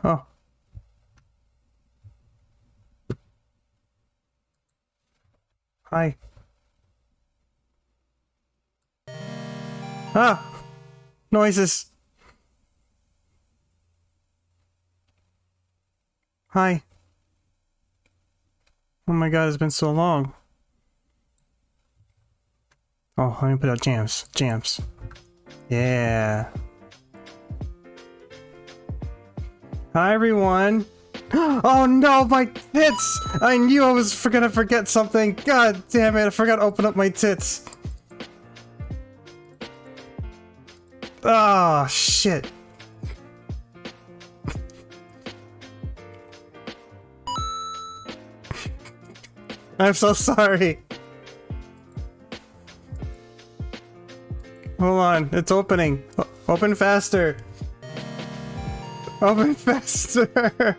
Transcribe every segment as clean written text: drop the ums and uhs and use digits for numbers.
Oh. Hi. Ah! Noises! Hi. Oh my god, it's been so long. Oh, let me put out jams. Jams. Yeah. Hi, everyone. Oh no, my tits! I knew I was gonna forget something. God damn it, I forgot to open up my tits. Oh, shit. I'm so sorry. Hold on, it's opening. Open faster. Open faster.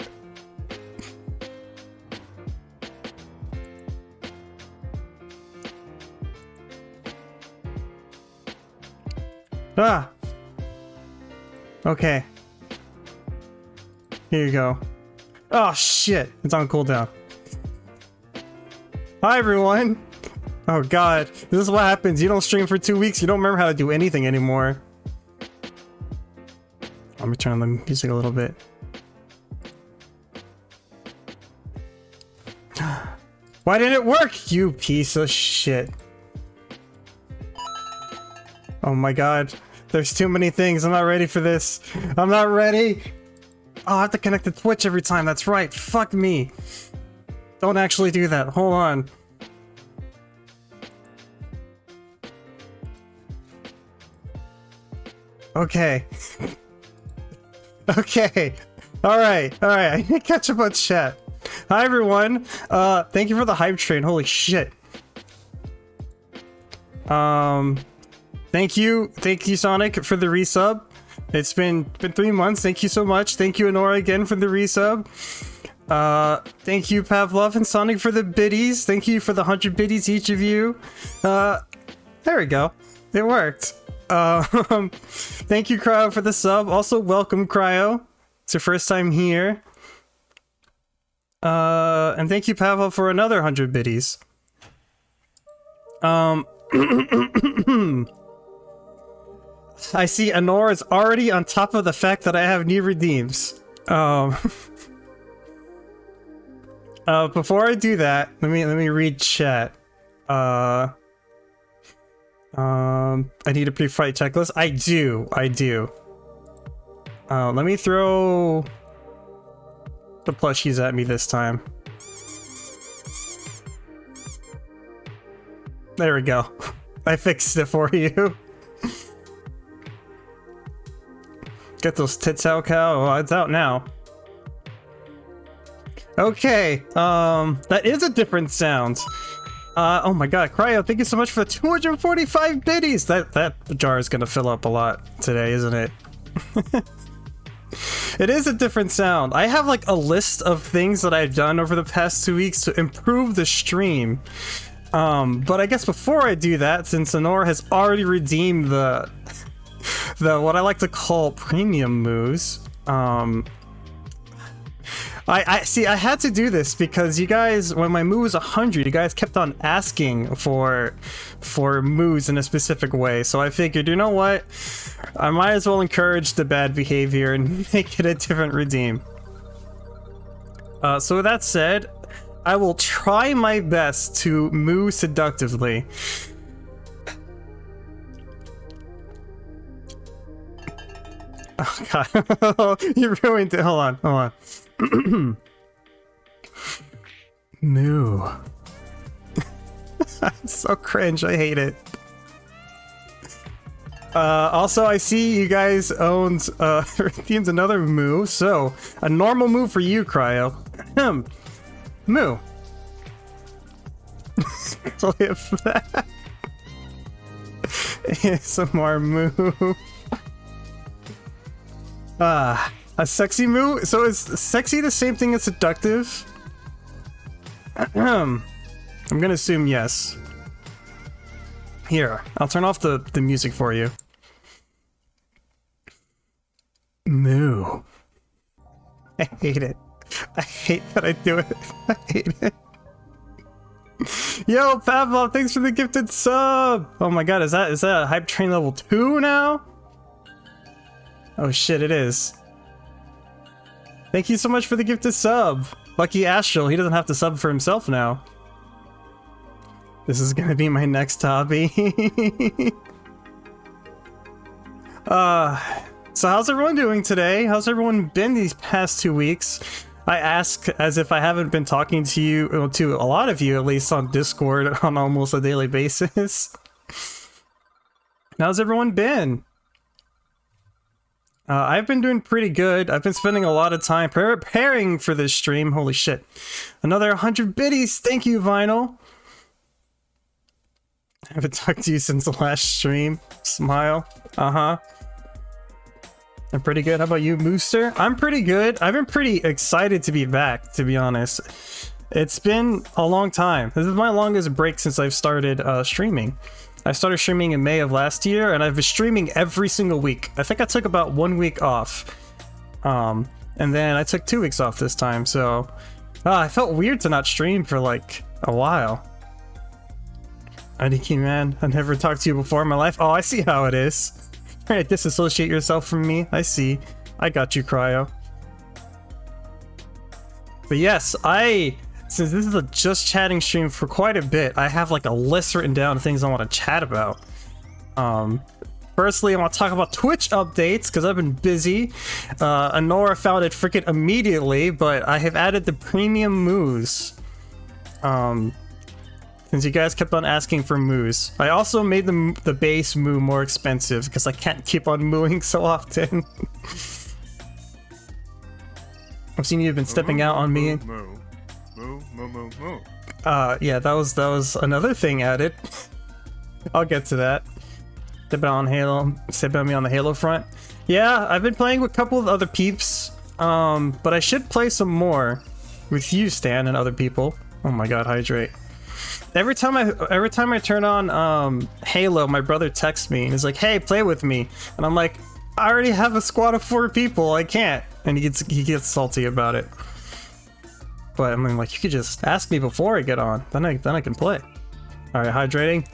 Ah. Okay. Here you go. Oh shit, it's on cooldown. Hi everyone. Oh god, this is what happens. You don't stream for 2 weeks, you don't remember how to do anything anymore. Let me turn on the music a little bit. Why didn't it work, you piece of shit? Oh my god, there's too many things. I'm not ready for this. I'm not ready. Oh, I have to connect to Twitch every time. That's right. Fuck me. Don't actually do that. Hold on. Okay. Okay. Alright. Alright. I need to catch up on chat. Hi, everyone. Thank you for the hype train. Holy shit. Thank you, Sonic, for the resub. It's been 3 months. Thank you so much. Thank you, Honora, again for the resub. Thank you, Pavlov and Sonic, for the biddies. Thank you for the 100 biddies, each of you. There we go. It worked. Thank you, Cryo, for the sub. Also, welcome, Cryo. It's your first time here. And thank you, Pavlov, for another 100 biddies. I see Honor is already on top of the fact that I have new redeems. Before I do that, let me read chat. I need a pre-fight checklist. I do. Let me throw the plushies at me this time. There we go. I fixed it for you. Get those tits out, cow. Oh, it's out now. Okay, that is a different sound. Oh my god, Cryo, thank you so much for the 245 biddies! That jar is gonna fill up a lot today, isn't it? It is a different sound. I have like a list of things that I've done over the past 2 weeks to improve the stream. But I guess before I do that, since Honor has already redeemed the what I like to call premium moves, I see, I had to do this because you guys, when my move was 100, you guys kept on asking for moves in a specific way. So I figured, you know what? I might as well encourage the bad behavior and make it a different redeem. So with that said, I will try my best to move seductively. Oh god, you ruined it. Hold on. Moo. It's so cringe, I hate it. Also, I see you guys owned redeemed another moo, so a normal move for you, Cryo. Moo. Live that. Some more moo. A sexy moo? So is sexy the same thing as seductive? I'm gonna assume yes. Here, I'll turn off the music for you. Moo. I hate it. I hate that I do it. I hate it. Yo, Pavlov, thanks for the gifted sub. Oh my god, is that a hype train level 2 now? Oh shit, it is. Thank you so much for the gifted sub. Lucky Astral, he doesn't have to sub for himself now. This is gonna be my next hobby. So how's everyone doing today? How's everyone been these past 2 weeks? I ask as if I haven't been talking to you, well, to a lot of you, at least on Discord on almost a daily basis. How's everyone been? I've been doing pretty good. I've been spending a lot of time preparing for this stream. Holy shit. Another 100 biddies. Thank you, Vinyl. I haven't talked to you since the last stream. Smile. Uh-huh. I'm pretty good. How about you, Mooster? I'm pretty good. I've been pretty excited to be back, to be honest. It's been a long time. This is my longest break since I've started streaming. I started streaming in May of last year, and I've been streaming every single week. I think I took about 1 week off. And then I took 2 weeks off this time, so... I felt weird to not stream for, like, a while. IDK man, I never talked to you before in my life. Oh, I see how it is. Trying to disassociate yourself from me. I see. I got you, Cryo. But yes, since this is a just chatting stream for quite a bit, I have like a list written down of things I want to chat about. Firstly, I want to talk about Twitch updates because I've been busy. Anora found it freaking immediately, but I have added the premium moves. Since you guys kept on asking for moves. I also made the base moo more expensive because I can't keep on mooing so often. I've seen you've been stepping out on me. Yeah, that was another thing added. I'll get to that. Stepping on me on the Halo front. Yeah, I've been playing with a couple of other peeps. But I should play some more with you, Stan, and other people. Oh my god, hydrate. Every time I turn on Halo, my brother texts me and he's like, "Hey, play with me," and I'm like, "I already have a squad of 4 people. I can't." And he gets salty about it. But I mean, like, you could just ask me before I get on, then I can play. All right, hydrating.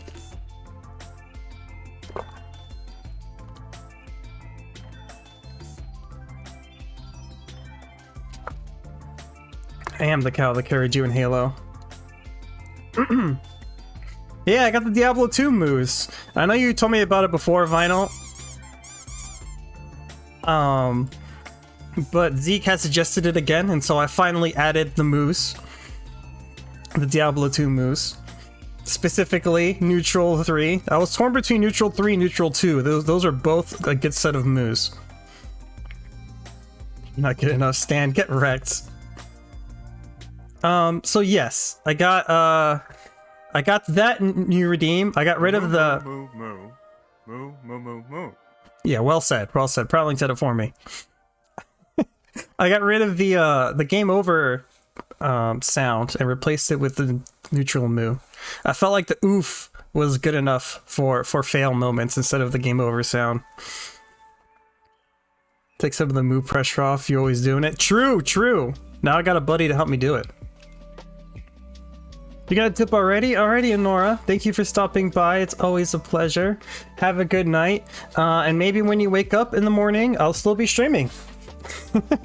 I am the cow that carried you in Halo. Yeah, I got the Diablo 2 moves. I know you told me about it before, Vinyl. But Zeke has suggested it again, and so I finally added the moves. The Diablo 2 moves. Specifically, Neutral 3. I was torn between Neutral 3 and Neutral 2. Those are both a good set of moves. Not good enough, Stan. Get wrecked. So yes, I got that new redeem. I got rid of the... Yeah, well said. Prowling said it for me. I got rid of the game over sound and replaced it with the neutral moo. I felt like the oof was good enough for fail moments instead of the game over sound. Take some of the moo pressure off. You're always doing it. True. Now I got a buddy to help me do it. You got a tip already? Alrighty, Honora. Thank you for stopping by. It's always a pleasure. Have a good night. And maybe when you wake up in the morning, I'll still be streaming.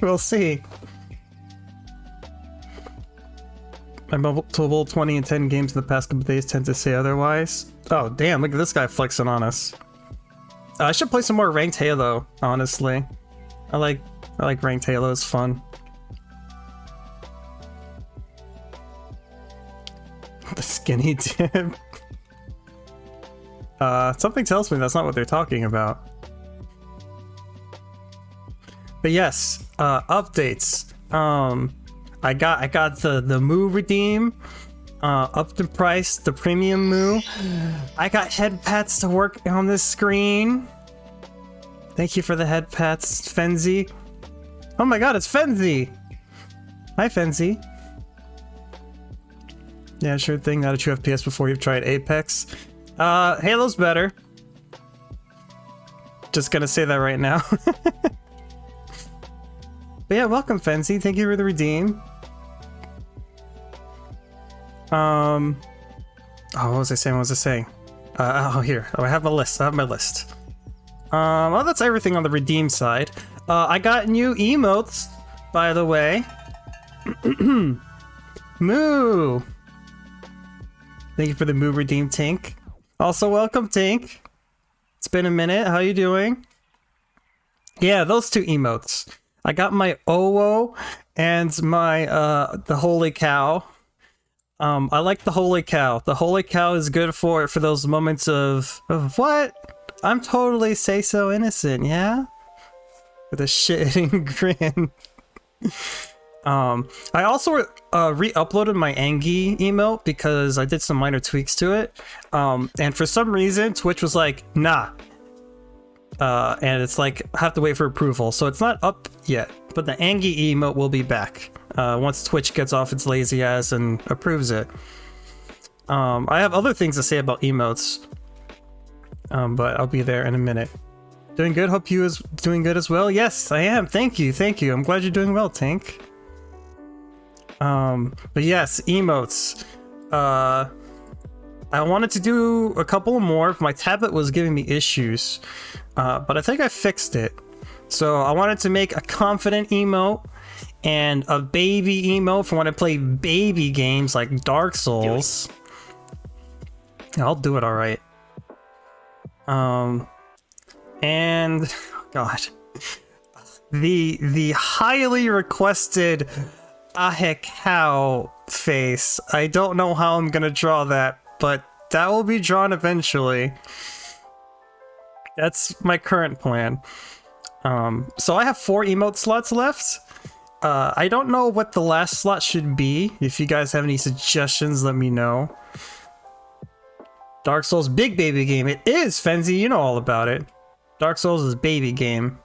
We'll see. I'm up to level 20 and 10 games in the past couple days tend to say otherwise. Oh, damn. Look at this guy flexing on us. I should play some more ranked Halo, honestly. I like ranked Halo. It's fun. The skinny dip. Something tells me that's not what they're talking about. But yes, updates. I got the moo redeem, upped in price, the premium moo. I got head pats to work on this screen. Thank you for the head pats, Fenzi. Oh my god, it's Fenzi. Hi, Fenzi. Yeah, sure thing. Not a true FPS before you've tried Apex. Halo's better. Just gonna say that right now. But yeah, welcome, Fenzi. Thank you for the redeem. Oh, what was I saying? What was I saying? Oh, here. Oh, I have my list. I have my list. Well, that's everything on the redeem side. I got new emotes, by the way. Moo! Thank you for the Moo redeem, Tink. Also, welcome, Tink. It's been a minute. How you doing? Yeah, those two emotes. I got my Owo and my, the Holy Cow. I like the Holy Cow. The Holy Cow is good for those moments of what? I'm totally say so innocent, yeah? With a shitting grin. I also re-uploaded my Angie emote because I did some minor tweaks to it. And for some reason, Twitch was like, nah. And it's like, I have to wait for approval. So it's not up yet, but the Angie emote will be back. Once Twitch gets off its lazy ass and approves it. I have other things to say about emotes. But I'll be there in a minute. Doing good? Hope you is doing good as well? Yes, I am. Thank you. Thank you. I'm glad you're doing well, Tank. But yes, emotes. I wanted to do a couple more. My tablet was giving me issues. But I think I fixed it. So I wanted to make a confident emote and a baby emote for when I play baby games like Dark Souls. Yeah, I'll do it all right. And God, the highly requested Cow face. I don't know how I'm gonna draw that, but that will be drawn eventually. That's my current plan. So I have 4 emote slots left. I don't know what the last slot should be. If you guys have any suggestions, let me know. Dark Souls big baby game. It is, Fenzi, you know all about it. Dark Souls is baby game.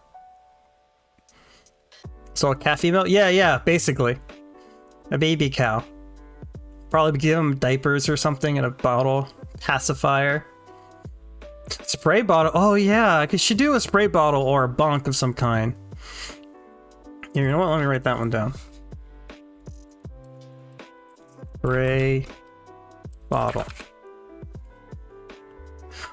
So a calf emote? Yeah, basically. A baby cow. Probably give them diapers or something in a bottle. Pacifier. Spray bottle. Oh yeah, I should do a spray bottle or a bonk of some kind. Here, you know what? Let me write that one down. Spray bottle.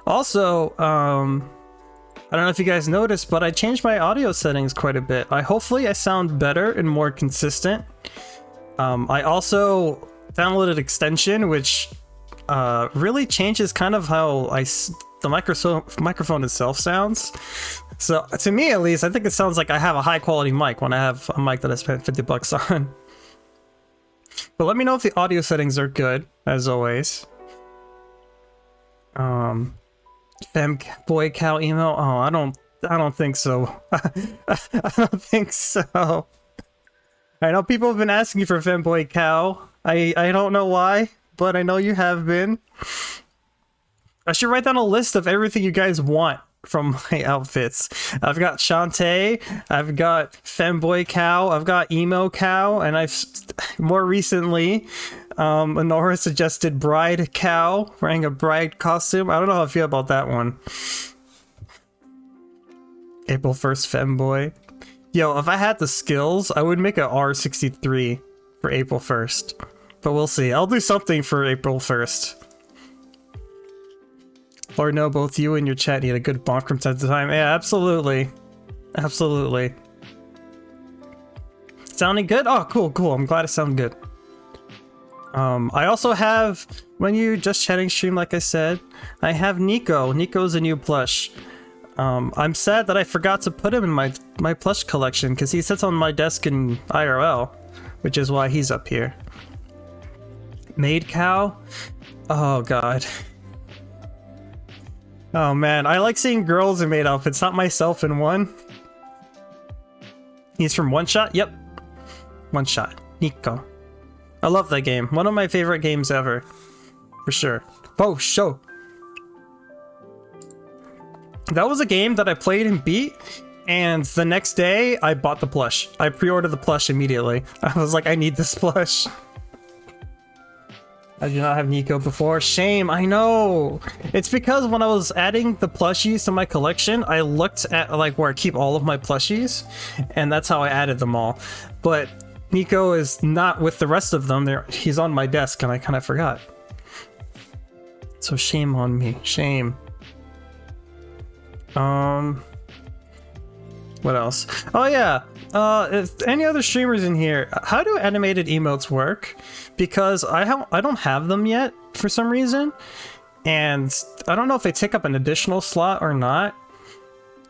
Also, I don't know if you guys noticed, but I changed my audio settings quite a bit. Hopefully I sound better and more consistent. I also downloaded an extension which really changes kind of how the microphone itself sounds. So to me at least, I think it sounds like I have a high quality mic when I have a mic that I spent $50 on. But let me know if the audio settings are good, as always. Femboy cow email? Oh, I don't think so. I don't think so. I know people have been asking you for Femboy cow. I don't know why, but I know you have been. I should write down a list of everything you guys want from my outfits. I've got Shantae, I've got Femboy cow, I've got emo cow, and I've more recently Honora suggested bride cow, wearing a bride costume. I don't know how I feel about that one. April 1st femboy. Yo, if I had the skills, I would make a R63 for April 1st. But we'll see. I'll do something for April 1st. Or no, both you and your chat need a good bonk from time to time. Yeah, absolutely. Absolutely. Sounding good? Oh, cool. I'm glad it sounded good. I also have, when you just chatting stream, like I said, I have Nico. Nico's a new plush. I'm sad that I forgot to put him in my plush collection because he sits on my desk in IRL, which is why he's up here. Maid cow? Oh god. Oh man, I like seeing girls in maid outfits, not myself in one. He's from One Shot? Yep. One Shot. Nico. I love that game. One of my favorite games ever. For sure. Oh, show. That was a game that I played and beat, and the next day I bought the plush. I pre-ordered the plush immediately. I was like, I need this plush. I do not have Nico before. Shame, I know. It's because when I was adding the plushies to my collection, I looked at like where I keep all of my plushies, and that's how I added them all. But Nico is not with the rest of them. He's on my desk, and I kind of forgot. So shame on me. Shame. What else? Oh yeah. If any other streamers in here, how do animated emotes work? Because I don't have them yet for some reason, and I don't know if they take up an additional slot or not.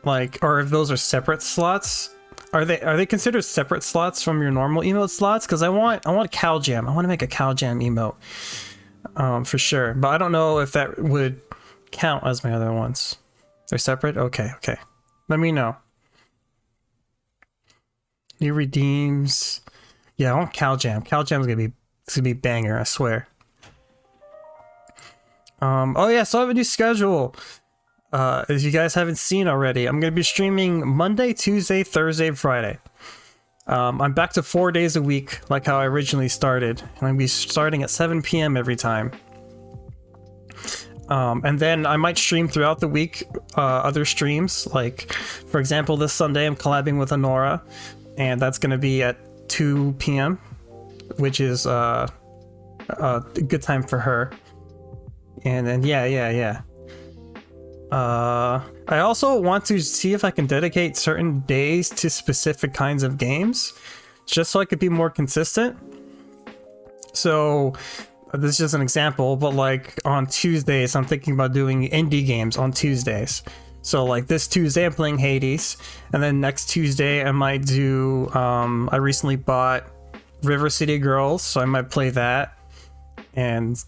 Like, or if those are separate slots. Are they considered separate slots from your normal emote slots? Because I want cow jam. I want to make a cow jam emote, for sure. But I don't know if that would count as my other ones. They're separate. Okay. Let me know. New redeems. Yeah, I want cow jam. Cow jam's gonna be banger, I swear. Oh yeah, so I have a new schedule. As you guys haven't seen already, I'm gonna be streaming Monday, Tuesday, Thursday, Friday. I'm back to 4 days a week, like how I originally started. I'm gonna be starting at 7 p.m. every time. And then I might stream throughout the week, other streams. Like, for example, this Sunday I'm collabing with Honora, and that's going to be at 2 p.m., which is a good time for her. And then, yeah. I also want to see if I can dedicate certain days to specific kinds of games, just so I could be more consistent. So, this is just an example, but like on Tuesdays, I'm thinking about doing indie games on Tuesdays. So like this Tuesday, I'm playing Hades, and then next Tuesday, I might do, I recently bought River City Girls, so I might play that. And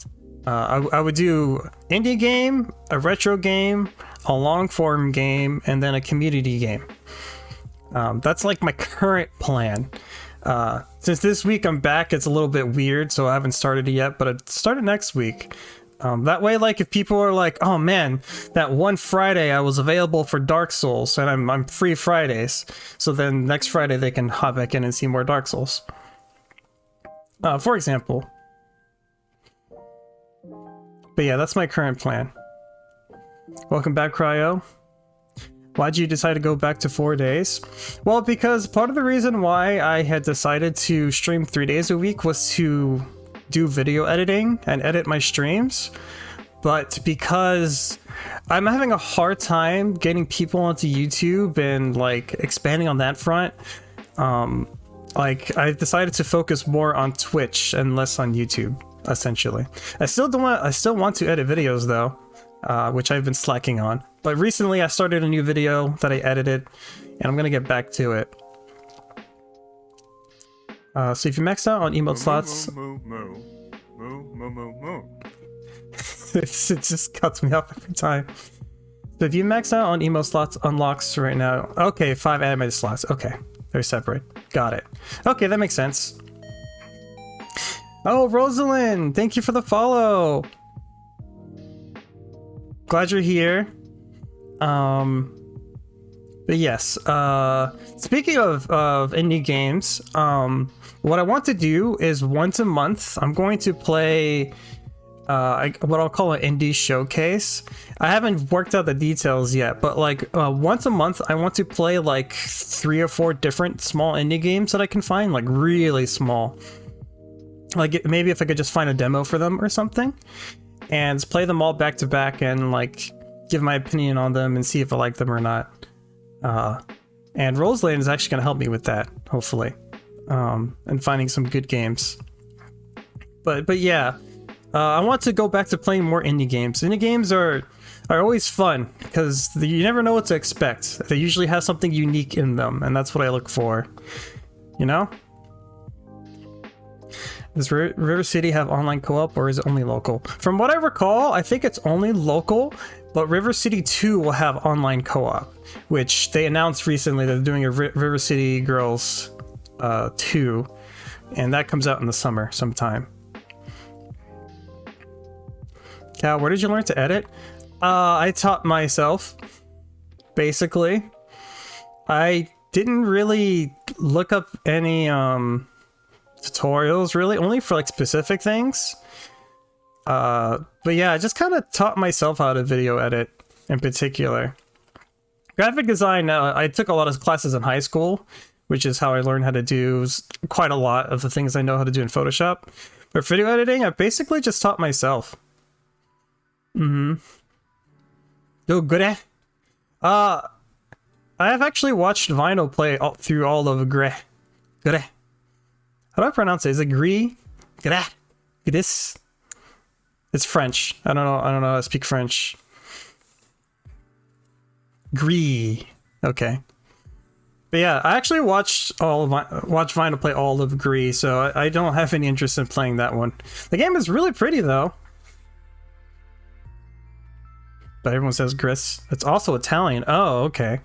I would do indie game, a retro game, a long form game, and then a community game. That's like my current plan. Since this week I'm back, it's a little bit weird, so I haven't started it yet, but I'd start it next week. That way, like, if people are like, oh man, that one Friday I was available for Dark Souls, and I'm free Fridays, so then next Friday they can hop back in and see more Dark Souls. For example. But yeah, that's my current plan. Welcome back, Cryo. Why'd you decide to go back to 4 days? Well, because part of the reason why I had decided to stream 3 days a week was to do video editing and edit my streams. But because I'm having a hard time getting people onto YouTube and like expanding on that front, like I decided to focus more on Twitch and less on YouTube, essentially. I still want to edit videos though, which I've been slacking on. But recently I started a new video that I edited, and I'm gonna get back to it. So if you max out on emote slots... it just cuts me off every time. So if you max out on emote slots unlocks right now... Okay, 5 animated slots. Okay, they're separate. Got it. Okay, that makes sense. Oh, Rosalind! Thank you for the follow! Glad you're here. But yes, speaking of indie games, what I want to do is once a month, I'm going to play what I'll call an indie showcase. I haven't worked out the details yet, but like once a month, I want to play like 3 or 4 different small indie games that I can find, like really small. Like maybe if I could just find a demo for them or something, and play them all back to back and like give my opinion on them and see if I like them or not. And Roseland is actually going to help me with that, hopefully, and finding some good games. But yeah, I want to go back to playing more indie games. Indie games are always fun because you never know what to expect. They usually have something unique in them, and that's what I look for. You know? Does River City have online co-op, or is it only local? From what I recall, I think it's only local, but River City 2 will have online co-op, which they announced recently that they're doing a River City Girls 2, and that comes out in the summer sometime. Cal, where did you learn to edit? I taught myself, basically. I didn't really look up any tutorials, really, only for like specific things. But yeah, I just kind of taught myself how to video edit in particular. Graphic design, I took a lot of classes in high school, which is how I learned how to do quite a lot of the things I know how to do in Photoshop. But video editing, I basically just taught myself. Oh, good. I have actually watched Vinyl play through all of Gre. How do I pronounce it? Is it Gris? Gris? It's French. I don't know how to speak French. Gris. Okay. But yeah, I actually watched Vinyl play all of Gris, so I don't have any interest in playing that one. The game is really pretty though. But everyone says Gris. It's also Italian. Oh, okay.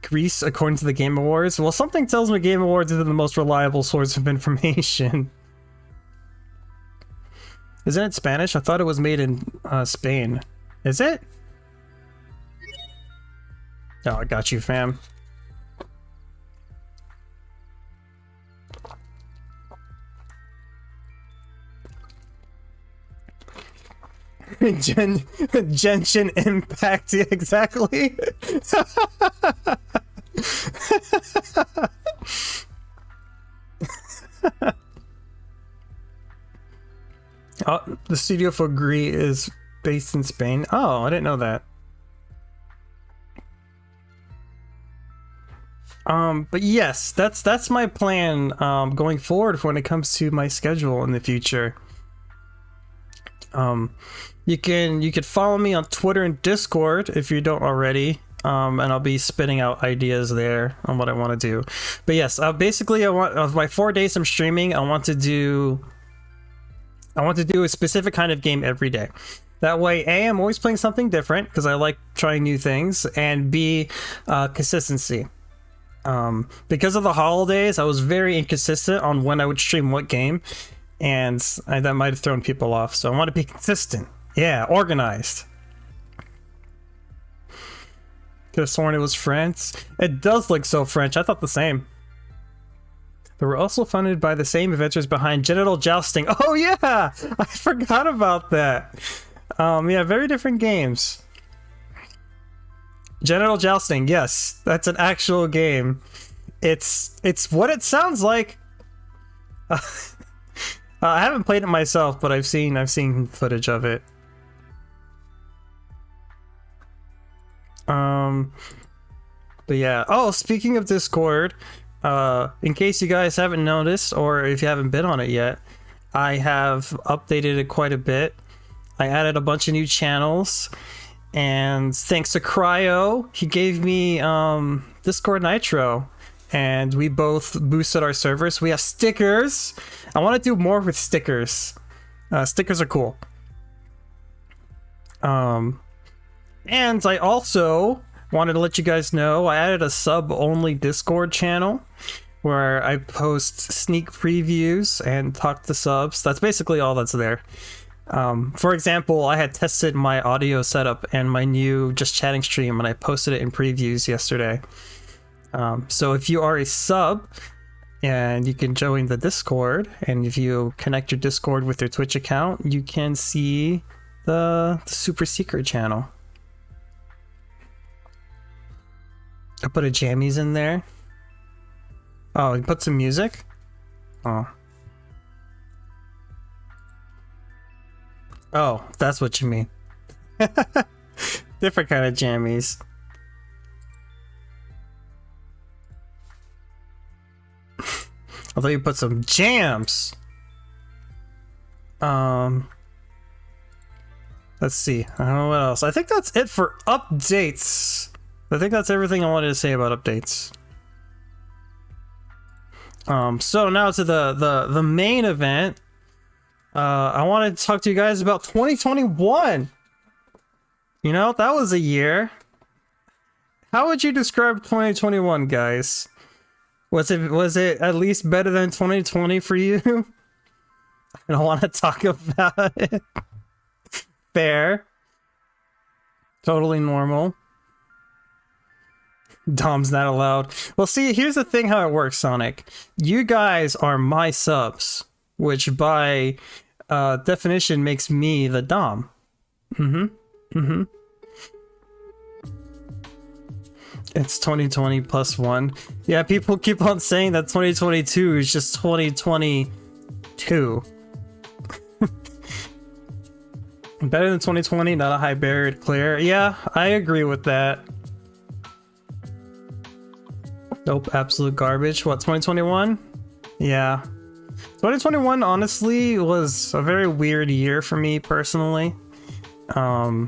Greece, according to the Game Awards. Well, something tells me Game Awards is the most reliable source of information. Isn't it Spanish? I thought it was made in Spain. Is it? Oh, I got you, fam. Genshin Impact, yeah, exactly. Oh, the studio for Gris is based in Spain. Oh, I didn't know that. But yes, that's my plan going forward when it comes to my schedule in the future. You could follow me on Twitter and Discord if you don't already. And I'll be spitting out ideas there on what I want to do. But yes, basically I want of my 4 days I'm streaming, I want to do a specific kind of game every day. That way, A, I'm always playing something different because I like trying new things, and B, consistency. Because of the holidays, I was very inconsistent on when I would stream what game, and that might have thrown people off. So I want to be consistent. Yeah, organized. Could have sworn it was French. It does look so French. I thought the same. They were also funded by the same inventors behind Genital Jousting. Oh yeah! I forgot about that. Yeah, very different games. Genital Jousting, yes. That's an actual game. It's what it sounds like. I haven't played it myself, but I've seen footage of it. But yeah. Oh, speaking of Discord, in case you guys haven't noticed, or if you haven't been on it yet, I have updated it quite a bit. I added a bunch of new channels, and thanks to Cryo, he gave me Discord Nitro, and we both boosted our servers. We have stickers. I want to do more with stickers. Stickers are cool. And I also wanted to let you guys know I added a sub-only Discord channel where I post sneak previews and talk to subs. That's basically all that's there. For example, I had tested my audio setup and my new Just Chatting stream, and I posted it in previews yesterday. So if you are a sub, and you can join the Discord, and if you connect your Discord with your Twitch account, you can see the super secret channel. I put a jammies in there. Oh, you put some music? Oh. Oh, that's what you mean. Different kind of jammies. I thought you put some jams. Let's see. I don't know what else. I think that's it for updates. I think that's everything I wanted to say about updates. So now to the main event. I wanted to talk to you guys about 2021. You know, that was a year. How would you describe 2021, guys? Was it at least better than 2020 for you? I don't want to talk about it. Fair. Totally normal. Dom's not allowed. Well, see, here's the thing how it works, Sonic. You guys are my subs. which by definition makes me the Dom. It's 2020 plus 1. Yeah, people keep on saying that 2022 is just 2022. Better than 2020, not a high barrier to clear. Yeah, I agree with that. Nope, absolute garbage. What, 2021? Yeah. 2021 honestly was a very weird year for me personally. I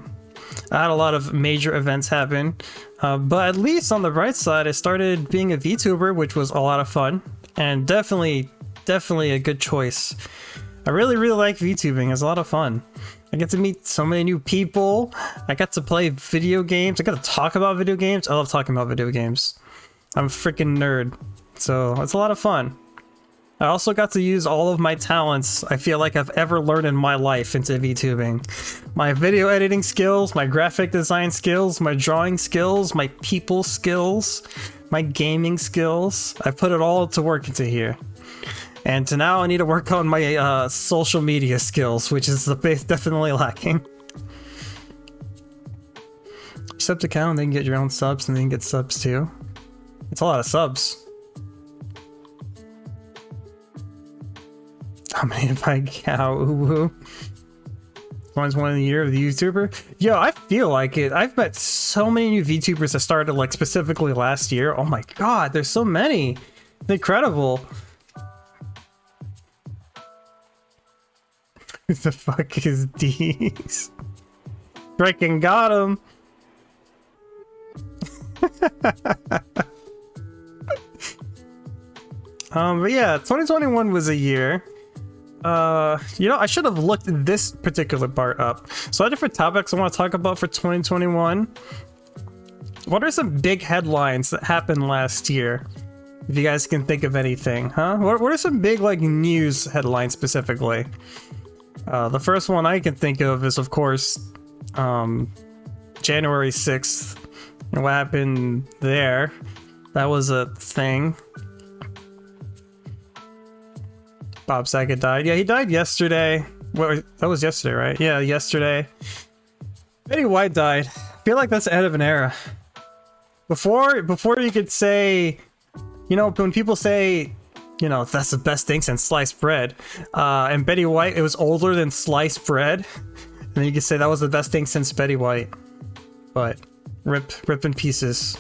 had a lot of major events happen, but at least on the bright side, I started being a VTuber, which was a lot of fun, and definitely a good choice. I really like VTubing. It's a lot of fun. I get to meet so many new people. I got to play video games. I got to talk about video games. I love talking about video games. I'm a freaking nerd, so it's a lot of fun. I also got to use all of my talents I feel like I've ever learned in my life into VTubing. My video editing skills, my graphic design skills, my drawing skills, my people skills, my gaming skills. I put it all to work into here. And now I need to work on my social media skills, which is definitely lacking. Sub account, and then get your own subs, and then get subs too. It's a lot of subs. Dominated by cow, ooh. One's one of the year of the YouTuber. Yo, I feel like it. I've met so many new VTubers that started like specifically last year. Oh my god, there's so many. It's incredible. Who the fuck is these? Freaking got him. But yeah, 2021 was a year. You know, I should have looked this particular part up. So I have different topics I want to talk about for 2021. What are some big headlines that happened last year? If you guys can think of anything, huh? What are some big like news headlines specifically? The first one I can think of is, of course, January 6th. And what happened there? That was a thing. Bob Saget died. Yeah, he died yesterday. Well, that was yesterday, right? Yeah, yesterday. Betty White died. I feel like that's the end of an era. Before you could say, you know, when people say, you know, that's the best thing since sliced bread, and Betty White, it was older than sliced bread, and then you could say that was the best thing since Betty White. But rip in pieces.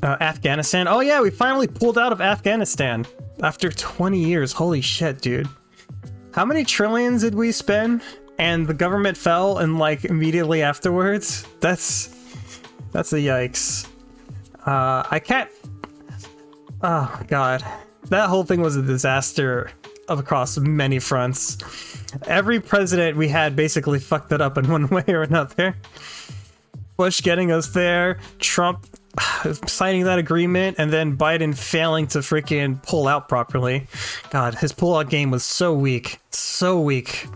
Afghanistan. Oh yeah, we finally pulled out of Afghanistan after 20 years. Holy shit, dude. How many trillions did we spend and the government fell and like immediately afterwards? That's a yikes. I can't. Oh god, that whole thing was a disaster across many fronts. Every president we had basically fucked it up in one way or another. Bush getting us there, Trump signing that agreement, and then Biden failing to freaking pull out properly. God, his pullout game was so weak. So weak.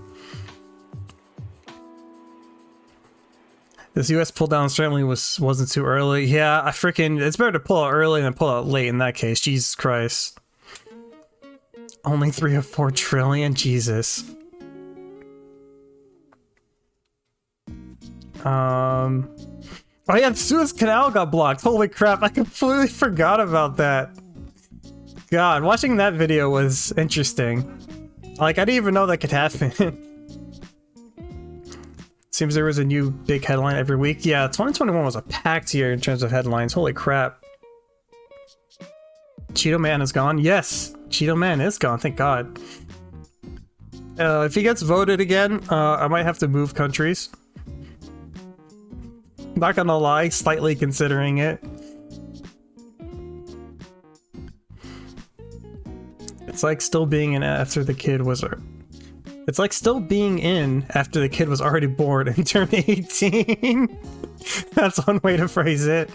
This US pull down certainly wasn't too early. Yeah, it's better to pull out early than pull out late in that case. Jesus Christ. Only 3 or 4 trillion? Jesus. Oh yeah, the Suez Canal got blocked. Holy crap, I completely forgot about that. God, watching that video was interesting. Like, I didn't even know that could happen. Seems there was a new big headline every week. Yeah, 2021 was a packed year in terms of headlines. Holy crap. Cheeto Man is gone? Yes, Cheeto Man is gone, thank God. If he gets voted again, I might have to move countries. Not gonna lie, slightly considering it. It's like still being in after the kid was... It's like still being in after the kid was already born and turned 18. That's one way to phrase it.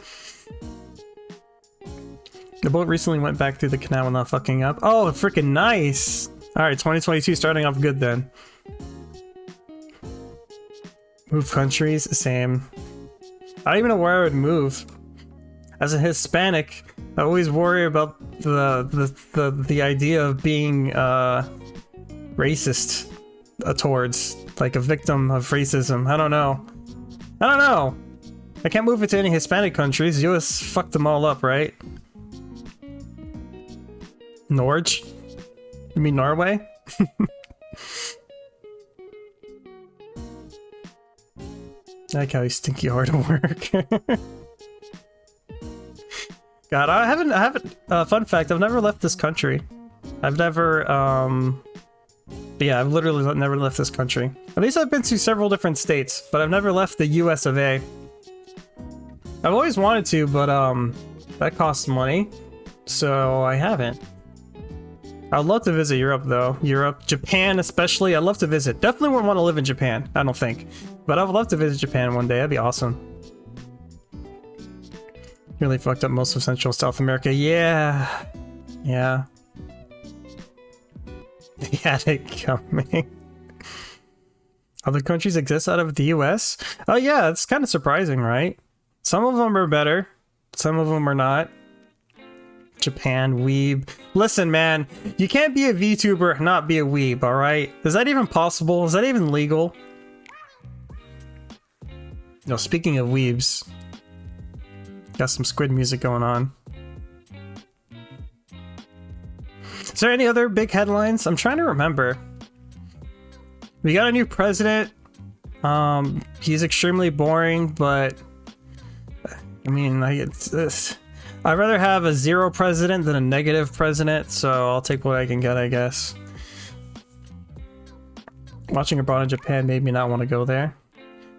The boat recently went back through the canal without fucking up. Oh, freaking nice! Alright, 2022 starting off good then. Move countries? Same. I don't even know where I would move. As a Hispanic, I always worry about the idea of being racist towards, like, a victim of racism. I don't know. I can't move it to any Hispanic countries. US fucked them all up, right? Norge? You mean Norway? I like how he's stinky hard to work. God, I haven't, fun fact, I've never left this country. I've never, yeah, I've literally never left this country. At least I've been to several different states, but I've never left the US of A. I've always wanted to, but, that costs money, so I haven't. I'd love to visit Europe, though. Europe, Japan especially, I'd love to visit. Definitely wouldn't want to live in Japan, I don't think. But I would love to visit Japan one day, that'd be awesome. Really fucked up most of Central and South America. Yeah. Yeah. He had it coming. Other countries exist out of the US? Oh yeah, it's kind of surprising, right? Some of them are better. Some of them are not. Japan, weeb. Listen, man, you can't be a VTuber and not be a weeb, alright? Is that even possible? Is that even legal? No, speaking of weebs, got some squid music going on. Is there any other big headlines? I'm trying to remember. We got a new president. He's extremely boring, but I mean, like, I'd rather have a zero president than a negative president, so I'll take what I can get, I guess. Watching abroad in Japan made me not want to go there.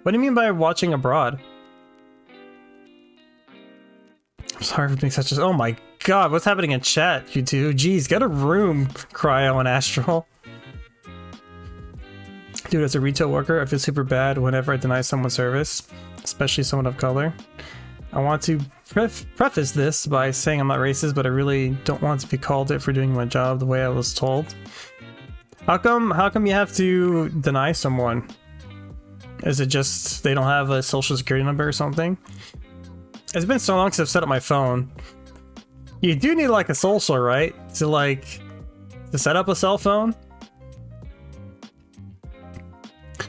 What do you mean by watching abroad? I'm sorry for being such a... Oh my god, what's happening in chat, you two? Jeez, get a room, Cryo and Astral. Dude, as a retail worker, I feel super bad whenever I deny someone service, especially someone of color. I want to preface this by saying I'm not racist, but I really don't want to be called it for doing my job the way I was told. How come you have to deny someone? Is it just they don't have a social security number or something? It's been so long since I've set up my phone. You do need like a social, right? To set up a cell phone?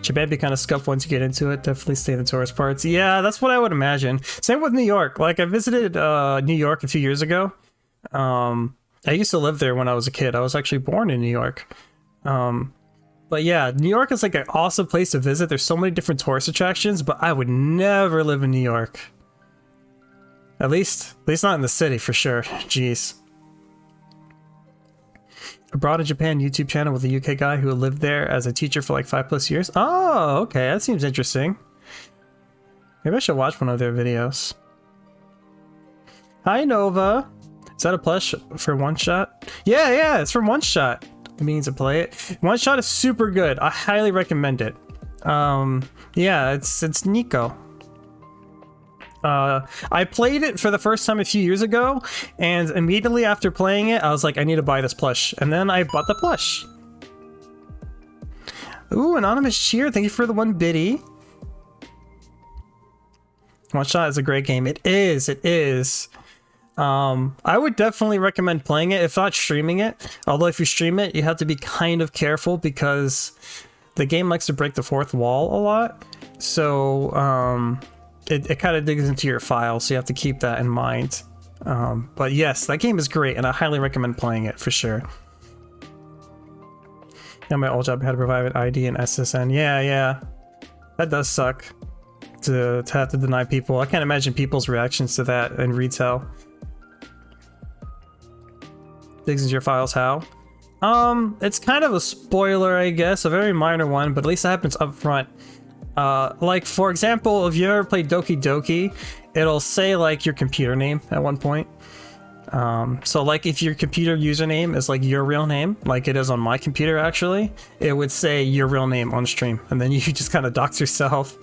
Japan be kind of scuffed once you get into it. Definitely stay in the tourist parts. Yeah, that's what I would imagine. Same with New York. Like, I visited New York a few years ago. I used to live there when I was a kid. I was actually born in New York. But yeah, New York is like an awesome place to visit. There's so many different tourist attractions, but I would never live in New York. At least not in the city for sure. Jeez. Abroad in Japan YouTube channel with a UK guy who lived there as a teacher for like 5+ years. Oh, okay, that seems interesting. Maybe I should watch one of their videos. Hi Nova. Is that a plush for One Shot? Yeah, it's from One Shot. It means to play it. One Shot is super good. I highly recommend it. Yeah, it's Nico. I played it for the first time a few years ago, and immediately after playing it, I was like, I need to buy this plush. And then I bought the plush. Ooh, Anonymous Cheer, thank you for the 1 biddy. One Shot is a great game. It is. I would definitely recommend playing it, if not streaming it. Although if you stream it, you have to be kind of careful because the game likes to break the fourth wall a lot. So, it kind of digs into your file, so you have to keep that in mind. But yes, that game is great, and I highly recommend playing it for sure. Yeah, my old job had to provide an ID and SSN. Yeah. That does suck to have to deny people. I can't imagine people's reactions to that in retail. Digs into your files how? It's kind of a spoiler, I guess, a very minor one, but at least that happens up front. Like, for example, if you ever played Doki Doki, it'll say, like, your computer name at one point. So, like, if your computer username is, like, your real name, like it is on my computer, actually, it would say your real name on stream, and then you just kind of dox yourself.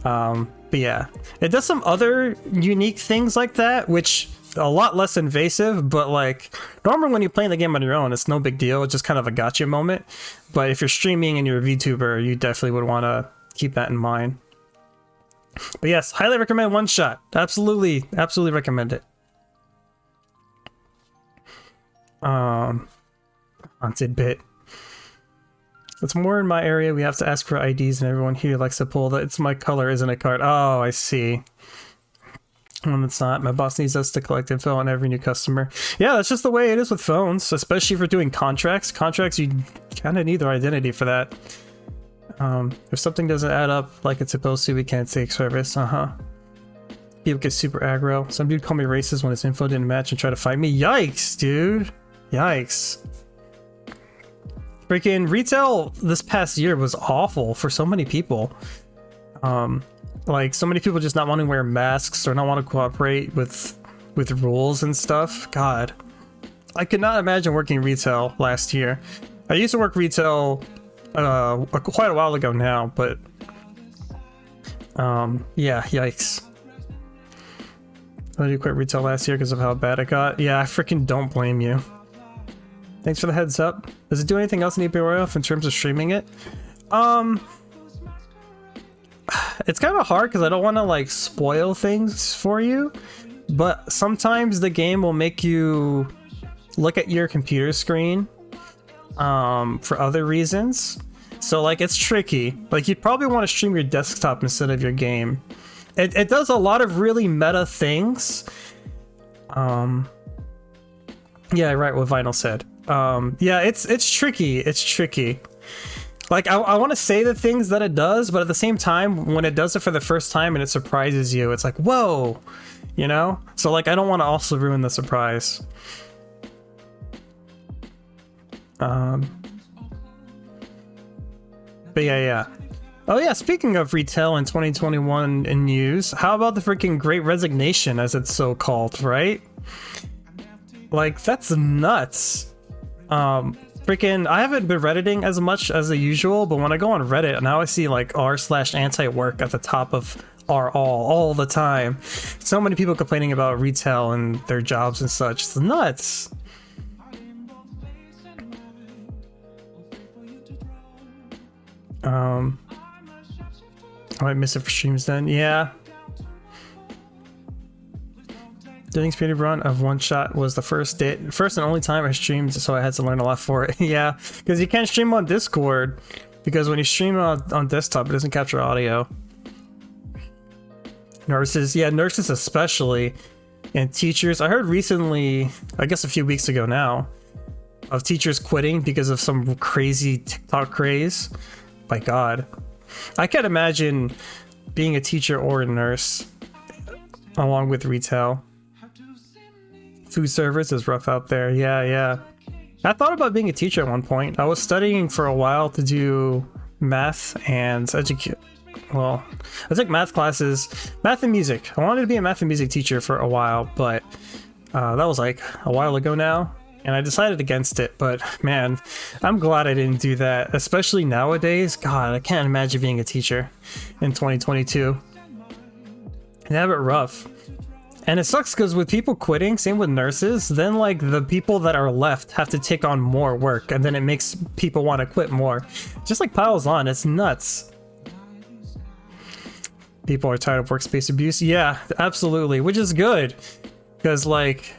But yeah, it does some other unique things like that, which a lot less invasive, but like normally when you're playing the game on your own, it's no big deal. It's just kind of a gotcha moment. But if you're streaming and you're a VTuber, you definitely would want to keep that in mind. But yes, highly recommend One Shot. Absolutely recommend it. Haunted bit. It's more in my area. We have to ask for IDs, and everyone here likes to pull that it's my color, isn't a card. Oh, I see. When it's not, my boss needs us to collect info on every new customer. Yeah, that's just the way it is with phones, especially for doing contracts. Contracts, you kind of need their identity for that. If something doesn't add up like it's supposed to, we can't take service. People get super aggro. Some dude called me racist when his info didn't match and tried to fight me. Yikes, dude. Yikes. Freaking retail this past year was awful for so many people. Like so many people just not wanting to wear masks or not want to cooperate with rules and stuff. God, I could not imagine working retail last year. I used to work retail quite a while ago now, but yeah, yikes. I did quit retail last year because of how bad it got. Yeah, I freaking don't blame you. Thanks for the heads up. Does it do anything else I need to be aware of in terms of streaming it? It's kind of hard because I don't want to like spoil things for you, but sometimes the game will make you look at your computer screen for other reasons. So like it's tricky. Like you'd probably want to stream your desktop instead of your game. It does a lot of really meta things. Yeah, right, what Vinyl said. Yeah, it's tricky. It's tricky. Like I want to say the things that it does, but at the same time, when it does it for the first time and it surprises you, it's like, whoa, you know? So like I don't want to also ruin the surprise. But yeah. Oh yeah, speaking of retail in 2021 in news, how about the freaking Great Resignation, as it's so called, right? Like, that's nuts. Freaking, I haven't been Redditing as much as the usual, but when I go on Reddit, now I see like r/anti-work at the top of all the time. So many people complaining about retail and their jobs and such. It's nuts. I might miss it for streams then. Yeah. Doing speed run of one shot was the first and only time I streamed, so I had to learn a lot for it. Yeah, because you can't stream on Discord, because when you stream on desktop, it doesn't capture audio. Nurses, yeah, nurses especially, and teachers. I heard recently, I guess a few weeks ago now, of teachers quitting because of some crazy TikTok craze. My God, I can't imagine being a teacher or a nurse along with retail. Food service is rough out there. Yeah. I thought about being a teacher at one point. I was studying for a while to do math and well, I took math classes, math and music. I wanted to be a math and music teacher for a while, but that was like a while ago now, and I decided against it. But man, I'm glad I didn't do that, especially nowadays. God, I can't imagine being a teacher in 2022. They have it rough. And it sucks because with people quitting, same with nurses, then like the people that are left have to take on more work, and then it makes people want to quit more. Just like piles on, it's nuts. People are tired of workspace abuse. Yeah, absolutely, which is good. Because like,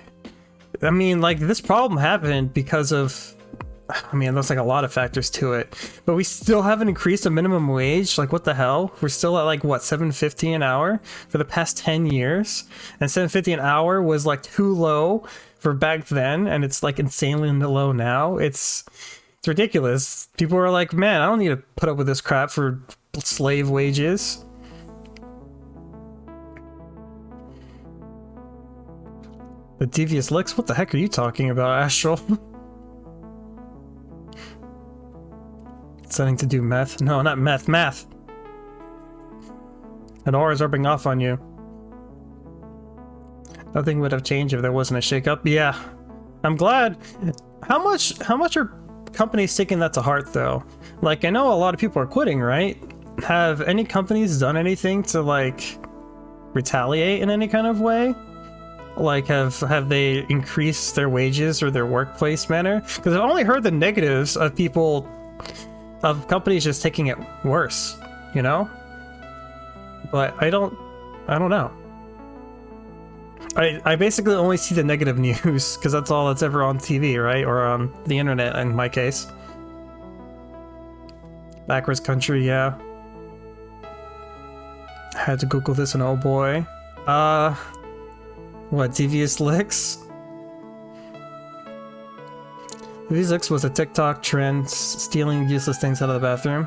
I mean, like this problem happened because of, I mean, there's like a lot of factors to it, but we still haven't increased the minimum wage. Like, what the hell? We're still at like, what, $7.50 an hour for the past 10 years? And $7.50 an hour was like too low for back then, and it's like insanely low now. It's ridiculous. People are like, man, I don't need to put up with this crap for slave wages. The devious licks? What the heck are you talking about, Astral? Setting to do meth? No, not meth, math. And aura is rubbing off on you. Nothing would have changed if there wasn't a shakeup. Yeah, I'm glad. How much are companies taking that to heart though? Like, I know a lot of people are quitting, right? Have any companies done anything to like retaliate in any kind of way? Like, have they increased their wages or their workplace manner? Because I've only heard the negatives of people, of companies just taking it worse, you know? But I don't know. I basically only see the negative news because that's all that's ever on TV, right? Or on the internet in my case. Backwards country, yeah. I had to Google this and oh boy. What, Devious Licks? Devious Licks was a TikTok trend, stealing useless things out of the bathroom.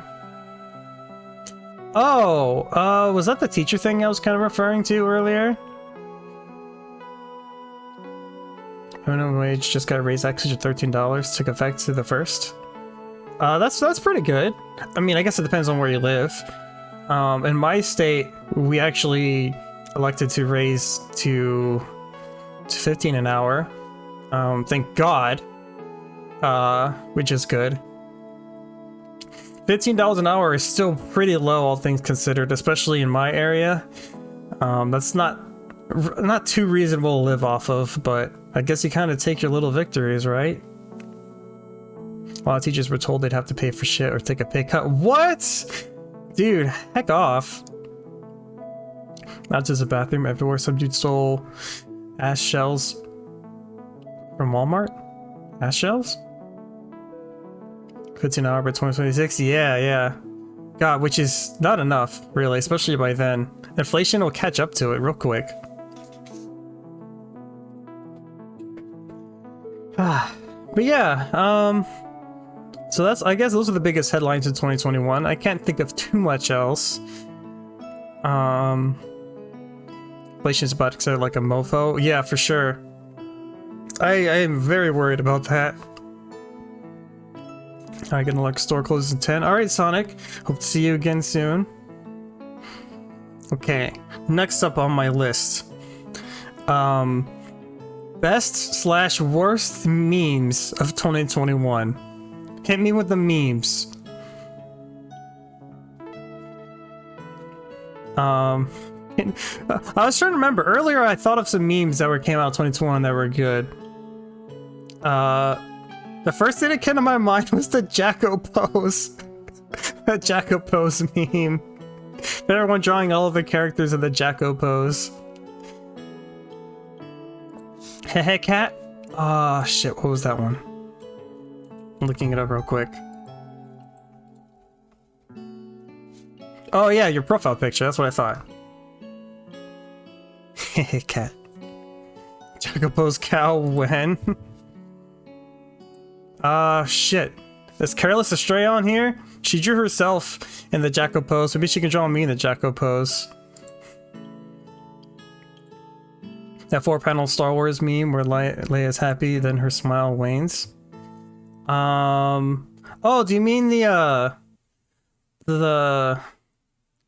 Oh, was that the teacher thing I was kind of referring to earlier? Minimum wage just got raised extra $13, took effect to the 1st. That's pretty good. I mean, I guess it depends on where you live. In my state, we actually elected to raise to 15 an hour. Thank God. Which is good. $15 an hour is still pretty low, all things considered, especially in my area. That's not too reasonable to live off of, but I guess you kind of take your little victories, right? A lot of teachers were told they'd have to pay for shit or take a pay cut. What? Dude, heck off. Not just a bathroom, everywhere. Some dude stole ass shells from Walmart? Ass shells? 15 an hour by 2026? Yeah. God, which is not enough, really, especially by then. Inflation will catch up to it real quick. But yeah, so that's, I guess those are the biggest headlines in 2021. I can't think of too much else. Inflation's about to start like a mofo. Yeah, for sure. I am very worried about that. I get like store closes in 10. Alright, Sonic. Hope to see you again soon. Okay, next up on my list. Best/worst memes of 2021. Hit me with the memes. I was trying to remember. Earlier I thought of some memes that came out in 2021 that were good. The first thing that came to my mind was the Jacko pose. The Jacko pose meme. Everyone drawing all of the characters in the Jacko pose. Hey, cat. Ah, shit. What was that one? I'm looking it up real quick. Oh yeah, your profile picture. That's what I thought. Hey, cat. Jacko pose cow when? Shit. Is Careless Astray on here? She drew herself in the Jacko pose. Maybe she can draw me in the Jacko pose. That 4-panel Star Wars meme where Leia's happy, then her smile wanes. Oh, do you mean the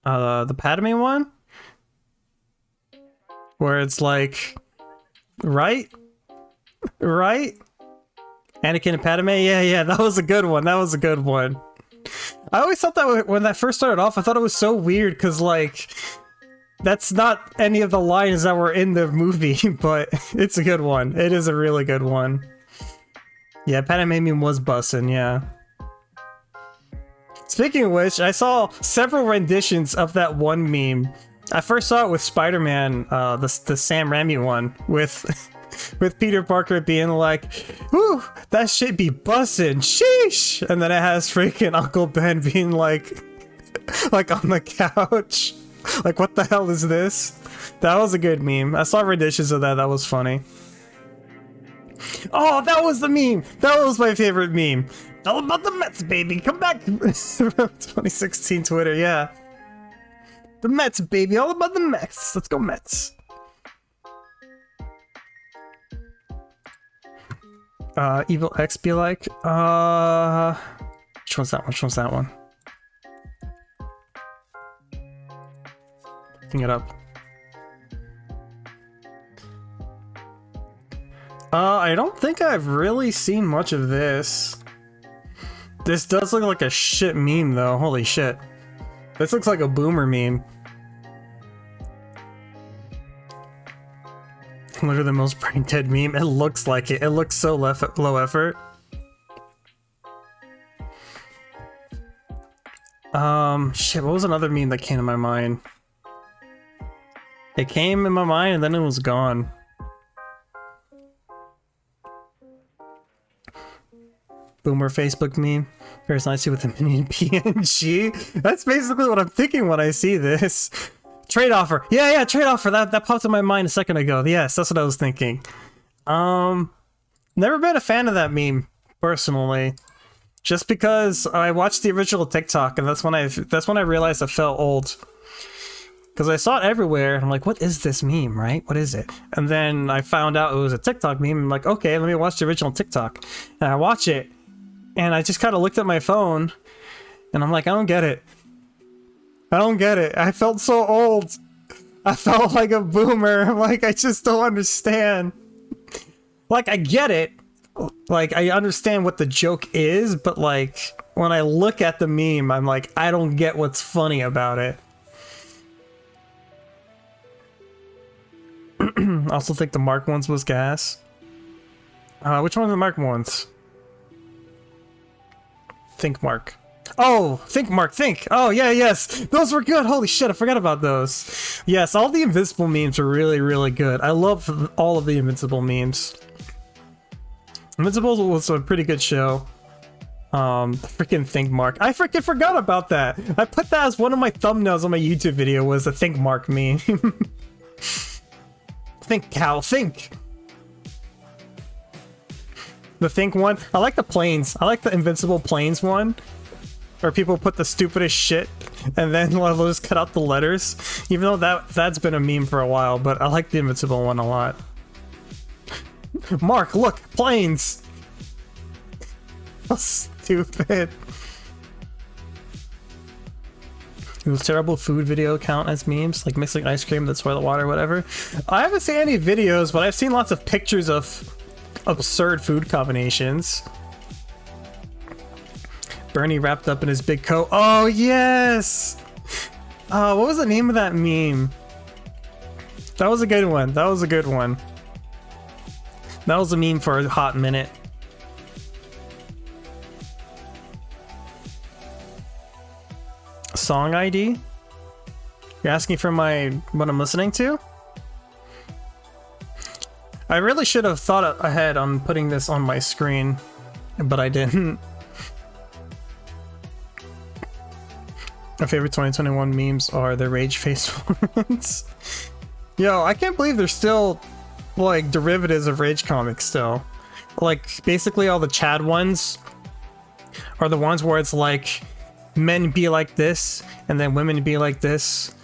Padme one? Where it's like, right? Anakin and Padme? Yeah, that was a good one. That was a good one. I always thought that when that first started off, I thought it was so weird because, like, that's not any of the lines that were in the movie, but it's a good one. It is a really good one. Yeah, Padme meme was bussin', yeah. Speaking of which, I saw several renditions of that one meme. I first saw it with Spider-Man, the Sam Raimi one, with Peter Parker being like, "Whew, that shit be bussin', sheesh!" And then it has freaking Uncle Ben being like on the couch. Like, what the hell is this? That was a good meme. I saw renditions of that. That was funny. Oh, that was the meme. That was my favorite meme. All about the Mets, baby. Come back. 2016 Twitter, yeah. The Mets, baby. All about the Mets. Let's go Mets. Evil X be like? Which one's that one? Which one's that one? Looking it up. I don't think I've really seen much of this. This does look like a shit meme though, holy shit. This looks like a boomer meme. Literally the most brain dead meme. It looks like it. It looks so low effort. Shit, what was another meme that came to my mind? It came in my mind and then it was gone. Boomer Facebook meme. Very nicely with a minion PNG. That's basically what I'm thinking when I see this. Trade offer. Yeah, trade offer. That popped in my mind a second ago. Yes, that's what I was thinking. Never been a fan of that meme, personally. Just because I watched the original TikTok, and that's when I realized it felt old. Because I saw it everywhere, and I'm like, what is this meme, right? What is it? And then I found out it was a TikTok meme. I'm like, okay, let me watch the original TikTok. And I watch it, and I just kind of looked at my phone, and I'm like, I don't get it. I don't get it. I felt so old. I felt like a boomer. I'm like, I just don't understand. Like, I get it. Like, I understand what the joke is, but like, when I look at the meme, I'm like, I don't get what's funny about it. I also think the Mark ones was gas. Which one are the Mark ones? Think Mark. Oh, think Mark, think. Oh, yeah, yes. Those were good. Holy shit, I forgot about those. Yes, all the Invincible memes are really, really good. I love all of the Invincible memes. Invincible was a pretty good show. Freaking Think Mark. I freaking forgot about that. I put that as one of my thumbnails on my YouTube video was a Think Mark meme. Think Cow, think. The think one. I like the planes. I like the Invincible planes one. Where people put the stupidest shit and then they'll just cut out the letters. Even though that's been a meme for a while, but I like the Invincible one a lot. Mark, look, planes. So stupid. Those terrible food video count as memes, like mixing ice cream with toilet water, whatever. I haven't seen any videos, but I've seen lots of pictures of absurd food combinations. Bernie wrapped up in his big coat. Oh yes! What was the name of that meme? That was a good one. That was a good one. That was a meme for a hot minute. Song ID? You're asking for what I'm listening to? I really should have thought ahead on putting this on my screen, but I didn't. My favorite 2021 memes are the rage face ones. Yo, I can't believe there's still like derivatives of rage comics still. Like basically all the Chad ones are the ones where it's like men be like this and then women be like this.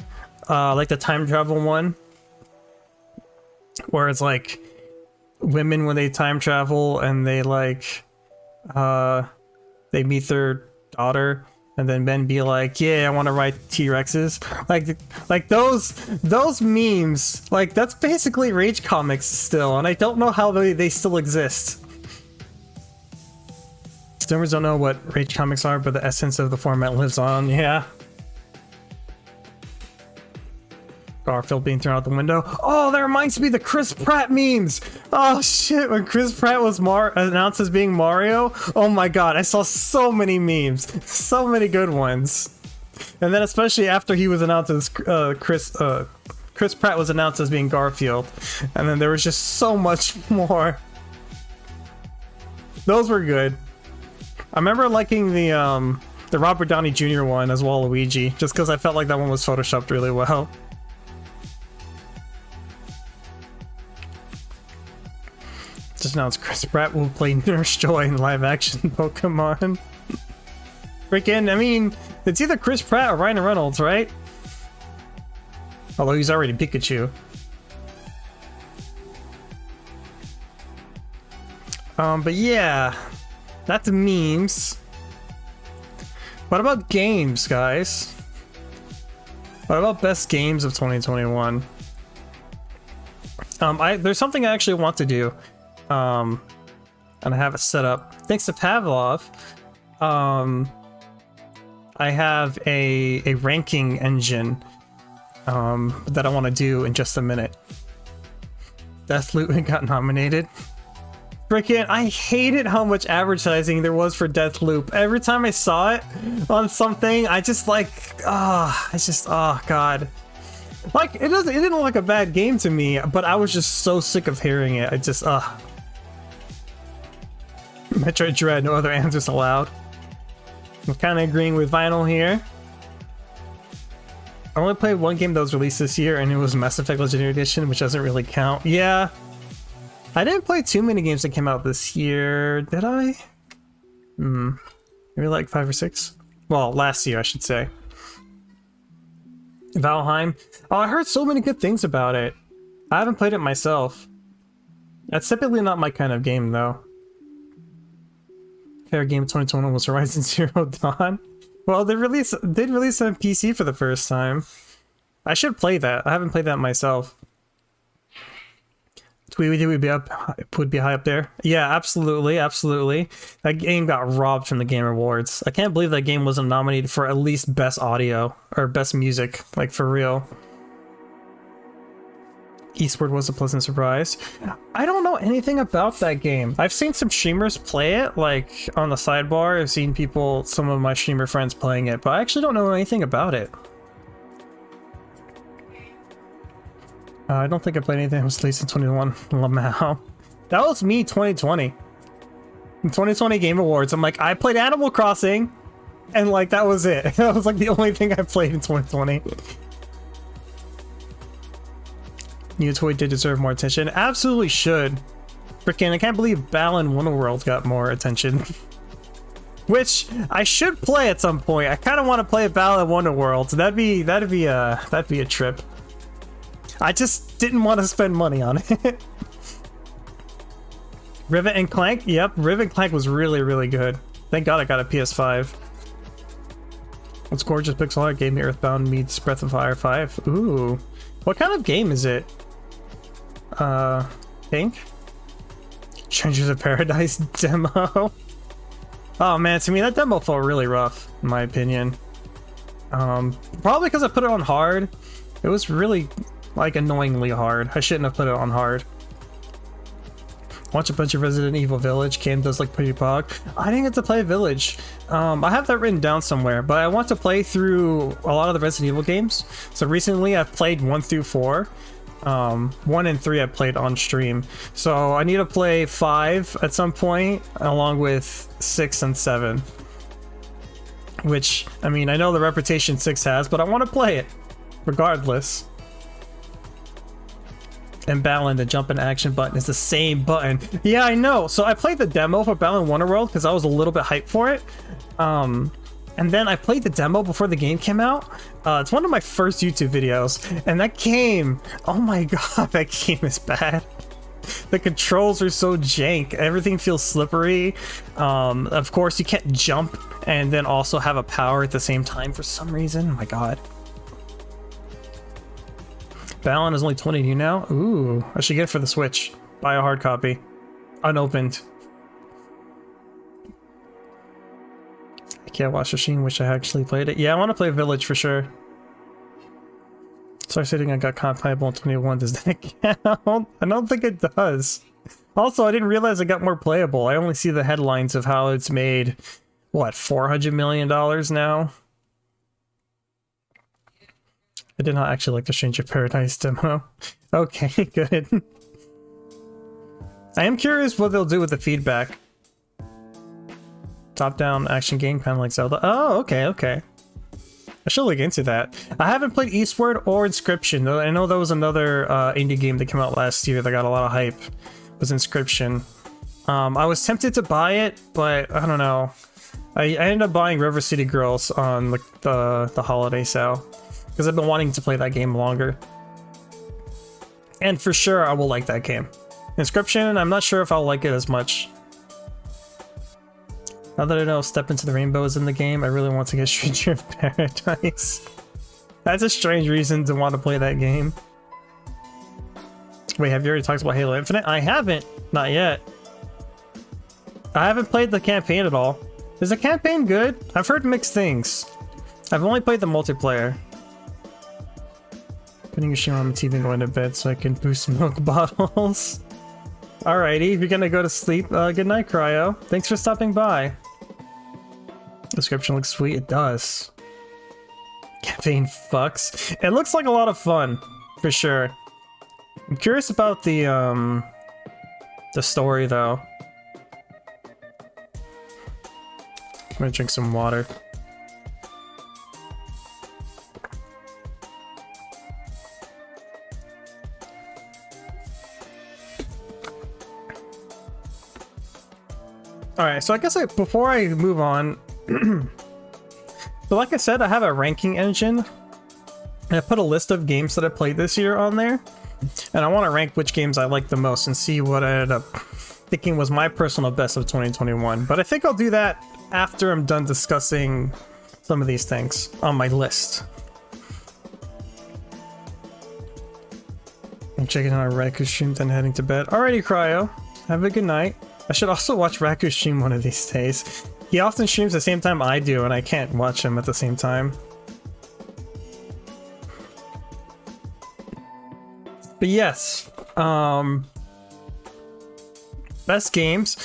Like the time travel one where it's like women when they time travel and they like they meet their daughter. And then men be like, yeah, I want to ride T-Rexes. Like those memes, like that's basically rage comics still. And I don't know how they still exist. Consumers don't know what rage comics are, but the essence of the format lives on, yeah. Garfield being thrown out the window. Oh, that reminds me of the Chris Pratt memes. Oh shit, when Chris Pratt was announced as being Mario. Oh my god, I saw so many memes. So many good ones. And then especially after he was announced as Chris Pratt was announced as being Garfield. And then there was just so much more. Those were good. I remember liking the Robert Downey Jr. one as Waluigi, just because I felt like that one was photoshopped really well. Just announced Chris Pratt will play Nurse Joy in live-action Pokemon. Freaking, I mean, it's either Chris Pratt or Ryan Reynolds, right? Although he's already Pikachu. But yeah, that's memes. What about games, guys? What about best games of 2021? There's something I actually want to do. And I have it set up. Thanks to Pavlov, I have a ranking engine that I want to do in just a minute. Deathloop got nominated. Freaking, I hated how much advertising there was for Deathloop. Every time I saw it on something, I just like, oh god. Like, it didn't look like a bad game to me, but I was just so sick of hearing it. I just, Metroid Dread, no other answers allowed. I'm kind of agreeing with Vinyl here. I only played one game that was released this year, and it was Mass Effect Legendary Edition, which doesn't really count. Yeah. I didn't play too many games that came out this year, did I? Maybe like 5 or 6? Well, last year, I should say. Valheim. Oh, I heard so many good things about it. I haven't played it myself. That's typically not my kind of game, though. Favorite game of 2021 was Horizon Zero Dawn. Well, they did release it on PC for the first time. I should play that. I haven't played that myself. Tweety would be high up there. Yeah, absolutely, absolutely. That game got robbed from the Game Awards. I can't believe that game wasn't nominated for at least Best Audio or Best Music, like for real. Eastward was a pleasant surprise. I don't know anything about that game. I've seen some streamers play it, like on the sidebar. I've seen some of my streamer friends playing it, but I actually don't know anything about it. I don't think I played anything that was released in 2021. Lamau. That was me 2020. In 2020 Game Awards, I'm like, I played Animal Crossing, and like that was it. That was like the only thing I played in 2020. New Toy did deserve more attention. Absolutely should. Freaking, I can't believe Balan Wonderworld got more attention. Which I should play at some point. I kind of want to play Balan Wonderworld. So that'd be a trip. I just didn't want to spend money on it. Rivet and Clank? Yep, Rivet and Clank was really, really good. Thank God I got a PS5. What's gorgeous pixel art gave me Earthbound meets Breath of Fire 5. Ooh. What kind of game is it? Pink? Strangers of Paradise demo. Oh man, to me that demo felt really rough, in my opinion. Probably because I put it on hard. It was really, like, annoyingly hard. I shouldn't have put it on hard. Watch a bunch of Resident Evil Village. Cam does like pretty pog. I didn't get to play Village. I have that written down somewhere, but I want to play through a lot of the Resident Evil games. So recently I've played 1 through 4. 1 and 3 I played on stream. So I need to play 5 at some point, along with 6 and 7. Which, I mean, I know the reputation 6 has, but I want to play it, regardless. And Balan, the jump and action button is the same button. Yeah, I know. So I played the demo for Balan Wonderworld because I was a little bit hyped for it. And then I played the demo before the game came out. It's one of my first YouTube videos. And that game, oh my god, that game is bad. The controls are so jank. Everything feels slippery. Of course, you can't jump and then also have a power at the same time for some reason. Oh my god. Balan is only 20 new now. Ooh, I should get it for the Switch. Buy a hard copy. Unopened. I can't watch the Sheen, wish I actually played it. Yeah, I want to play Village for sure. Star City I got compatible in 21. Does that count? I don't think it does. Also, I didn't realize it got more playable. I only see the headlines of how it's made, what, $400 million now? I did not actually like the Stranger of Paradise demo. Okay, good. I am curious what they'll do with the feedback. Top-down action game, kind of like Zelda. Oh, okay, okay. I should look into that. I haven't played Eastward or Inscription, though. I know there was another indie game that came out last year that got a lot of hype. It was Inscription. I was tempted to buy it, but I don't know. I ended up buying River City Girls on the holiday sale. Because I've been wanting to play that game longer. And for sure, I will like that game. Inscription, I'm not sure if I'll like it as much. Now that I know Step Into the Rainbow is in the game, I really want to get Stranger of Paradise. That's a strange reason to want to play that game. Wait, have you already talked about Halo Infinite? I haven't. Not yet. I haven't played the campaign at all. Is the campaign good? I've heard mixed things. I've only played the multiplayer. Putting your stream on my TV and going to bed so I can boost milk bottles. Alrighty, if you're gonna go to sleep, good night, Cryo. Thanks for stopping by. Description looks sweet. It does. Campaign fucks. It looks like a lot of fun, for sure. I'm curious about the story, though. gonna drink some water. Alright, so I guess before I move on, so like I said, I have a ranking engine, and I put a list of games that I played this year on there, and I want to rank which games I like the most and see what I ended up thinking was my personal best of 2021. But I think I'll do that after I'm done discussing some of these things on my list. I'm checking out Raku's stream, then heading to bed. Alrighty, Cryo. Have a good night. I should also watch Raku stream one of these days. He often streams the same time I do, and I can't watch him at the same time. But yes, best games.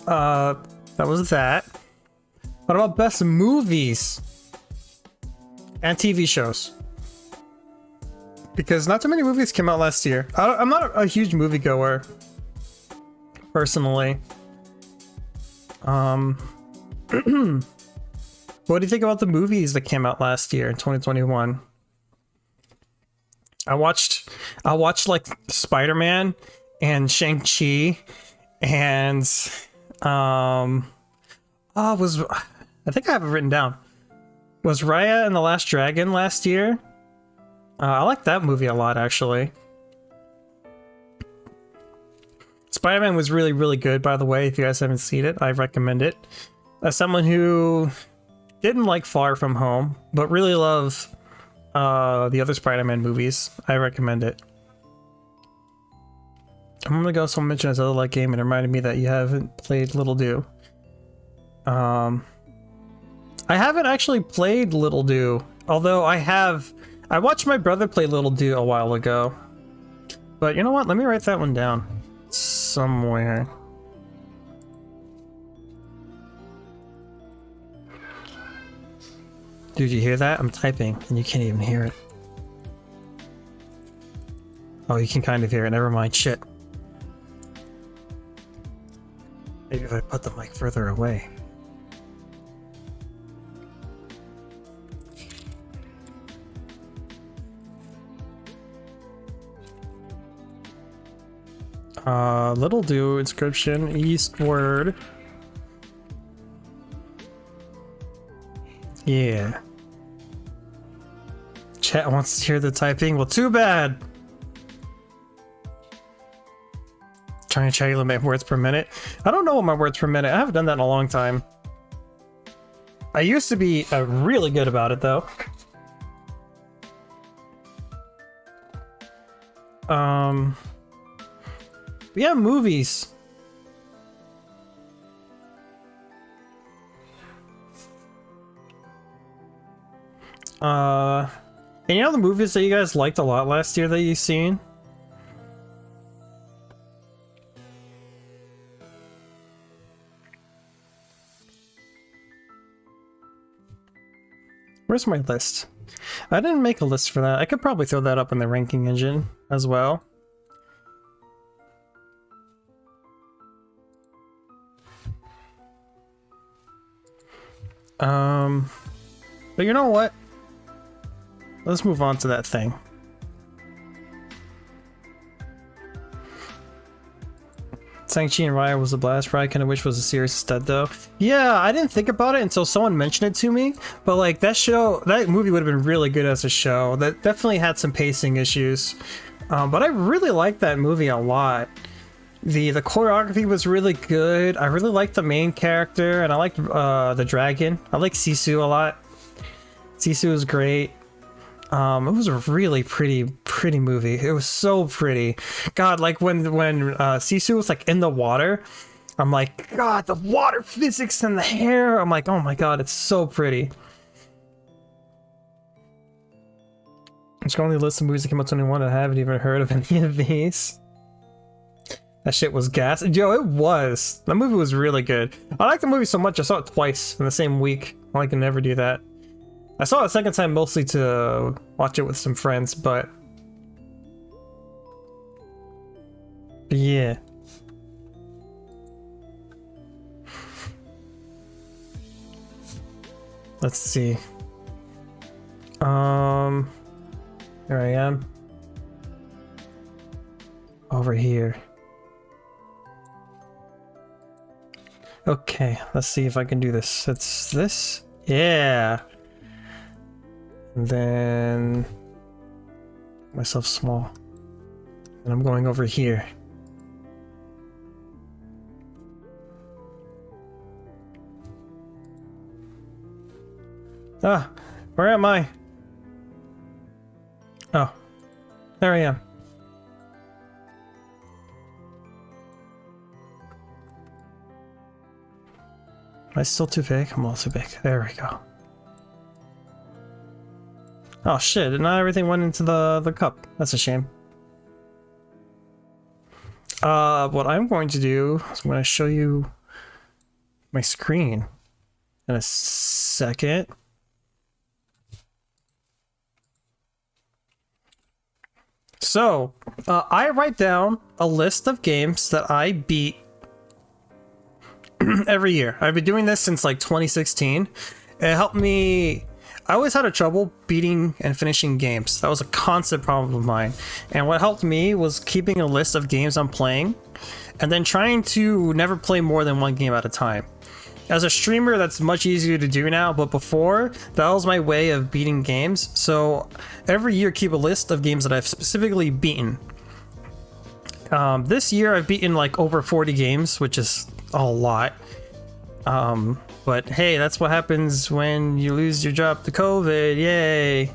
That was that. What about best movies and TV shows? Because not too many movies came out last year. I'm not a huge moviegoer, personally. What do you think about the movies that came out last year in 2021? I watched like Spider-Man and Shang-Chi and I think I have it written down. Was Raya and the Last Dragon last year? I like that movie a lot, actually. Spider-Man was really, really good, by the way. If you guys haven't seen it, I recommend it. As someone who didn't like Far From Home, but really love the other Spider-Man movies, I recommend it. I'm gonna go also mention this other like game and it reminded me that you haven't played Little Do. I haven't actually played Little Do, although I watched my brother play Little Do a while ago. But you know what? Let me write that one down somewhere. Dude, you hear that? I'm typing and you can't even hear it. Oh, you can kind of hear it. Never mind. Shit. Maybe if I put the mic further away. Little Do, inscription, eastward. Yeah. Chat wants to hear the typing. Well, too bad. Trying to check my words per minute. I don't know what my words per minute. I haven't done that in a long time. I used to be really good about it, though. Yeah, movies. Any other movies that you guys liked a lot last year that you've seen? Where's my list? I didn't make a list for that. I could probably throw that up in the ranking engine as well. But you know what? Let's move on to that thing. Shang-Chi and Raya was a blast. Raya Kind of Wish was a serious stud, though. Yeah, I didn't think about it until someone mentioned it to me. But like that movie would have been really good as a show. That definitely had some pacing issues. But I really liked that movie a lot. The choreography was really good. I really liked the main character, and I liked the dragon. I like Sisu a lot. Sisu was great. It was a really pretty movie. It was so pretty. God, like when Sisu was like in the water, I'm like, God, the water physics and the hair. I'm like, oh my God, it's so pretty. I'm scrolling the list of movies that came out 2021 and I haven't even heard of any of these. That shit was gas. Yo, it was. That movie was really good. I liked the movie so much, I saw it twice in the same week. I can never do that. I saw it a second time mostly to watch it with some friends, but yeah. Let's see. Here I am. Over here. Okay, let's see if I can do this. It's this? Yeah. And then myself small. And I'm going over here. Ah, where am I? Oh, there I am. Am I still too big? I'm all too big. There we go. Oh shit, and now everything went into the cup. That's a shame. What I'm going to do is I'm going to show you my screen in a second. So, I write down a list of games that I beat every year. I've been doing this since like 2016. It helped me. I always had a trouble beating and finishing games. That was a constant problem of mine. And what helped me was keeping a list of games I'm playing and then trying to never play more than one game at a time. As a streamer, that's much easier to do now, but before, that was my way of beating games. So every year, keep a list of games that I've specifically beaten. This year, I've beaten like over 40 games, which is a lot. But hey, that's what happens when you lose your job to COVID. Yay!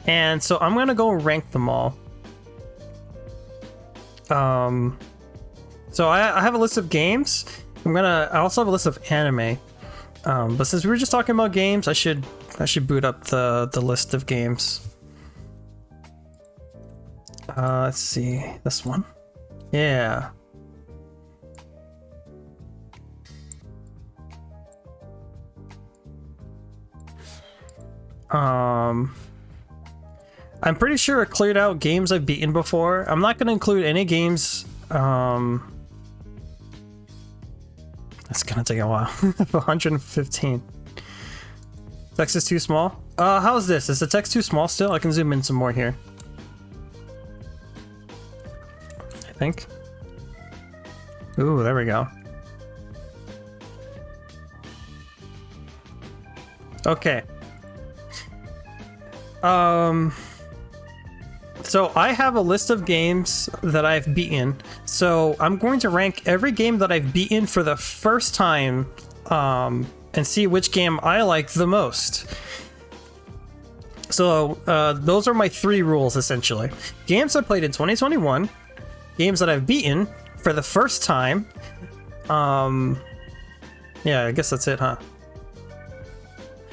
And so I'm gonna go rank them all. So I have a list of games. I also have a list of anime. But since we were just talking about games, I should boot up the list of games. Let's see, this one. Yeah. I'm pretty sure it cleared out games I've beaten before. I'm not going to include any games. That's gonna take a while. 115. Text is too small. How's this? Is the text too small still? I can zoom in some more here. I think. Ooh, there we go. Okay. So I have a list of games that I've beaten. So I'm going to rank every game that I've beaten for the first time, and see which game I like the most. So those are my 3 rules essentially. Games I played in 2021, games that I've beaten for the first time. Yeah, I guess that's it, huh?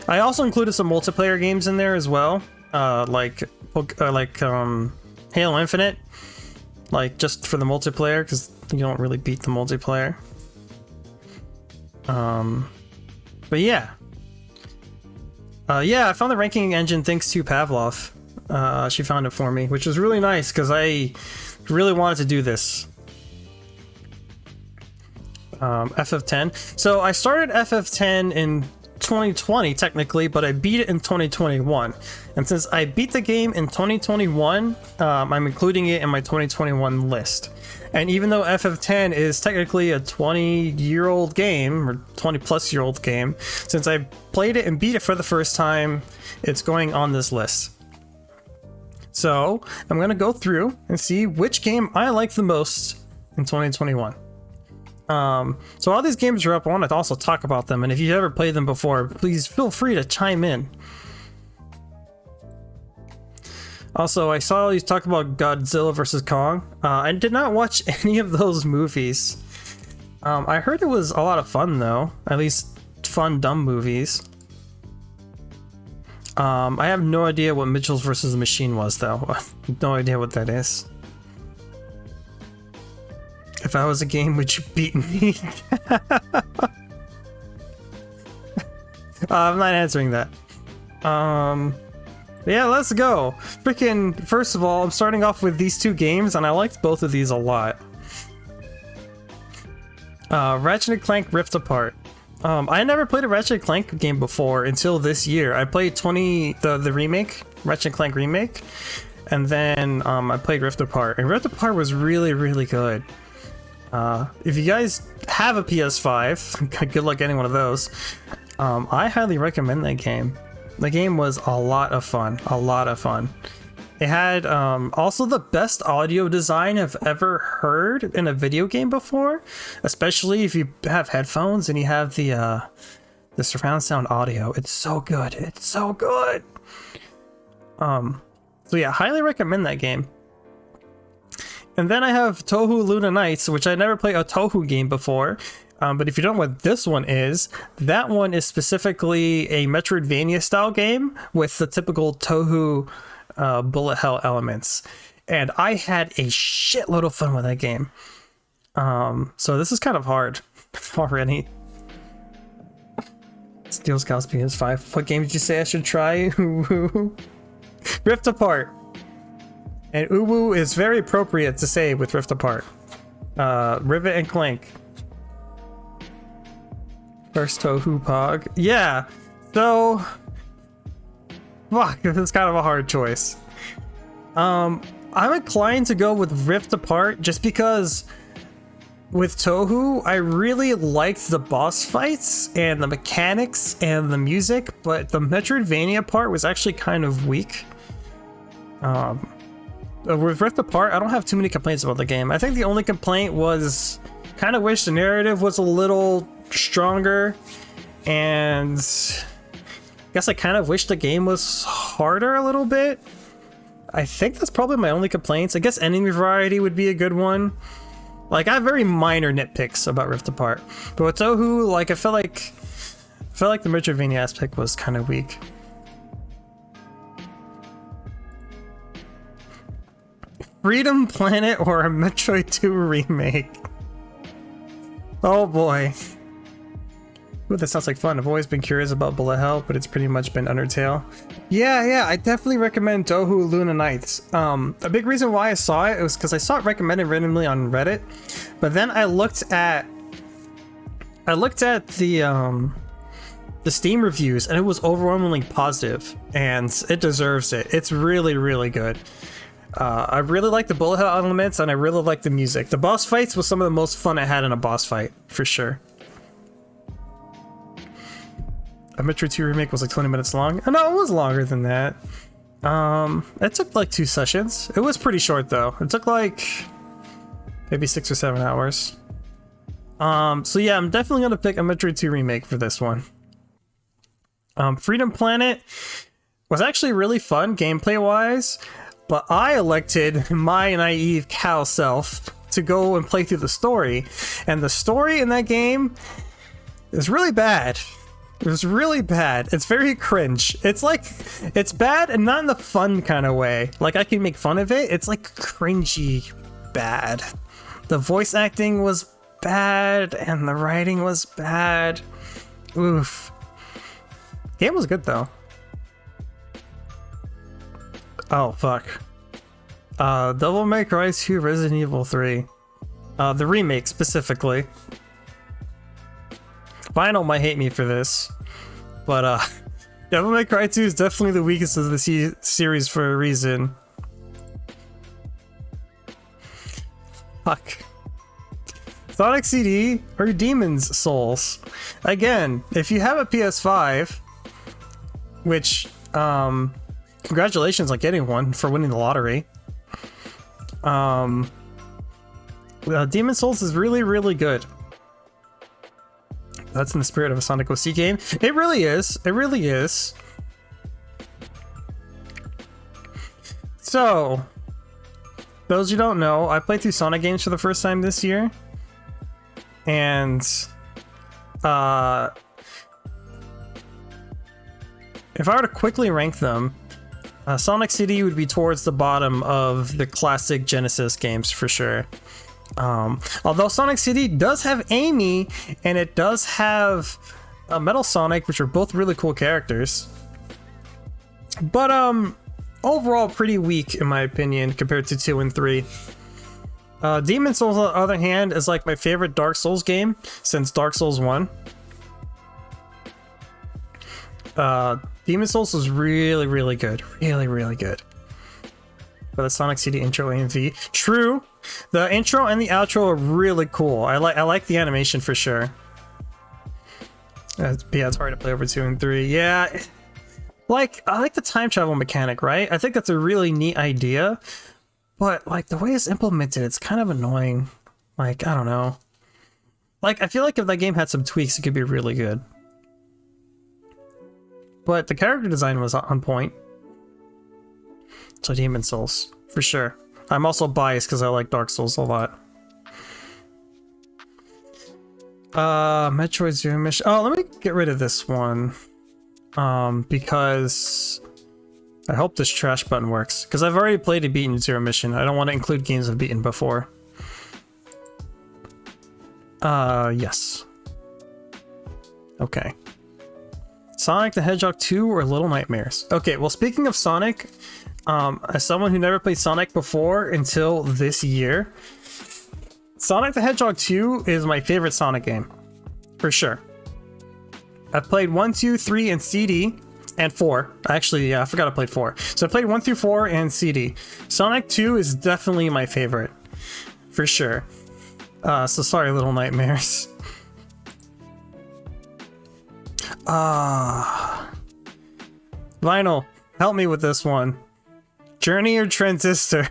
I also included some multiplayer games in there as well, like Halo Infinite, like just for the multiplayer, because you don't really beat the multiplayer. But yeah. Yeah, I found the ranking engine thanks to Pavlov. She found it for me, which was really nice because I really wanted to do this. FF10. So I started FF10 in 2020 technically, but I beat it in 2021. And since I beat the game in 2021, I'm including it in my 2021 list. And even though FF10 is technically a 20-year-old game, or 20-plus-year-old game, since I played it and beat it for the first time, it's going on this list. So I'm going to go through and see which game I like the most in 2021. So all these games are up. I want to also talk about them, and if you've ever played them before, please feel free to chime in. Also, I saw you talk about Godzilla vs. Kong. I did not watch any of those movies. I heard it was a lot of fun though, at least fun dumb movies. I have no idea what Mitchell's vs. the Machine was though. No idea what that is. If I was a game, would you beat me? I'm not answering that. Yeah, let's go. Freaking, first of all, I'm starting off with these 2 games, and I liked both of these a lot. Ratchet & Clank Rift Apart. I never played a Ratchet & Clank game before until this year. I played the remake, Ratchet & Clank remake, and then I played Rift Apart, and Rift Apart was really, really good. If you guys have a PS5, good luck getting one of those. I highly recommend that game. The game was a lot of fun, It had also the best audio design I've ever heard in a video game before, especially if you have headphones and you have the surround sound audio. It's so good. It's so good. So yeah, highly recommend that game. And then I have Touhou Luna Nights, which I never played a Touhou game before. But if you don't know what this one is, that one is specifically a Metroidvania style game with the typical Touhou bullet hell elements. And I had a shitload of fun with that game. So this is kind of hard already. Steel Scouts PS5. What game did you say I should try? Rift Apart. And Uwu is very appropriate to say with Rift Apart. Rivet and Clank. First Touhou Pog. Yeah, so... Fuck, this is kind of a hard choice. I'm inclined to go with Rift Apart just because with Touhou, I really liked the boss fights and the mechanics and the music, but the Metroidvania part was actually kind of weak. With Rift Apart, I don't have too many complaints about the game. I think the only complaint was kind of wish the narrative was a little stronger, and I guess I kind of wish the game was harder a little bit. I think that's probably my only complaints. I guess enemy variety would be a good one. Like, I have very minor nitpicks about Rift Apart, but with Touhou, like, I felt like the Metroidvania aspect was kind of weak. Freedom Planet or a Metroid 2 remake? Oh boy. Ooh, that sounds like fun. I've always been curious about bullet hell, but it's pretty much been Undertale. Yeah, I definitely recommend Touhou Luna Nights. A big reason why I saw it was because I saw it recommended randomly on Reddit, but then I looked at the Steam reviews, and it was overwhelmingly positive, and it deserves it. It's really, really good. I really like the bullet hell elements, and I really like the music. The boss fights was some of the most fun I had in a boss fight, for sure. A Metroid 2 remake was like 20 minutes long. Oh, no, it was longer than that. It took like 2 sessions. It was pretty short though. It took like maybe 6 or 7 hours. So yeah, I'm definitely gonna pick a Metroid 2 remake for this one. Freedom Planet was actually really fun gameplay wise, but I elected my naive cow self to go and play through the story, and the story in that game is really bad. It was really bad. It's very cringe. It's like, it's bad and not in the fun kind of way. Like, I can make fun of it. It's like cringy bad. The voice acting was bad and the writing was bad. Oof. Game was good though. Oh, fuck. Devil May Cry 2 Resident Evil 3. The remake specifically. Vinyl might hate me for this, but Devil May Cry 2 is definitely the weakest of the series for a reason. Fuck. Sonic CD or Demon's Souls. Again, if you have a PS5, which, congratulations on getting one for winning the lottery. Demon's Souls is really, really good. That's in the spirit of a Sonic OC game. It really is. It really is. So, those you don't know, I played through Sonic games for the first time this year. And, if I were to quickly rank them, Sonic CD would be towards the bottom of the classic Genesis games for sure. Although Sonic CD does have Amy and it does have Metal Sonic, which are both really cool characters, but overall pretty weak in my opinion compared to 2 and 3. Demon's Souls on the other hand is like my favorite Dark Souls game since Dark Souls 1. Demon Souls was really, really good. Really, really good. For the Sonic CD intro AMV. True. The intro and the outro are really cool. I like the animation for sure. Yeah, it's hard to play over 2 and 3. Yeah. Like, I like the time travel mechanic, right? I think that's a really neat idea. But, like, the way it's implemented, it's kind of annoying. Like, I don't know. Like, I feel like if that game had some tweaks, it could be really good. But the character design was on point. So Demon Souls, for sure. I'm also biased because I like Dark Souls a lot. Metroid Zero Mission. Oh, let me get rid of this one. Because I hope this trash button works. Because I've already played and beaten Zero Mission. I don't want to include games I've beaten before. Yes. Okay. Sonic the Hedgehog 2 or Little Nightmares? Okay, well, speaking of Sonic, as someone who never played Sonic before until this year, Sonic the Hedgehog 2 is my favorite Sonic game. For sure. I've played 1, 2, 3, and CD, and 4. Actually, yeah, I forgot I played 4. So I played 1 through 4 and CD. Sonic 2 is definitely my favorite. For sure. So sorry, Little Nightmares. Vinyl, help me with this one. Journey or Transistor?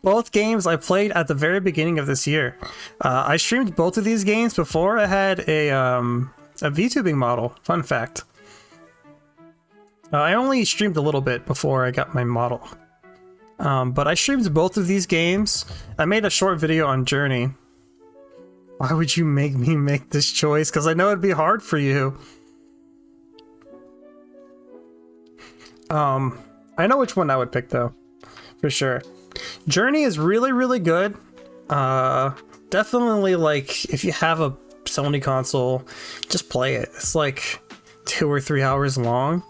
Both games I played at the very beginning of this year. I streamed both of these games before I had a VTubing model. Fun fact. I only streamed a little bit before I got my model. But I streamed both of these games. I made a short video on Journey. Why would you make me make this choice? Because I know it'd be hard for you. I know which one I would pick though. For sure. Journey is really, really good. Definitely, like, if you have a Sony console, just play it. It's like 2 or 3 hours long.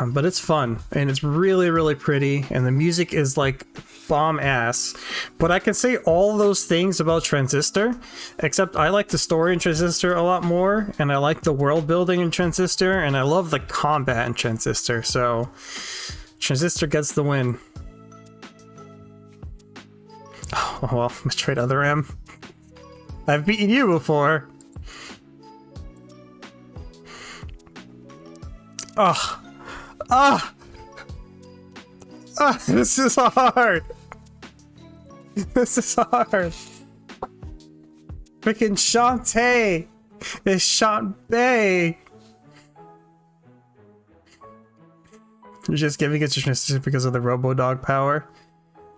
But it's fun, and it's really, really pretty, and the music is like bomb ass. But I can say all those things about Transistor, except I like the story in Transistor a lot more, and I like the world building in Transistor, and I love the combat in Transistor, so Transistor gets the win. Oh, well, Metroid Other M. I've beaten you before. Oh. Ah! Ah, this is hard! This is hard! Freaking Shantae! It's Shantae! You're just giving it to Transistor because of the Robo-Dog power?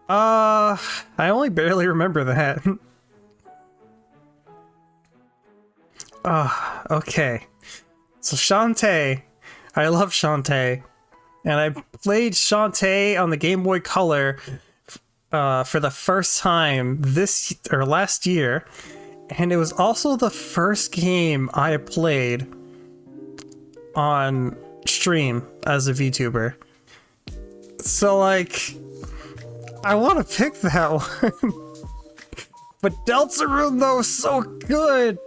I only barely remember that. Okay. So Shantae. I love Shantae. And I played Shantae on the Game Boy Color for the first time last year, and it was also the first game I played on stream as a VTuber. So, like, I want to pick that one. But Deltarune, though, is so good.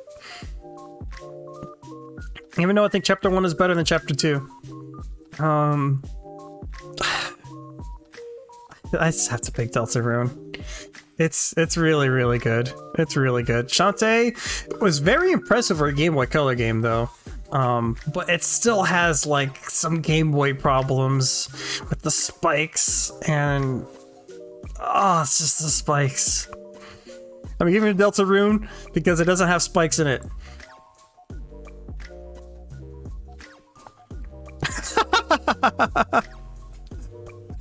Even though I think Chapter 1 is better than Chapter 2. I just have to pick Deltarune. It's really, really good. It's really good. Shantae was very impressive for a Game Boy Color game, though. But it still has, like, some Game Boy problems with the spikes, and... oh, it's just the spikes. I'm giving it Deltarune because it doesn't have spikes in it.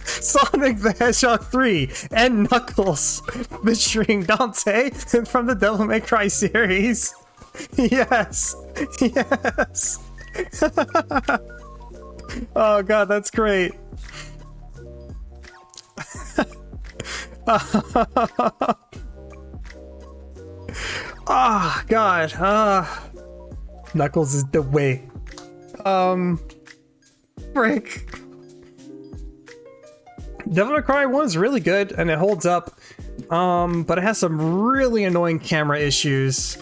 Sonic the Hedgehog 3 and Knuckles featuring Dante from the Devil May Cry series. Yes, yes. Oh god, that's great. Oh god. Knuckles is the way. Frick. Devil May Cry 1 is really good and it holds up, but it has some really annoying camera issues,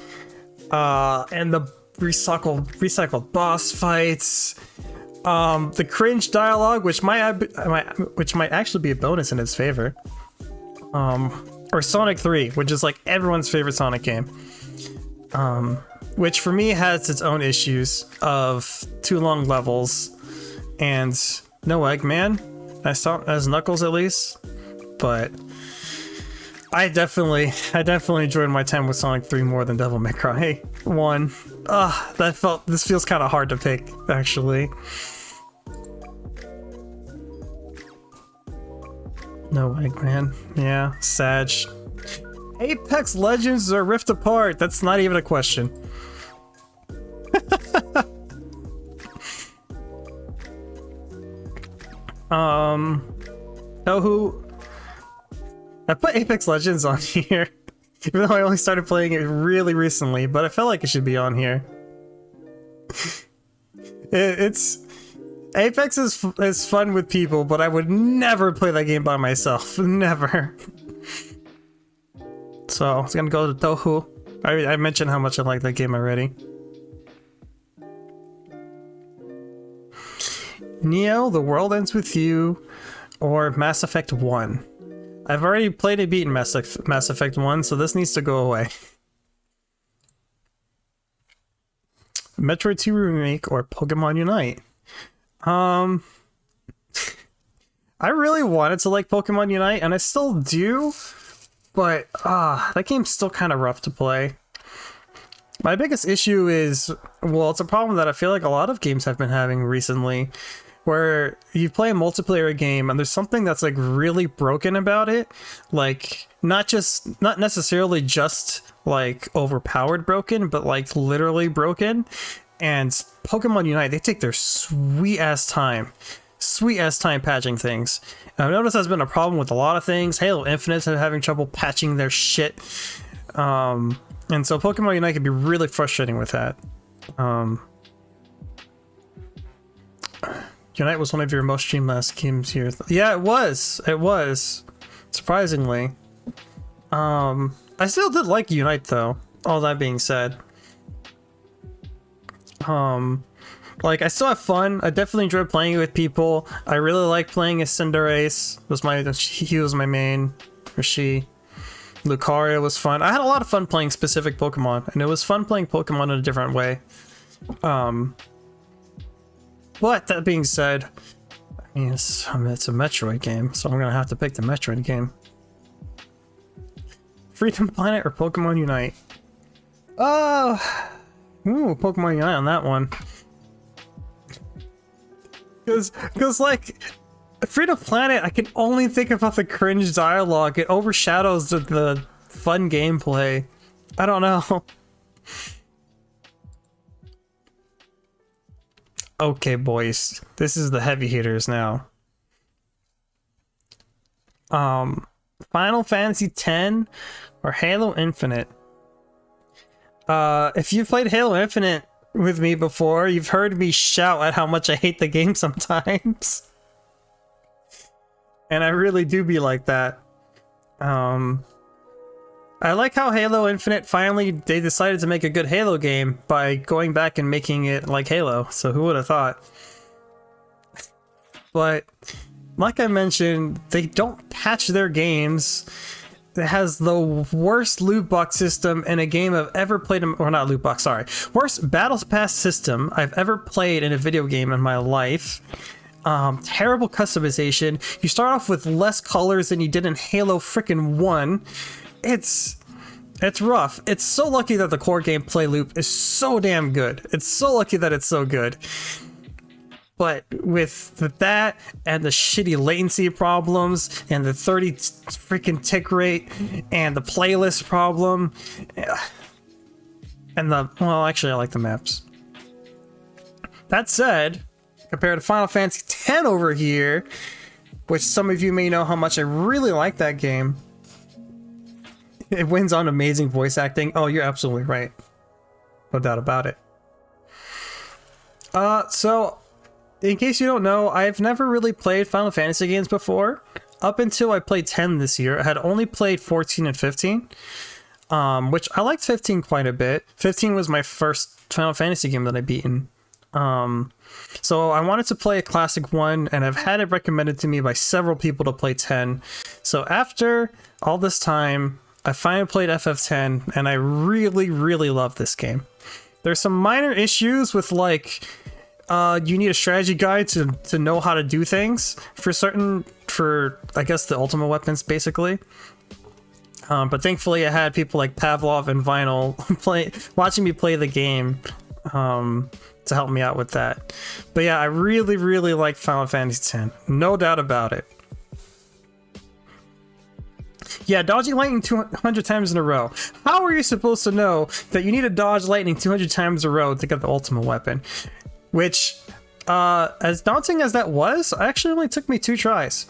and the recycled boss fights, the cringe dialogue, which might actually be a bonus in its favor, or Sonic 3, which is like everyone's favorite Sonic game, which for me has its own issues of too long levels and no Eggman as Knuckles at least, but I definitely enjoyed my time with Sonic 3 more than Devil May Cry 1. This feels kind of hard to pick, actually. No Eggman. Yeah, Sag. Apex Legends or Rift Apart? That's not even a question. Tohu. I put Apex Legends on here, even though I only started playing it really recently, but I felt like it should be on here. Apex is fun with people, but I would never play that game by myself. Never. So it's gonna go to Tohu. I mentioned how much I like that game already. Neo, The World Ends With You, or Mass Effect 1. I've already played and beaten Mass Effect 1, so this needs to go away. Metroid 2 Remake or Pokemon Unite. I really wanted to like Pokemon Unite, and I still do, but that game's still kind of rough to play. My biggest issue is, well, it's a problem that I feel like a lot of games have been having recently, where you play a multiplayer game and there's something that's like really broken about it, like not necessarily just like overpowered broken, but like literally broken. And Pokemon Unite, they take their sweet ass time patching things. And I've noticed that's been a problem with a lot of things. Halo Infinite's having trouble patching their shit, and so Pokemon Unite can be really frustrating with that. Unite was one of your most streamed last games here. Yeah, it was. Surprisingly. I still did like Unite though, all that being said. Like, I still have fun. I definitely enjoy playing it with people. I really like playing as Cinderace. He was my main, or she. Lucaria was fun. I had a lot of fun playing specific Pokemon, and it was fun playing Pokemon in a different way. But that being said, I mean, it's a Metroid game, so I'm gonna have to pick the Metroid game. Freedom Planet or Pokemon Unite? Oh, Pokemon Unite on that one. Because like, Freedom Planet, I can only think about the cringe dialogue. It overshadows the fun gameplay. I don't know. Okay, boys, this is the heavy hitters now. Final Fantasy X or Halo Infinite? If you've played Halo Infinite with me before, you've heard me shout at how much I hate the game sometimes. And I really do be like that. I like how Halo Infinite they decided to make a good Halo game by going back and making it like Halo, so who would have thought? But like I mentioned, they don't patch their games. It has the worst loot box system in a game I've ever played, or not loot box, sorry. Worst Battle Pass system I've ever played in a video game in my life. Terrible customization. You start off with less colors than you did in Halo frickin' 1. It's rough. It's so lucky that the core gameplay loop is so damn good. It's so lucky that it's so good. But with that and the shitty latency problems and the 30 freaking tick rate and the playlist problem and well, actually I like the maps. That said, compared to Final Fantasy X over here, which some of you may know how much I really like that game, it wins on amazing voice acting. Oh, you're absolutely right. No doubt about it. So, in case you don't know, I've never really played Final Fantasy games before. Up until I played 10 this year, I had only played 14 and 15. which I liked 15 quite a bit. 15 was my first Final Fantasy game that I beaten. So I wanted to play a classic one, and I've had it recommended to me by several people to play 10. So after all this time, I finally played FF10, and I really, really love this game. There's some minor issues with like, you need a strategy guide to know how to do things for I guess the ultimate weapons basically. But thankfully I had people like Pavlov and Vinyl watching me play the game to help me out with that. But yeah, I really, really like Final Fantasy X. No doubt about it. Yeah, dodging lightning 200 times in a row. How are you supposed to know that you need to dodge lightning 200 times in a row to get the ultimate weapon? Which, as daunting as that was, actually only took me 2 tries.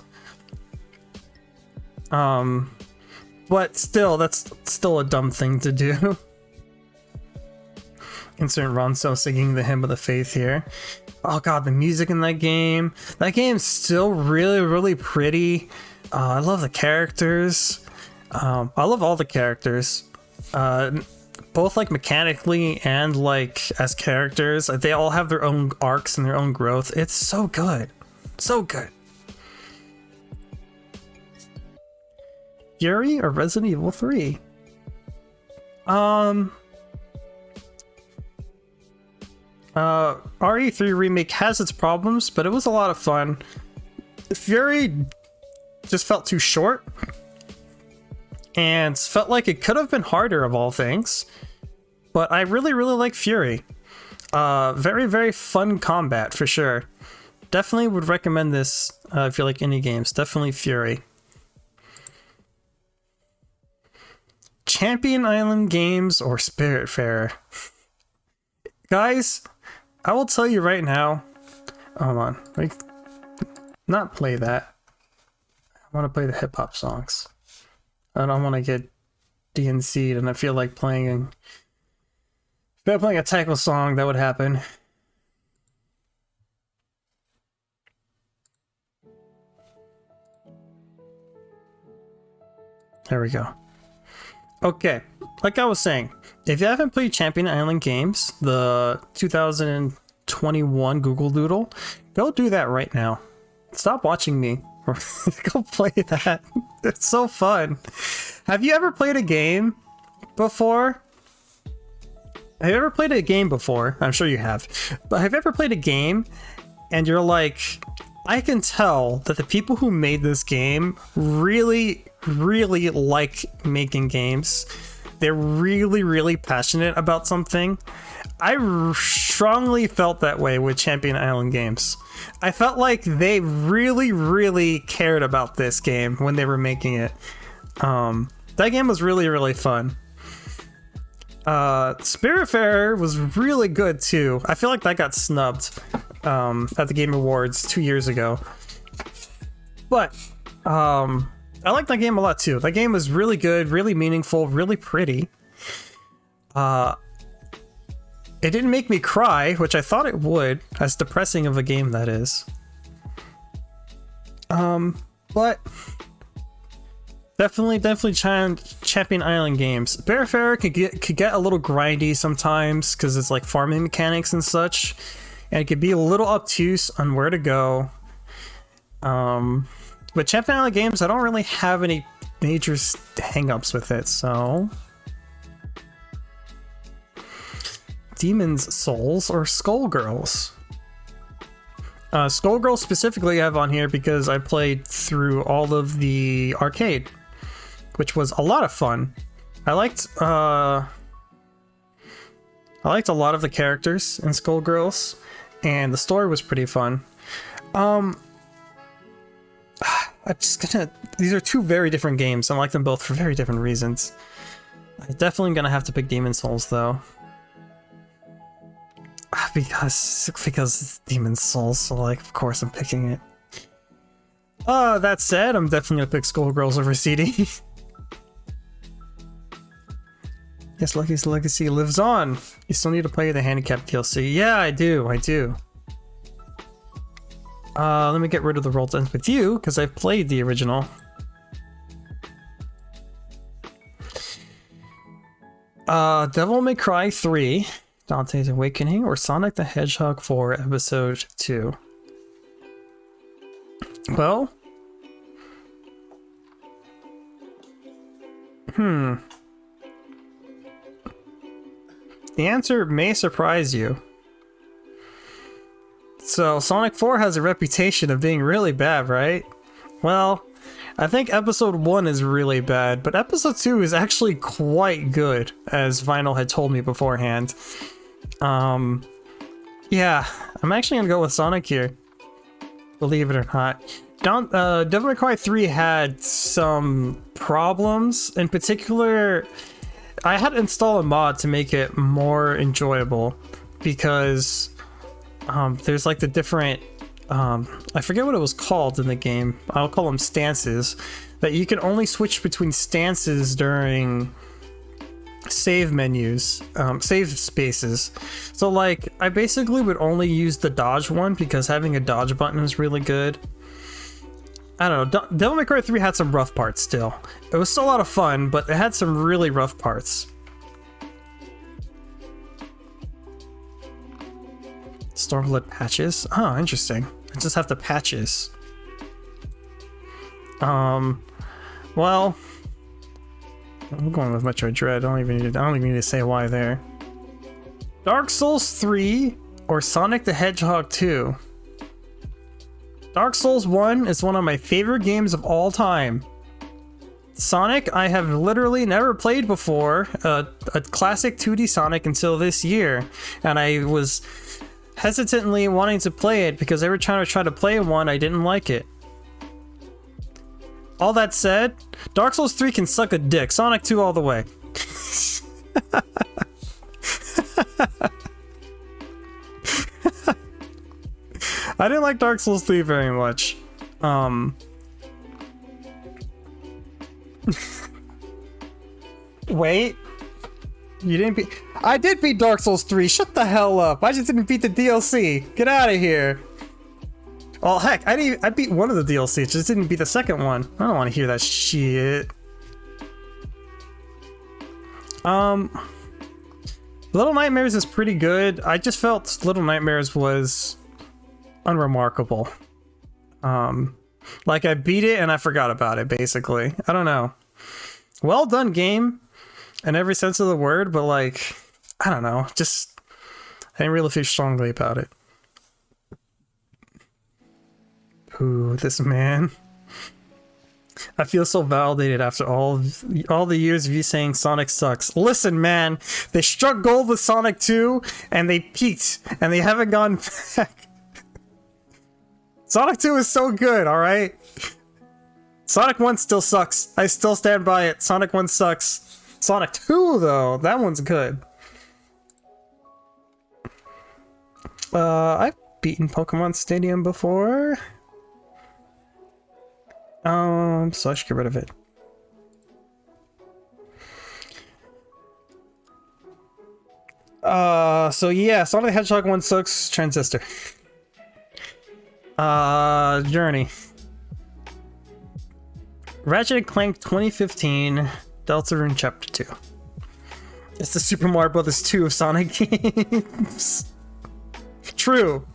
But still, that's still a dumb thing to do. Insert Ronso singing the Hymn of the Faith here. Oh god, the music in that game. That game's still really, really pretty. I love the characters. I love all the characters. Both like mechanically and like as characters. They all have their own arcs and their own growth. It's so good. So good. Fury or Resident Evil 3? RE3 Remake has its problems, but it was a lot of fun. Fury just felt too short and felt like it could have been harder of all things, but I really, really like Fury. Very, very fun combat for sure. Definitely would recommend this if you like indie games. Definitely Fury. Champion Island Games or Spiritfarer? Guys, I will tell you right now. Hold on. Like, not play that. I want to play the hip hop songs. I don't want to get DNC'd, and I feel like playing. If I'm playing a techno song, that would happen. There we go. Okay, like I was saying, if you haven't played Champion Island Games, the 2021 Google Doodle, go do that right now. Stop watching me. Go play that. It's so fun. Have you ever played a game before? Have you ever played a game before? I'm sure you have. But have you ever played a game and you're like, I can tell that the people who made this game really, really like making games. They're really, really passionate about something. I strongly felt that way with Champion Island Games. I felt like they really, really cared about this game when they were making it. That game was really, really fun. Spiritfarer was really good too. I feel like that got snubbed at the Game Awards 2 years ago. But I like that game a lot too. That game was really good, really meaningful, really pretty. It didn't make me cry, which I thought it would, as depressing of a game that is. But definitely Champion Island Games. Spiritfarer could get a little grindy sometimes because it's like farming mechanics and such, and it could be a little obtuse on where to go. But Champion Island Games, I don't really have any major hang-ups with it, so... Demon's Souls or Skullgirls? Skullgirls specifically I have on here because I played through all of the arcade, which was a lot of fun. I liked a lot of the characters in Skullgirls, and the story was pretty fun. These are 2 very different games. I like them both for very different reasons. I'm definitely gonna have to pick Demon's Souls though. Because it's Demon's Souls, so like, of course I'm picking it. That said, I'm definitely gonna pick Skullgirls over CD. Yes, Lucky's legacy lives on. You still need to play the handicap DLC. Yeah, I do. Let me get rid of the World Ends With You, because I've played the original. Devil May Cry 3, Dante's Awakening, or Sonic the Hedgehog 4, Episode 2. Well, the answer may surprise you. So, Sonic 4 has a reputation of being really bad, right? Well, I think Episode 1 is really bad, but Episode 2 is actually quite good, as Vinyl had told me beforehand. Yeah, I'm actually gonna go with Sonic here. Believe it or not. Devil May Cry 3 had some problems. In particular, I had to install a mod to make it more enjoyable, because there's like the different I forget what it was called in the game. I'll call them stances, that you can only switch between stances during save menus, save spaces. So like I basically would only use the dodge one because having a dodge button was really good. I don't know, Devil May Cry 3 had some rough parts still. It was still a lot of fun, but it had some really rough parts. Stormblood patches? Oh, interesting. I just have the patches. Well, I'm going with Metroid Dread. I don't even need to say why there. Dark Souls 3 or Sonic the Hedgehog 2. Dark Souls 1 is one of my favorite games of all time. Sonic, I have literally never played before, a classic 2D Sonic until this year, and I was hesitantly wanting to play it because every time I tried to play one, I didn't like it. All that said, Dark Souls 3 can suck a dick. Sonic 2 all the way. I didn't like Dark Souls 3 very much. Wait. You didn't beat... I did beat Dark Souls 3. Shut the hell up. I just didn't beat the DLC. Get out of here. Oh, heck. I beat one of the DLCs. Just didn't beat the second one. I don't want to hear that shit. Little Nightmares is pretty good. I just felt Little Nightmares was unremarkable. Like I beat it and I forgot about it, basically. I don't know. Well done game in every sense of the word, but like, I don't know. Just, I didn't really feel strongly about it. Ooh, this man. I feel so validated after all the years of you saying Sonic sucks. Listen, man, they struck gold with Sonic 2 and they peaked and they haven't gone back. Sonic 2 is so good, alright? Sonic 1 still sucks. I still stand by it. Sonic 1 sucks. Sonic 2, though, that one's good. I've beaten Pokemon Stadium before. So I should get rid of it. So yeah, Sonic the Hedgehog 1 sucks. Transistor. Journey. Ratchet & Clank 2015, Deltarune Chapter 2. It's the Super Mario Bros. 2 of Sonic games. True.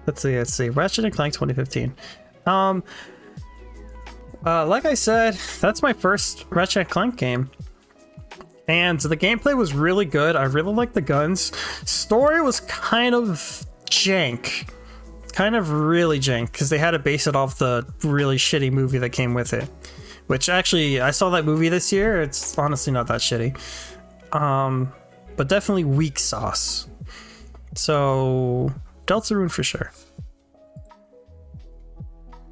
Let's see. Ratchet & Clank 2015. Like I said, that's my first Ratchet & Clank game. And the gameplay was really good. I really liked the guns. Story was kind of jank. Kind of really jank, because they had to base it off the really shitty movie that came with it. Which actually, I saw that movie this year. It's honestly not that shitty. But definitely weak sauce. So, Deltarune for sure.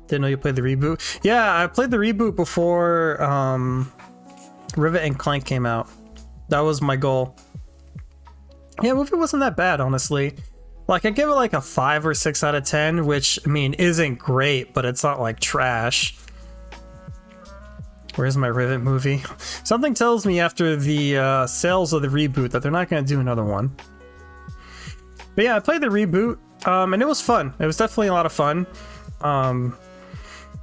Didn't know you played the reboot. Yeah, I played the reboot before Rivet and Clank came out. That was my goal. Yeah, the movie wasn't that bad, honestly. Like, I give it like a 5 or 6 out of 10, which, I mean, isn't great, but it's not like trash. Where's my Rivet movie? Something tells me after the sales of the reboot that they're not going to do another one. But yeah, I played the reboot, and it was fun. It was definitely a lot of fun.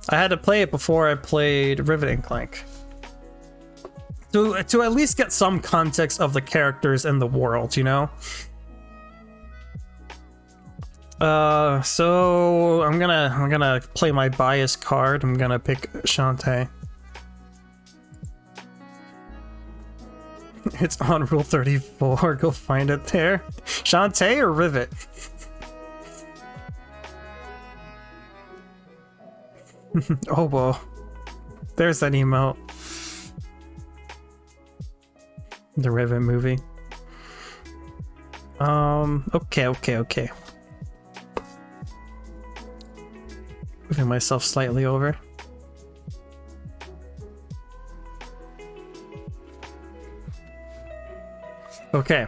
I had to play it before I played Rivet and Clank. To at least get some context of the characters and the world, you know? So I'm gonna play my bias card. I'm gonna pick Shantae. It's on Rule 34. Go find it there. Shantae or Rivet? Oh, well. There's that emote. The Rivet movie. Okay. Moving myself slightly over. Okay.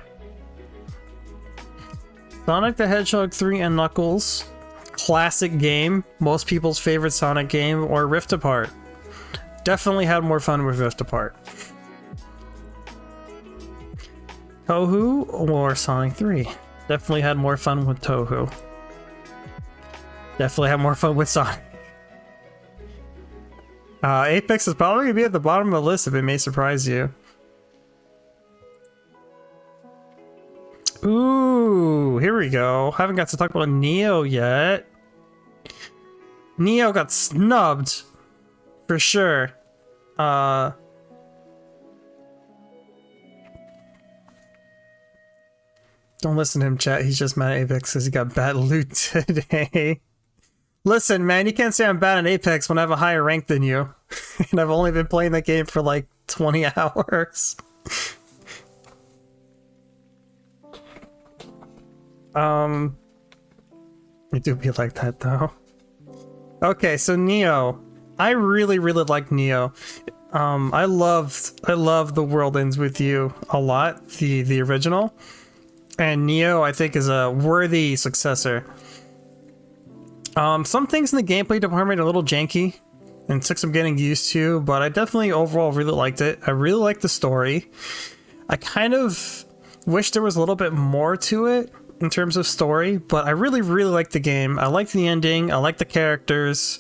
Sonic the Hedgehog 3 and Knuckles. Classic game. Most people's favorite Sonic game. Or Rift Apart. Definitely had more fun with Rift Apart. Tohu or Sonic 3. Definitely had more fun with Tohu. Definitely had more fun with Sonic. Apex is probably going to be at the bottom of the list if it may surprise you. Ooh, here we go. Haven't got to talk about Neo yet. Neo got snubbed. For sure. Don't listen to him, chat. He's just mad at Apex because he got bad loot today. Listen, man, you can't say I'm bad at Apex when I have a higher rank than you. And I've only been playing that game for like 20 hours. It do be like that though. Okay, so Neo. I really like Neo. I love The World Ends With You a lot, the original. And Neo, I think, is a worthy successor. Some things in the gameplay department are a little janky and took some getting used to, but I definitely overall really liked it. I really liked the story. I kind of wish there was a little bit more to it in terms of story, but I really liked the game. I liked the ending. I liked the characters.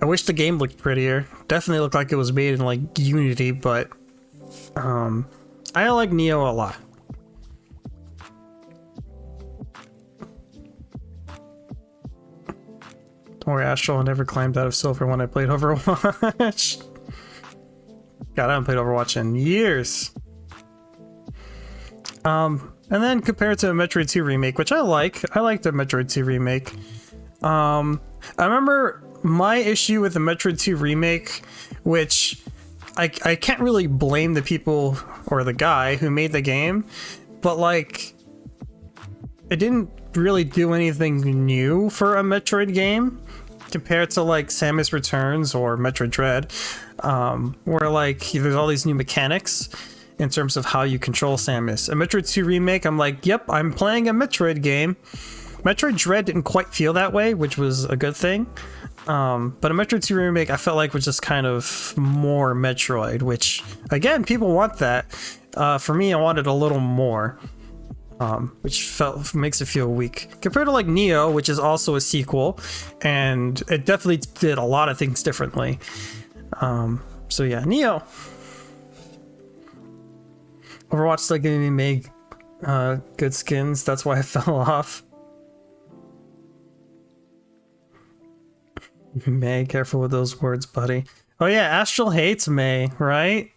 I wish the game looked prettier. Definitely looked like it was made in like Unity, but I like Neo a lot. Don't worry, Astral, I never climbed out of silver when I played Overwatch. God, I haven't played Overwatch in years. And then compared to a Metroid 2 remake, which I like the Metroid 2 remake. I remember my issue with the Metroid 2 remake, which I can't really blame the people or the guy who made the game, but like, it didn't really do anything new for a Metroid game compared to like Samus Returns or Metroid Dread, where like there's all these new mechanics in terms of how you control Samus. A Metroid 2 remake, I'm like, yep, I'm playing a Metroid game. Metroid Dread didn't quite feel that way, which was a good thing. But a Metroid 2 remake, I felt like was just kind of more Metroid, which again, people want that. For me, I wanted a little more. Which makes it feel weak compared to like Neo, which is also a sequel, and it definitely did a lot of things differently. So yeah, Neo. Overwatch still giving me Meg good skins. That's why I fell off. May, careful with those words, buddy. Oh yeah, Astral hates May, right?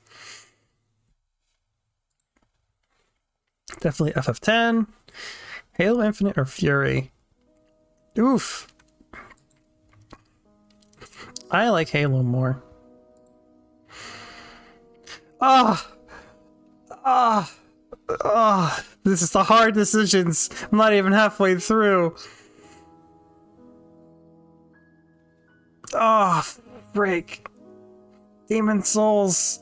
Definitely FF10. Halo Infinite or Fury? Oof. I like Halo more. This is the hard decisions. I'm not even halfway through. Break. Demon Souls.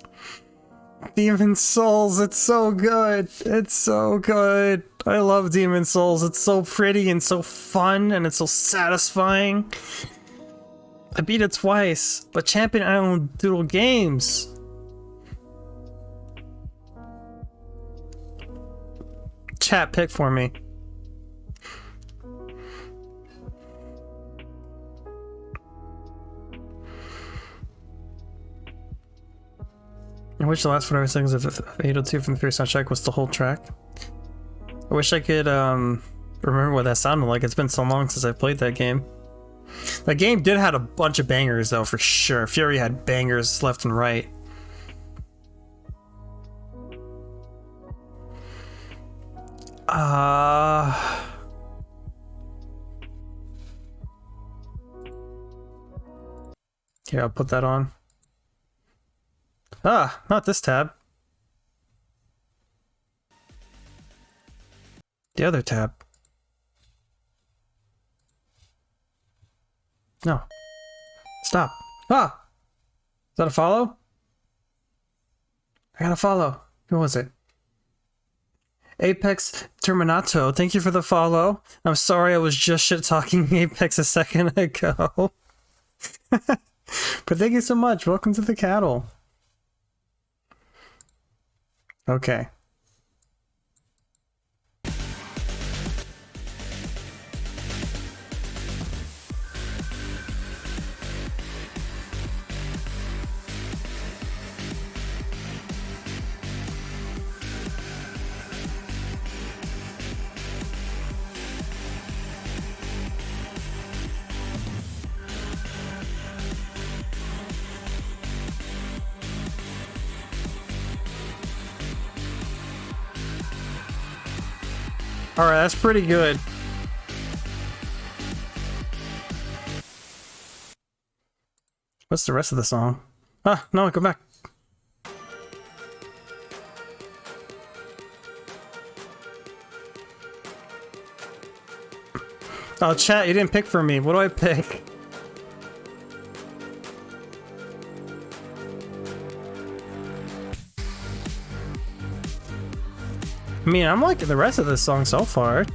Demon Souls, it's so good. It's so good. I love Demon Souls. It's so pretty and so fun and it's so satisfying. I beat it twice, but Champion Island Doodle Games. Chat, pick for me. I wish the last 4 seconds of 802 from the first soundtrack was the whole track. I wish I could remember what that sounded like. It's been so long since I played that game. That game did have a bunch of bangers though, for sure. Fury had bangers left and right. Here, I'll put that on. Ah, not this tab. The other tab. No. Stop. Ah! Is that a follow? I gotta follow. Who was it? Apex Terminato, thank you for the follow. I'm sorry I was just shit-talking Apex a second ago. But thank you so much. Welcome to the cattle. Okay. Alright, that's pretty good. What's the rest of the song? Ah, no, go back. Oh, chat, you didn't pick for me. What do I pick? I mean, I'm liking the rest of this song so far.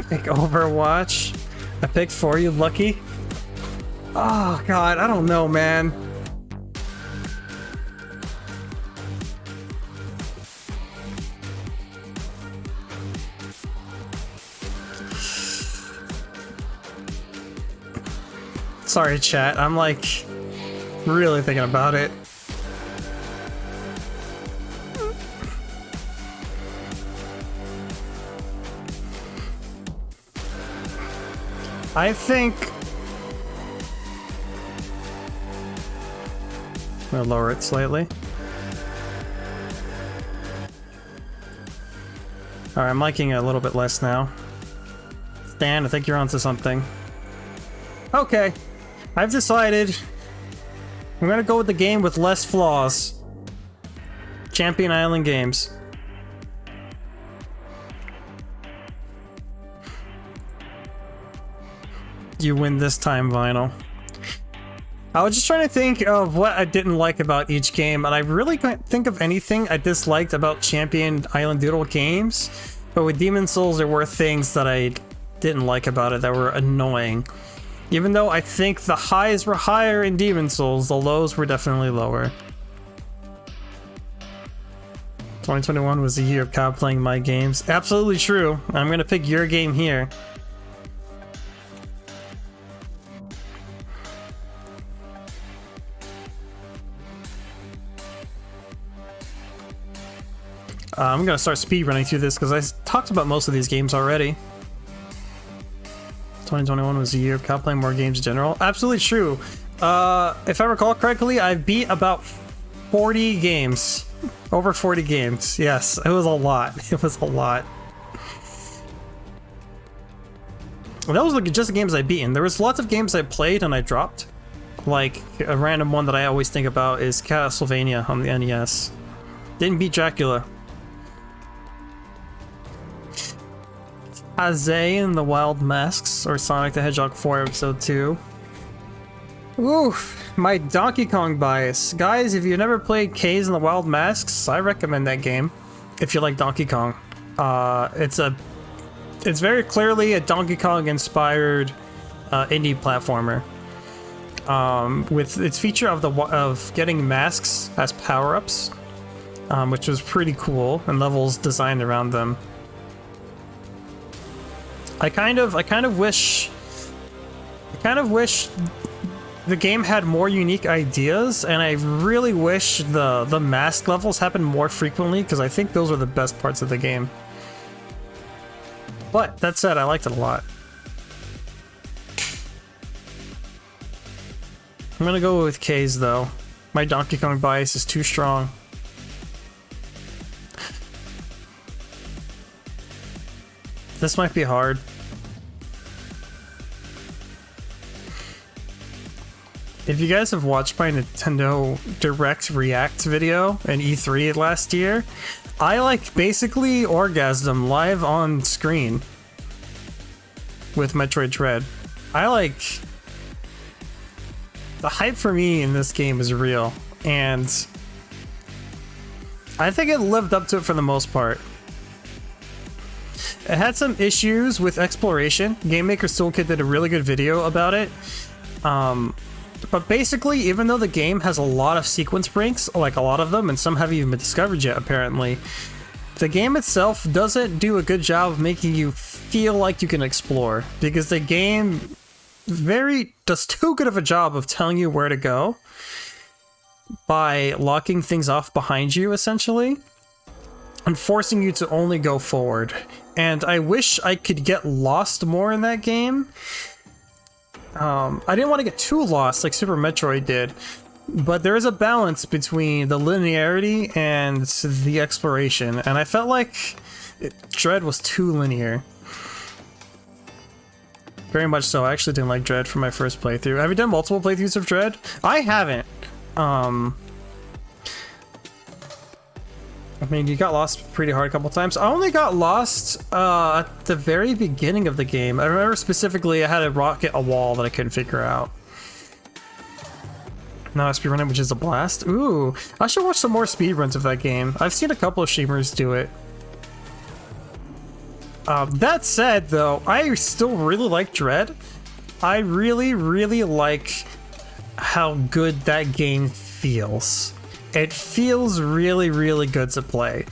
Pick Overwatch. I picked for you, lucky. Oh god, I don't know, man. Sorry, chat. I'm like really thinking about it. I think I'm gonna lower it slightly. Alright, I'm liking it a little bit less now. Stan, I think you're onto something. Okay, I've decided I'm gonna go with the game with less flaws. Champion Island Games. You win this time, Vinyl. I was just trying to think of what I didn't like about each game, and I really can't think of anything I disliked about Champion Island Doodle games. But with Demon Souls, there were things that I didn't like about it that were annoying. Even though I think the highs were higher in Demon Souls, the lows were definitely lower. 2021 was the year of Cow playing my games. Absolutely true. I'm gonna pick your game here. I'm gonna start speedrunning through this because I talked about most of these games already. 2021 was the year of Cow playing more games in general. Absolutely true. If I recall correctly, I beat about 40 games. Over 40 games. Yes, it was a lot. It was a lot. And that was like just the games I beaten. There was lots of games I played and I dropped. Like a random one that I always think about is Castlevania on the NES. Didn't beat Dracula. Azay and the Wild Masks, or Sonic the Hedgehog 4 Episode 2. Oof, my Donkey Kong bias. Guys, if you've never played K's and the Wild Masks, I recommend that game. If you like Donkey Kong. It's very clearly a Donkey Kong inspired indie platformer. With its feature of getting masks as power-ups, which was pretty cool, and levels designed around them. I kind of wish the game had more unique ideas, and I really wish the mask levels happened more frequently, because I think those are the best parts of the game. But that said, I liked it a lot. I'm gonna go with K's though. My Donkey Kong bias is too strong. This might be hard. If you guys have watched my Nintendo Direct React video in E3 last year, I like basically orgasmed live on screen with Metroid Dread. I like... The hype for me in this game is real, and I think it lived up to it for the most part. It had some issues with exploration. Game Maker's Toolkit did a really good video about it. But basically, even though the game has a lot of sequence breaks, like a lot of them, and some haven't even been discovered yet apparently, the game itself doesn't do a good job of making you feel like you can explore, because the game does too good of a job of telling you where to go by locking things off behind you, essentially, and forcing you to only go forward. And I wish I could get lost more in that game. I didn't want to get too lost like Super Metroid did, but there is a balance between the linearity and the exploration, and I felt like Dread was too linear. Very much so. I actually didn't like Dread for my first playthrough. Have you done multiple playthroughs of Dread? I haven't. I mean, you got lost pretty hard a couple times. I only got lost at the very beginning of the game. I remember specifically I had to rocket a wall that I couldn't figure out. Now I speedrun it, which is a blast. Ooh, I should watch some more speedruns of that game. I've seen a couple of streamers do it. That said, though, I still really like Dread. I really, really like how good that game feels. It feels really, really good to play.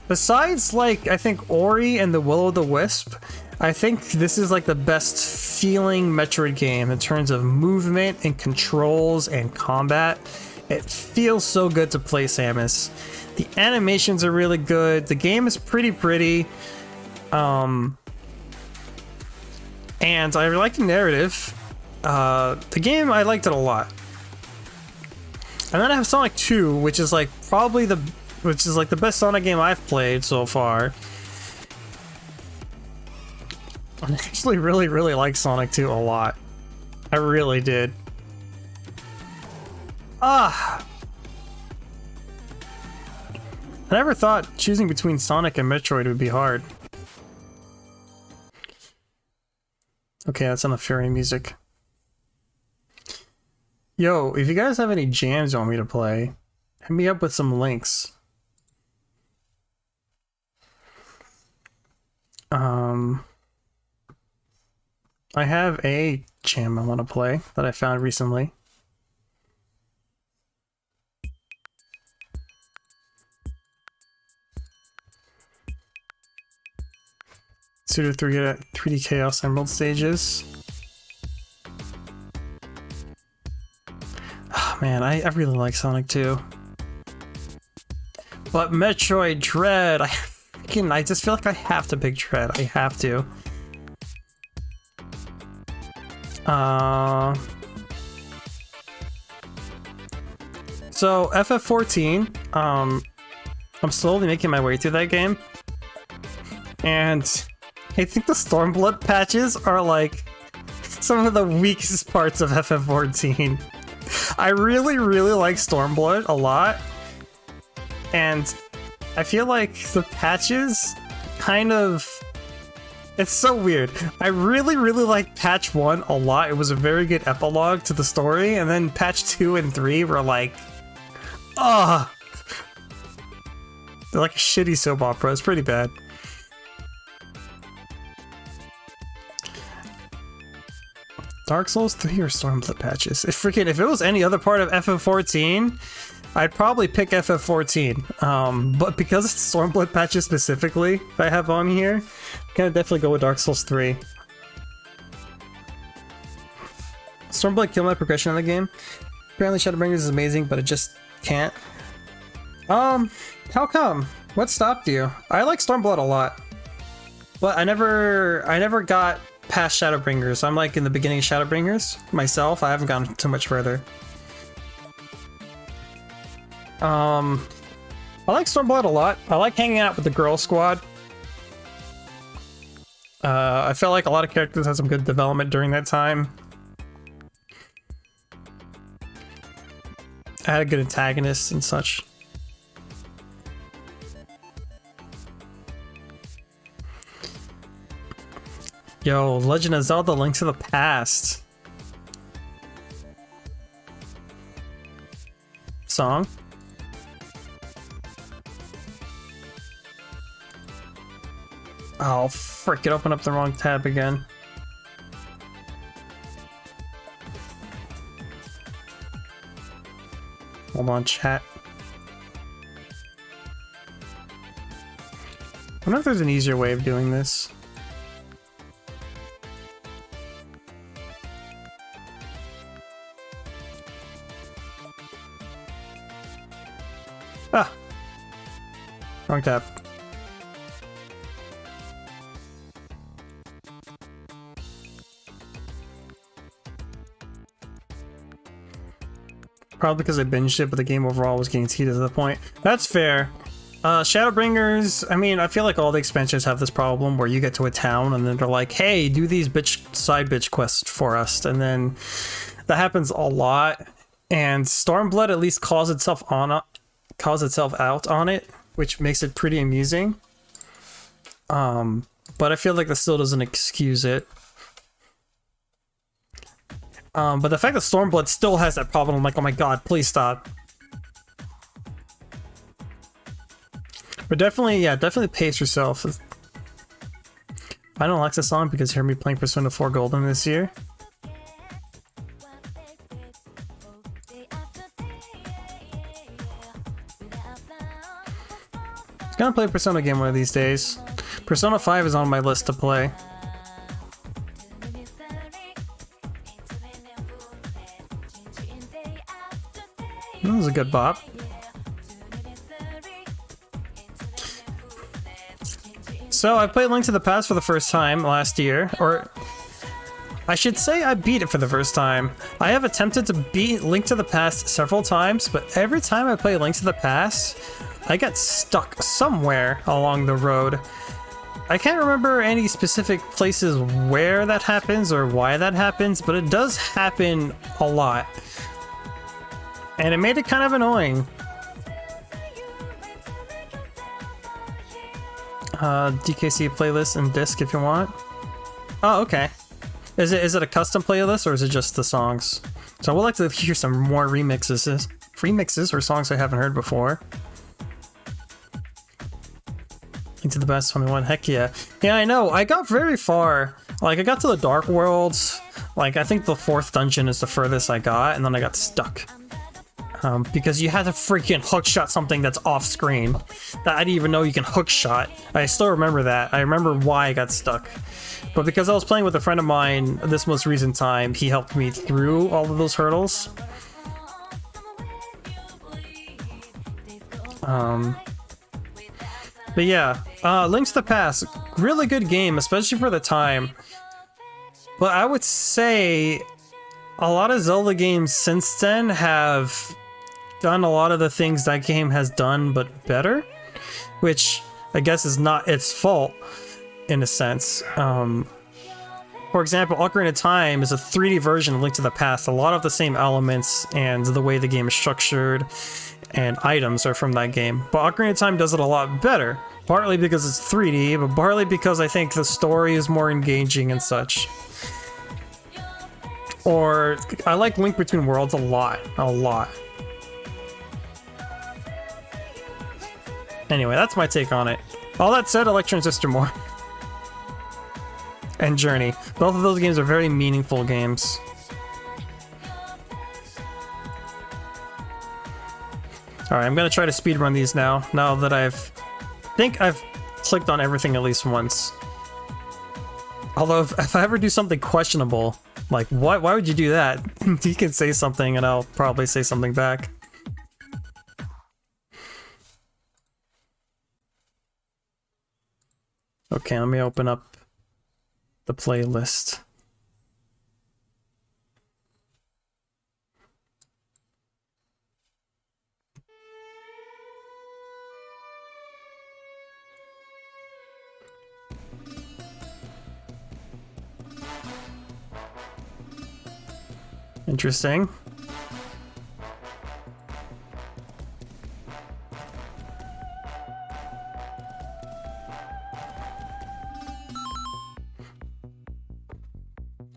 Besides, like, I think Ori and the Will-O-the-Wisp, I think this is like the best feeling Metroid game in terms of movement and controls and combat. It feels so good to play, Samus. The animations are really good. The game is pretty. And I really like the narrative. The game, I liked it a lot. And then I have Sonic 2, which is like probably the best Sonic game I've played so far. I actually really like Sonic 2 a lot. I really did. I never thought choosing between Sonic and Metroid would be hard. Okay, that's enough fairy music. Yo, if you guys have any jams you want me to play, hit me up with some links. I have a jam I want to play that I found recently. Pseudo 3D Chaos Emerald stages. Oh man, I really like Sonic 2. But Metroid Dread, I just feel like I have to pick Dread. I have to. So FF14, I'm slowly making my way through that game. And I think the Stormblood patches are like some of the weakest parts of FF14. I really like Stormblood a lot, and I feel like the patches kind of... It's so weird. I really like patch 1 a lot. It was a very good epilogue to the story, and then patch 2 and 3 were like... Ugh! They're like a shitty soap opera. It's pretty bad. Dark Souls 3 or Stormblood patches? If it was any other part of FF14, I'd probably pick FF14. But because it's Stormblood patches specifically I have on here, I'm gonna definitely go with Dark Souls 3. Stormblood killed my progression in the game. Apparently Shadowbringers is amazing, but it just can't. How come? What stopped you? I like Stormblood a lot, but I never got past Shadowbringers. I'm like in the beginning of Shadowbringers myself. I haven't gone too much further. I like Stormblood a lot. I like hanging out with the girl squad. I felt like a lot of characters had some good development during that time. I had a good antagonist and such. Yo, Legend of Zelda: Link to the Past. Song. Oh, frick, it opened up the wrong tab again. Hold on, chat. I wonder if there's an easier way of doing this. Ah! Wrong tab. Probably because I binged it, but the game overall was getting heated to the point. That's fair. Shadowbringers, I mean, I feel like all the expansions have this problem where you get to a town and then they're like, hey, do these side bitch quests for us. And then that happens a lot. And Stormblood at least calls itself out on it, which makes it pretty amusing. But I feel like that still doesn't excuse it. But the fact that Stormblood still has that problem, I'm like, oh my god, please stop. But definitely, yeah, definitely pace yourself. I don't like this song because you hear me playing Persona 4 Golden this year. I'm gonna play a Persona game one of these days. Persona 5 is on my list to play. That was a good bop. So I played Link to the Past for the first time last year, or I should say I beat it for the first time. I have attempted to beat Link to the Past several times, but every time I play Link to the Past, I get stuck somewhere along the road. I can't remember any specific places where that happens or why that happens, but it does happen a lot. And it made it kind of annoying. DKC playlist and disc if you want. Oh, okay. Is it a custom playlist or is it just the songs? So I would like to hear some more remixes or songs I haven't heard before. Into the Best 21, heck yeah. Yeah, I know, I got very far. Like, I got to the Dark Worlds. Like, I think the 4th dungeon is the furthest I got, and then I got stuck. Because you had to freaking hookshot something that's off screen. That I didn't even know you can hookshot. I still remember that. I remember why I got stuck. But because I was playing with a friend of mine this most recent time, he helped me through all of those hurdles. But yeah, Link to the Past, really good game, especially for the time. But I would say a lot of Zelda games since then have done a lot of the things that game has done, but better, which I guess is not its fault in a sense. For example, Ocarina of Time is a 3D version of Link to the Past. A lot of the same elements and the way the game is structured and items are from that game. But Ocarina of Time does it a lot better, partly because it's 3D, but partly because I think the story is more engaging and such. Or I like Link Between Worlds a lot. Anyway, that's my take on it. All that said, I like Transistor more. And Journey. Both of those games are very meaningful games. Alright, I'm gonna try to speedrun these now that I think I've clicked on everything at least once. Although, if I ever do something questionable, Like, what? Why would you do that? You can say something and I'll probably say something back. Okay, let me open up the playlist. Interesting.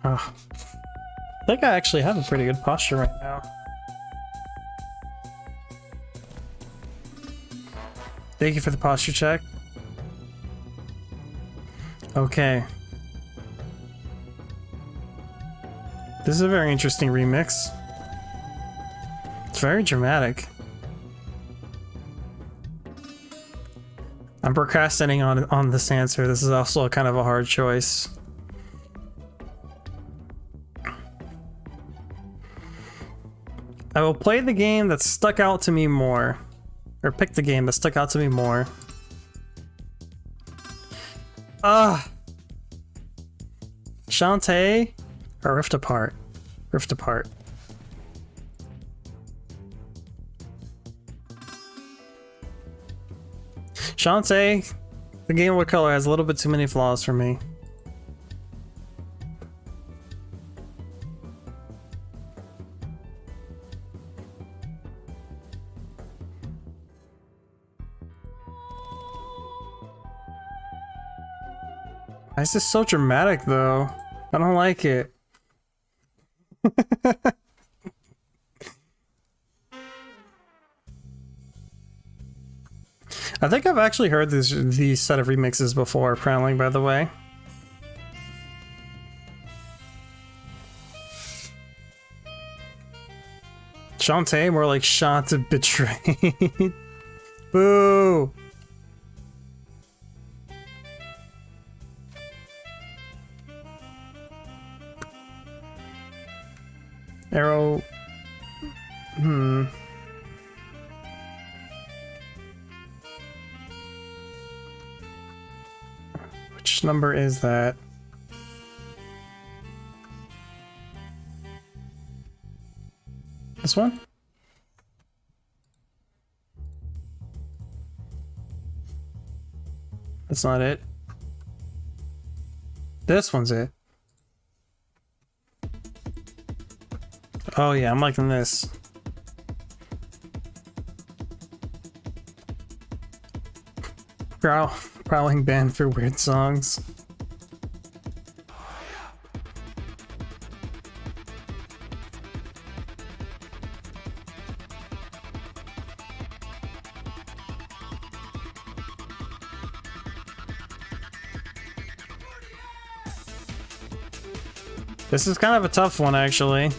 Oh. I think I actually have a pretty good posture right now. Thank you for the posture check. Okay. This is a very interesting remix. It's very dramatic. I'm procrastinating on this answer. This is also kind of a hard choice. I will play the game that stuck out to me more. Or pick the game that stuck out to me more. Shantae or Rift Apart? Rift Apart. Shantae, the Game Boy Color has a little bit too many flaws for me. Why is this so dramatic though? I don't like it. I think I've actually heard these set of remixes before, Prowling, by the way. Shantae, more like Shant betrayed. Boo! Arrow. Which number is that? This one? That's not it. This one's it. Oh yeah, I'm liking this. Prowling band for weird songs. This is kind of a tough one, actually.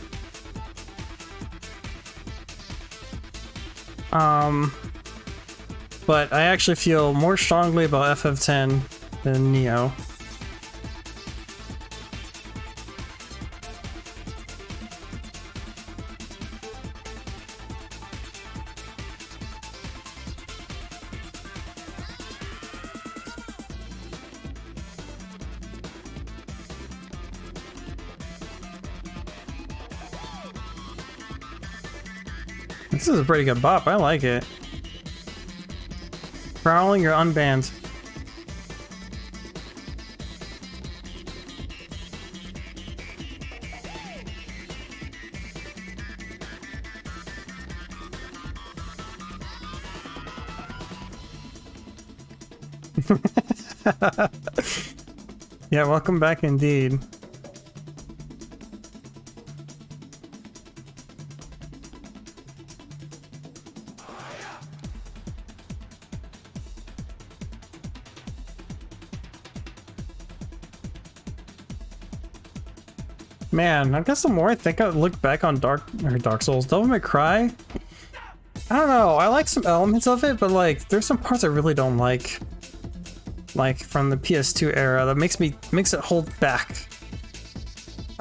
But I actually feel more strongly about FF10 than Neo. This is a pretty good bop, I like it. Prowling, you're unbanned. Yeah, welcome back indeed. Man, I guess the more I think I look back on Dark Souls, Devil May Cry, I don't know, I like some elements of it, but like there's some parts I really don't like from the PS2 era that makes it hold back.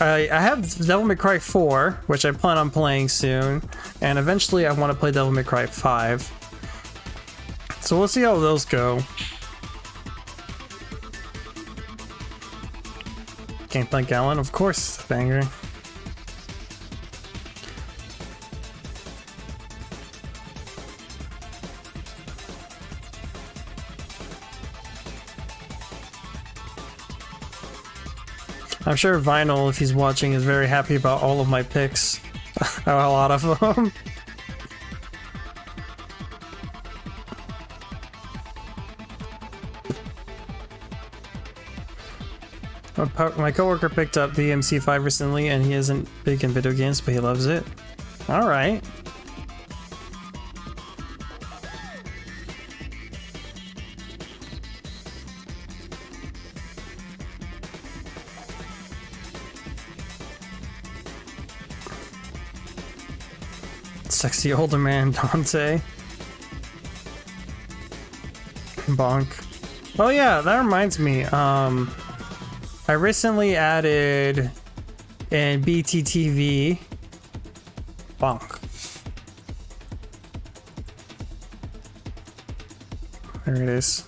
I have Devil May Cry 4, which I plan on playing soon, and eventually I want to play Devil May Cry 5. So we'll see how those go. Can't Thank Alan, of course, it's a banger. I'm sure Vinyl, if he's watching, is very happy about all of my picks. A lot of them. My coworker picked up the MC5 recently, and he isn't big in video games, but he loves it. All right. Sexy older man Dante. Bonk. Oh yeah, that reminds me. I recently added in BTTV. Bonk. There it is.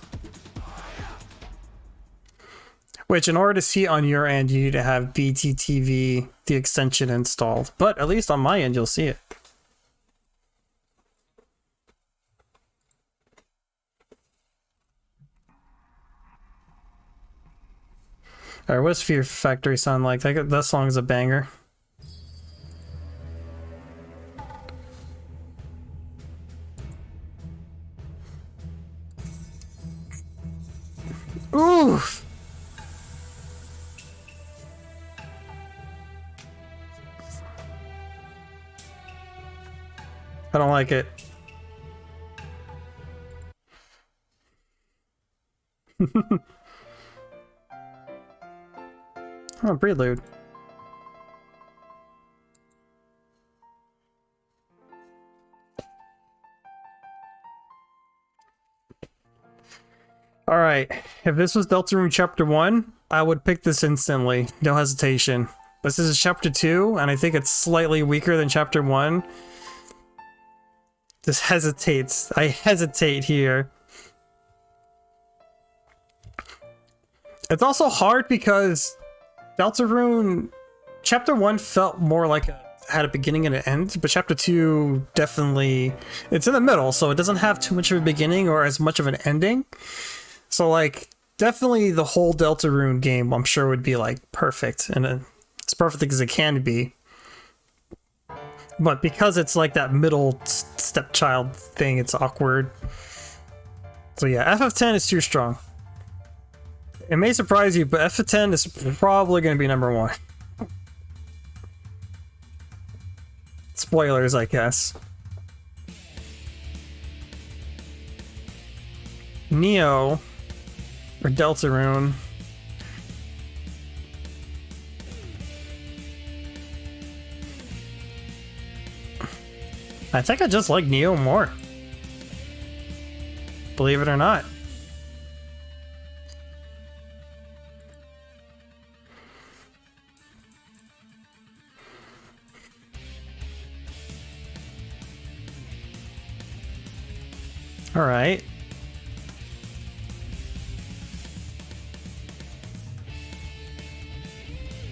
Which, in order to see it on your end, you need to have BTTV, the extension, installed. But at least on my end, you'll see it. Alright, what's Fear Factory sound like? That song is a banger. Oof! I don't like it. Oh, prelude. Alright, if this was Deltarune Chapter 1, I would pick this instantly. No hesitation. This is Chapter 2, and I think it's slightly weaker than Chapter 1. This hesitates. I hesitate here. It's also hard because Deltarune Chapter 1 felt more like had a beginning and an end, but Chapter 2 definitely, it's in the middle, so it doesn't have too much of a beginning or as much of an ending. So like, definitely the whole Deltarune game, I'm sure, would be like perfect, and as perfect as it can be. But because it's like that middle stepchild thing, it's awkward. So yeah, FF10 is too strong. It may surprise you, but FF10 is probably going to be number 1. Spoilers, I guess. Neo or Deltarune. I think I just like Neo more. Believe it or not. All right.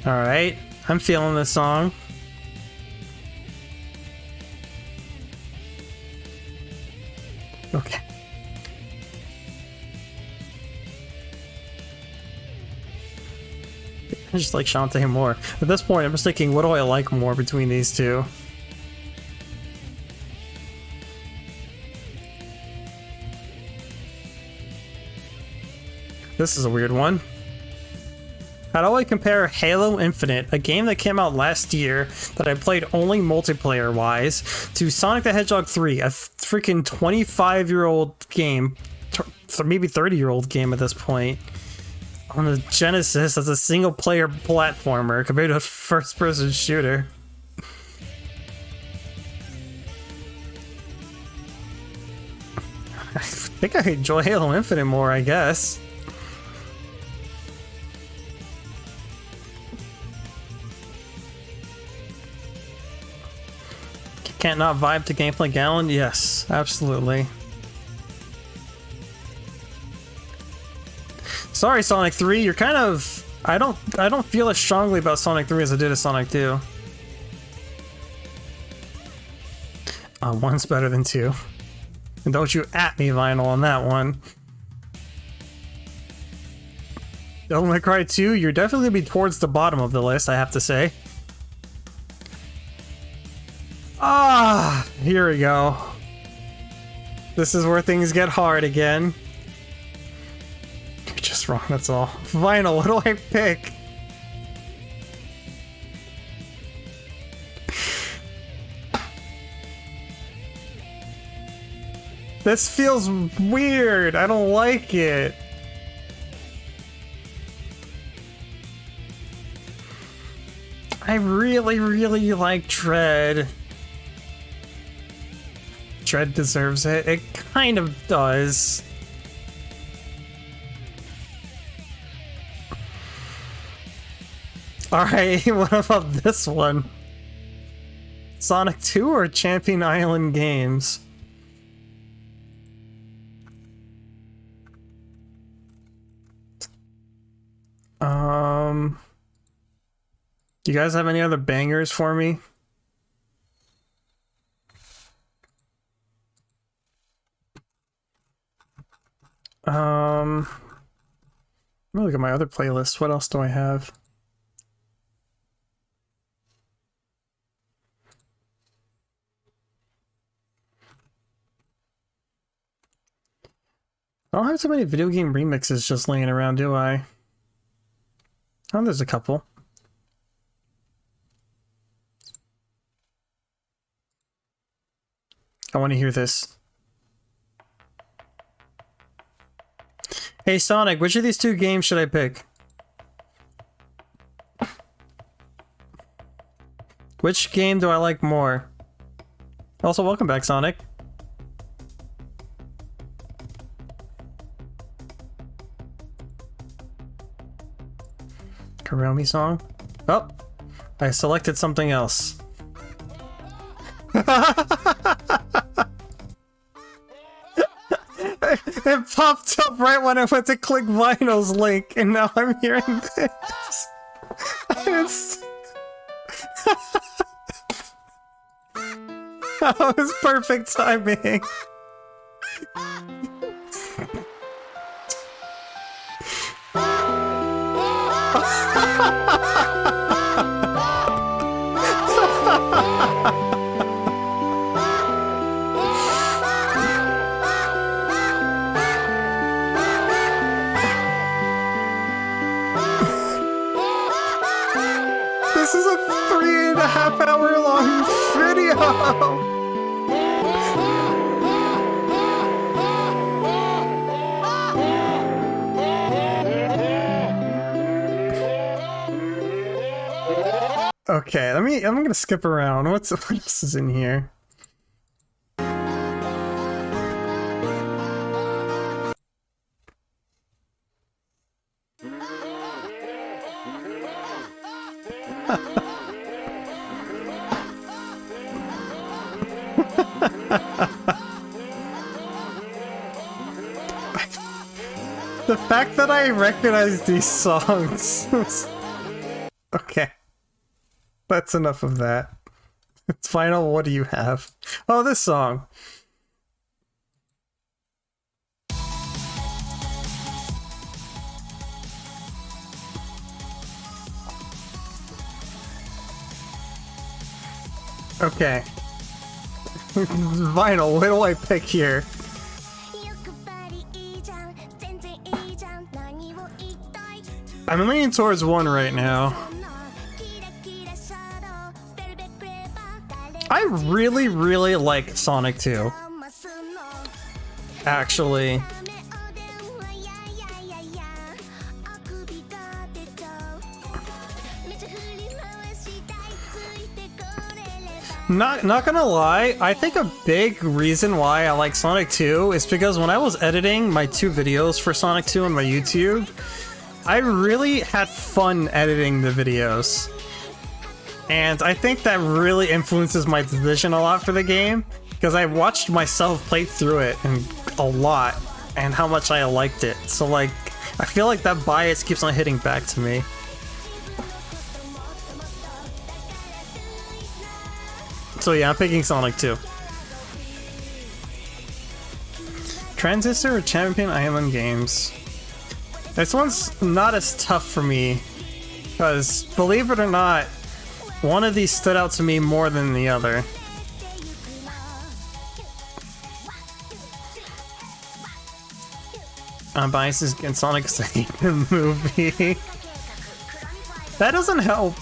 All right. I'm feeling this song. Okay. I just like Shantae more. At this point, I'm just thinking, what do I like more between these two? This is a weird one. How do I compare Halo Infinite, a game that came out last year that I played only multiplayer-wise, to Sonic the Hedgehog 3, a freaking 25-year-old game, maybe 30-year-old game at this point, on the Genesis as a single-player platformer compared to a first-person shooter? I think I enjoy Halo Infinite more, I guess. Can't not vibe to Gameplay Gallon? Yes, absolutely. Sorry, Sonic 3, you're kind of... I don't feel as strongly about Sonic 3 as I did at Sonic 2. One's better than 2. And don't you at me, Vinyl, on that one. Devil May Cry 2, you're definitely gonna be towards the bottom of the list, I have to say. Ah, here we go. This is where things get hard again. You're just wrong, that's all. Vinyl, what do I pick? This feels weird. I don't like it. I really, really like Dread. Dread deserves it. It kind of does. Alright, what about this one? Sonic 2 or Champion Island Games? Do you guys have any other bangers for me? Let me look at my other playlist. What else do I have? I don't have so many video game remixes just laying around, do I? Oh, there's a couple. I want to hear this. Hey Sonic, which of these two games should I pick? Which game do I like more? Also, welcome back, Sonic. Karomi song? Oh, I selected something else. It popped up right when I went to click Vinyl's link, and now I'm hearing this. That was perfect timing. This is a 3.5 hour long video! Okay, I'm gonna skip around. What else is in here? The fact that I recognize these songs. Okay. That's enough of that. It's final. What do you have? Oh, this song. Okay. Vinyl, what do I pick here? I'm leaning towards one right now. I really, really like Sonic 2. Actually. Not gonna lie, I think a big reason why I like Sonic 2 is because when I was editing my 2 videos for Sonic 2 on my YouTube, I really had fun editing the videos. And I think that really influences my decision a lot for the game, because I watched myself play through it and a lot, and how much I liked it. So like, I feel like that bias keeps on hitting back to me. So yeah, I'm picking Sonic 2. Transistor or Champion Island games? This one's not as tough for me, because believe it or not, one of these stood out to me more than the other. I'm biased against Sonic the movie. That doesn't help.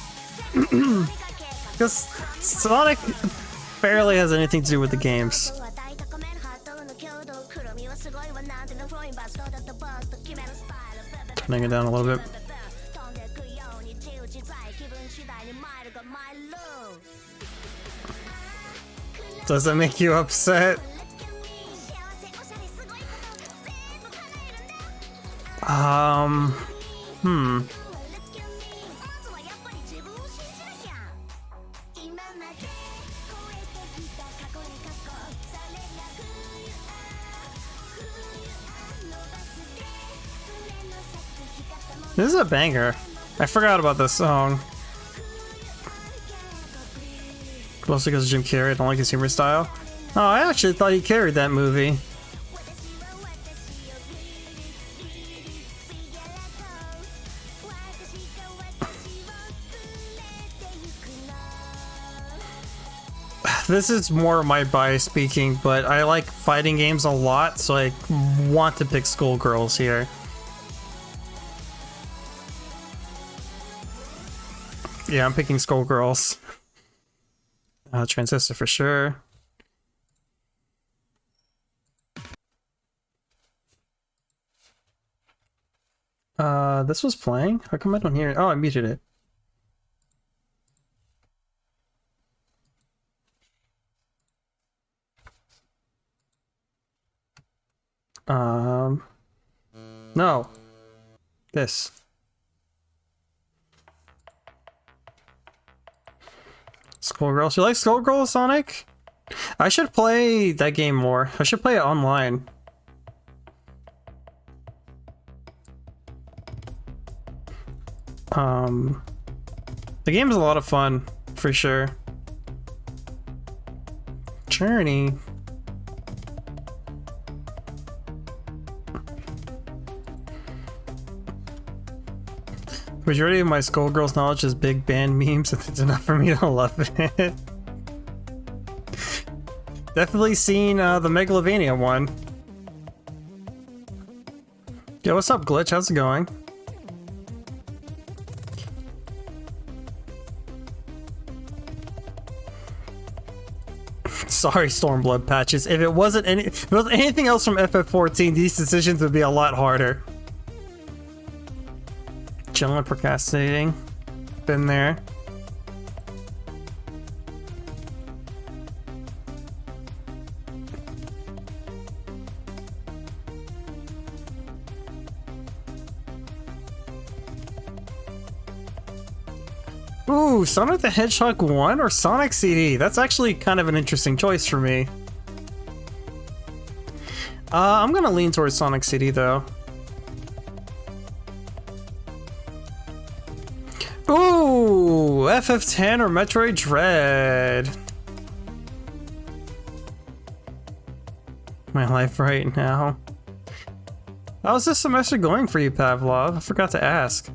Because Sonic barely has anything to do with the games. Turning it down a little bit. Does that make you upset? This is a banger. I forgot about this song. Mostly because of Jim Carrey. I don't like his humor style. Oh, I actually thought he carried that movie. This is more my bias speaking, but I like fighting games a lot, so I want to pick Skullgirls here. Yeah, I'm picking Skullgirls. Transistor for sure. This was playing? How come I don't hear it? Oh, I muted it. No. This. Skullgirls. You like Skullgirls, Sonic? I should play that game more. I should play it online. The game is a lot of fun, for sure. Journey. Majority of my Skullgirls knowledge is big band memes, and it's enough for me to love it. Definitely seen the Megalovania one. Yo, what's up, Glitch? How's it going? Sorry, Stormblood Patches. If it wasn't anything else from FF14, these decisions would be a lot harder. Chilling and procrastinating. Been there. Ooh, Sonic the Hedgehog 1 or Sonic CD? That's actually kind of an interesting choice for me. I'm gonna lean towards Sonic CD though. Ooh, FF10 or Metroid Dread? My life right now. How's this semester going for you, Pavlov? I forgot to ask.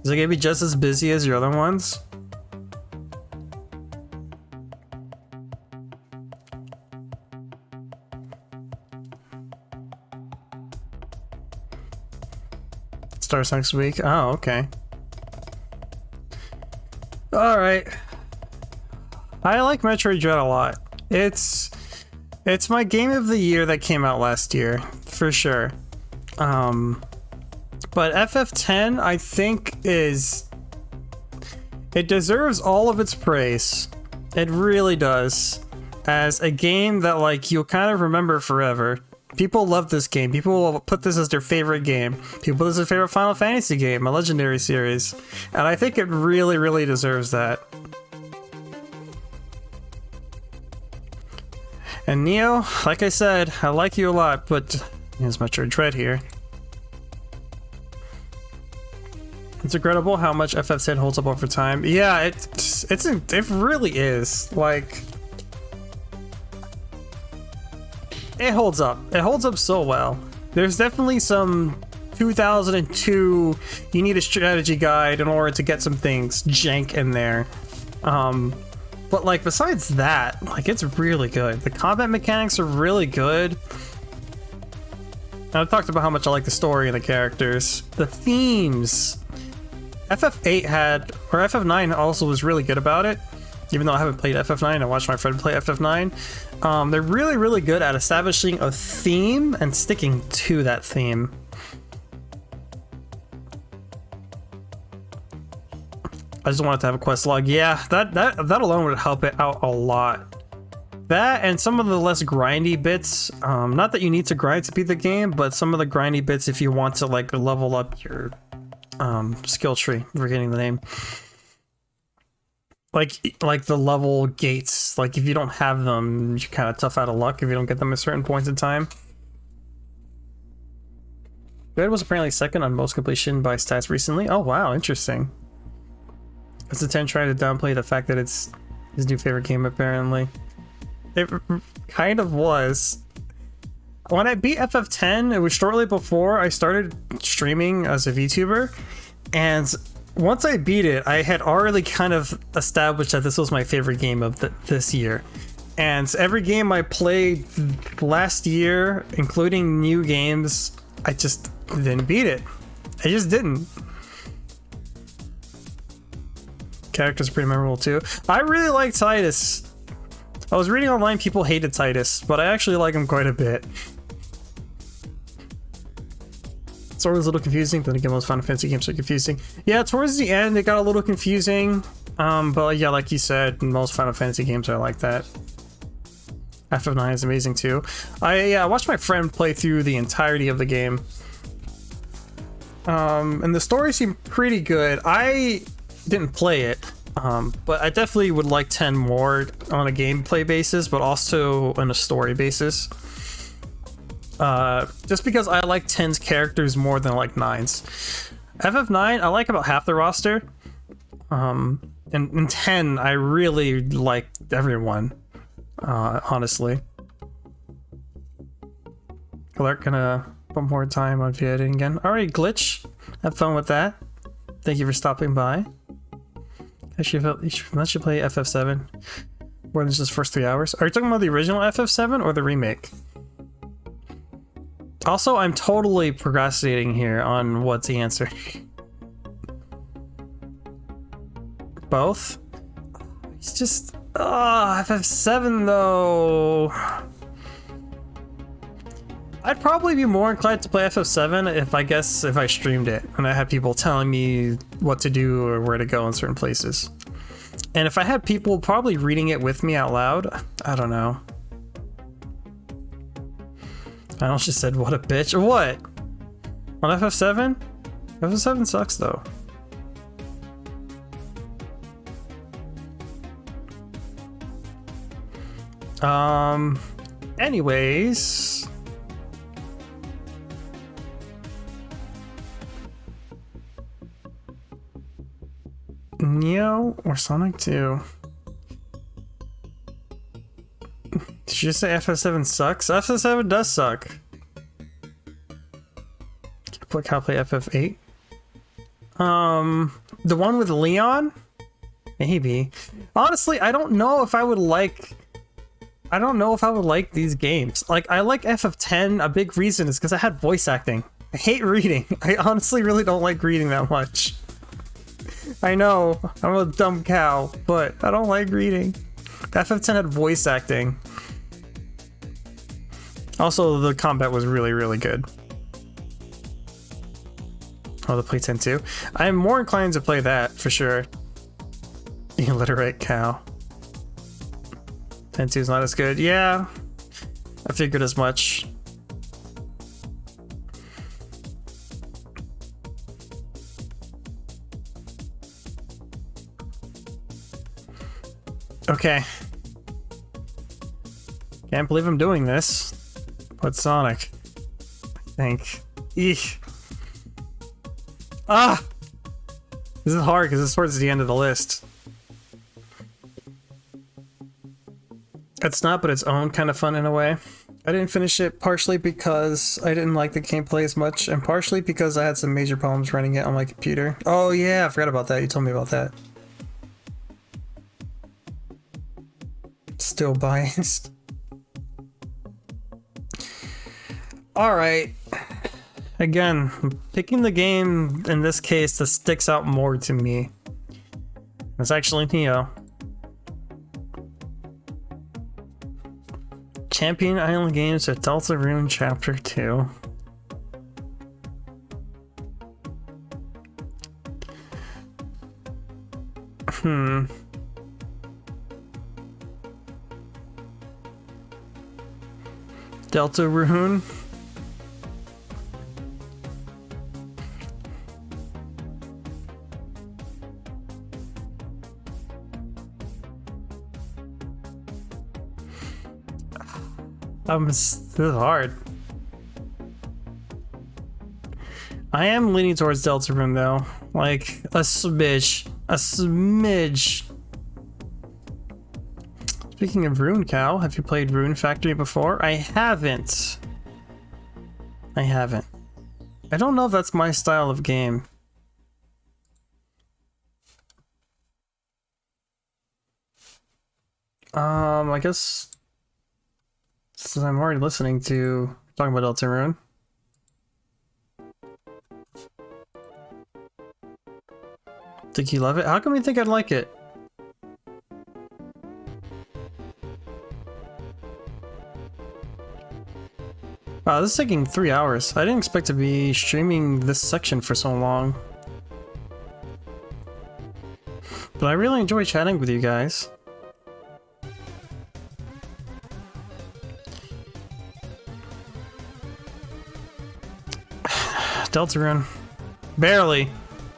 Is it gonna be just as busy as your other ones? Starts next week? Oh, okay. Alright. I like Metroid Dread a lot. It's my game of the year that came out last year, for sure. But FF10, I think, it deserves all of its praise. It really does. As a game that, like, you'll kind of remember forever. People love this game. People will put this as their favorite game. People put this as their favorite Final Fantasy game, a Legendary series. And I think it really, really deserves that. And Neo, like I said, I like you a lot, but here's Metroid Dread here. It's incredible how much FF10 holds up over time. Yeah, it really is. Like, it holds up. It holds up so well. There's definitely some 2002, you need a strategy guide in order to get some things jank in there. But like, besides that, like, it's really good. The combat mechanics are really good. I've talked about how much I like the story and the characters. The themes. FF8 had, or FF9 also was really good about it. Even though I haven't played FF9, I watched my friend play FF9. They're really, really good at establishing a theme and sticking to that theme. I just wanted to have a quest log. Yeah, that alone would help it out a lot. That and some of the less grindy bits. Not that you need to grind to beat the game, but some of the grindy bits if you want to like level up your skill tree. I'm forgetting the name. Like the level gates. Like if you don't have them, you're kind of tough out of luck if you don't get them at certain points in time. Red was apparently second on most completion by stats recently. Oh wow, interesting. Is the 10 trying to downplay the fact that it's his new favorite game apparently? It kind of was. When I beat FF10, it was shortly before I started streaming as a VTuber, and once I beat it, I had already kind of established that this was my favorite game of this year. And every game I played last year, including new games, I just didn't beat it. I just didn't. Characters are pretty memorable too. I really like Titus. I was reading online people hated Titus, but I actually like him quite a bit. Story was a little confusing, but again, most Final Fantasy games are confusing. Yeah, towards the end it got a little confusing. But yeah, like you said, most Final Fantasy games are like that. FF9 is amazing too. I watched my friend play through the entirety of the game. And the story seemed pretty good. I didn't play it, but I definitely would like 10 more on a gameplay basis, but also on a story basis. Just because I like 10's characters more than I like 9's. FF9, I like about half the roster. And in 10, I really like everyone, honestly. Clark gonna put more time on editing again. Alright, Glitch, have fun with that. Thank you for stopping by. I should play FF7 more than just the first 3 hours. Are you talking about the original FF7 or the remake? Also, I'm totally procrastinating here on what to answer. Both? It's just... FF7 though... I'd probably be more inclined to play FF7 if I streamed it and I had people telling me what to do or where to go in certain places. And if I had people probably reading it with me out loud, I don't know. I almost just said, what a bitch. What? On FF7? FF7 sucks though. Anyways... Neo or Sonic 2? Did you just say FF7 sucks? FF7 does suck. Can I play FF8? The one with Leon? Maybe. Honestly, I don't know if I would like these games. Like, I like FF10. A big reason is because I had voice acting. I hate reading. I honestly really don't like reading that much. I know, I'm a dumb cow, but I don't like reading. FF10 had voice acting. Also, the combat was really, really good. Oh, the play 10 too. I'm more inclined to play that for sure. Illiterate cow. 10-2 is not as good. Yeah, I figured as much. Okay. Can't believe I'm doing this. But Sonic. I think. Eek. Ah! This is hard because it's towards the end of the list. It's not, but its own kind of fun in a way. I didn't finish it partially because I didn't like the gameplay as much, and partially because I had some major problems running it on my computer. Oh yeah, I forgot about that. You told me about that. Still biased. Alright. Again, picking the game in this case that sticks out more to me. It's actually Neo. Champion Island Games at Deltarune Chapter 2. Deltarune. This is hard. I am leaning towards Deltarune though. Like, a smidge. A smidge. Speaking of Rune Cow, have you played Rune Factory before? I haven't. I haven't. I don't know if that's my style of game. I guess since I'm already listening to talking about Deltarune. Think you love it? How come you think I'd like it? Wow, this is taking 3 hours. I didn't expect to be streaming this section for so long. But I really enjoy chatting with you guys. Deltarune. Barely.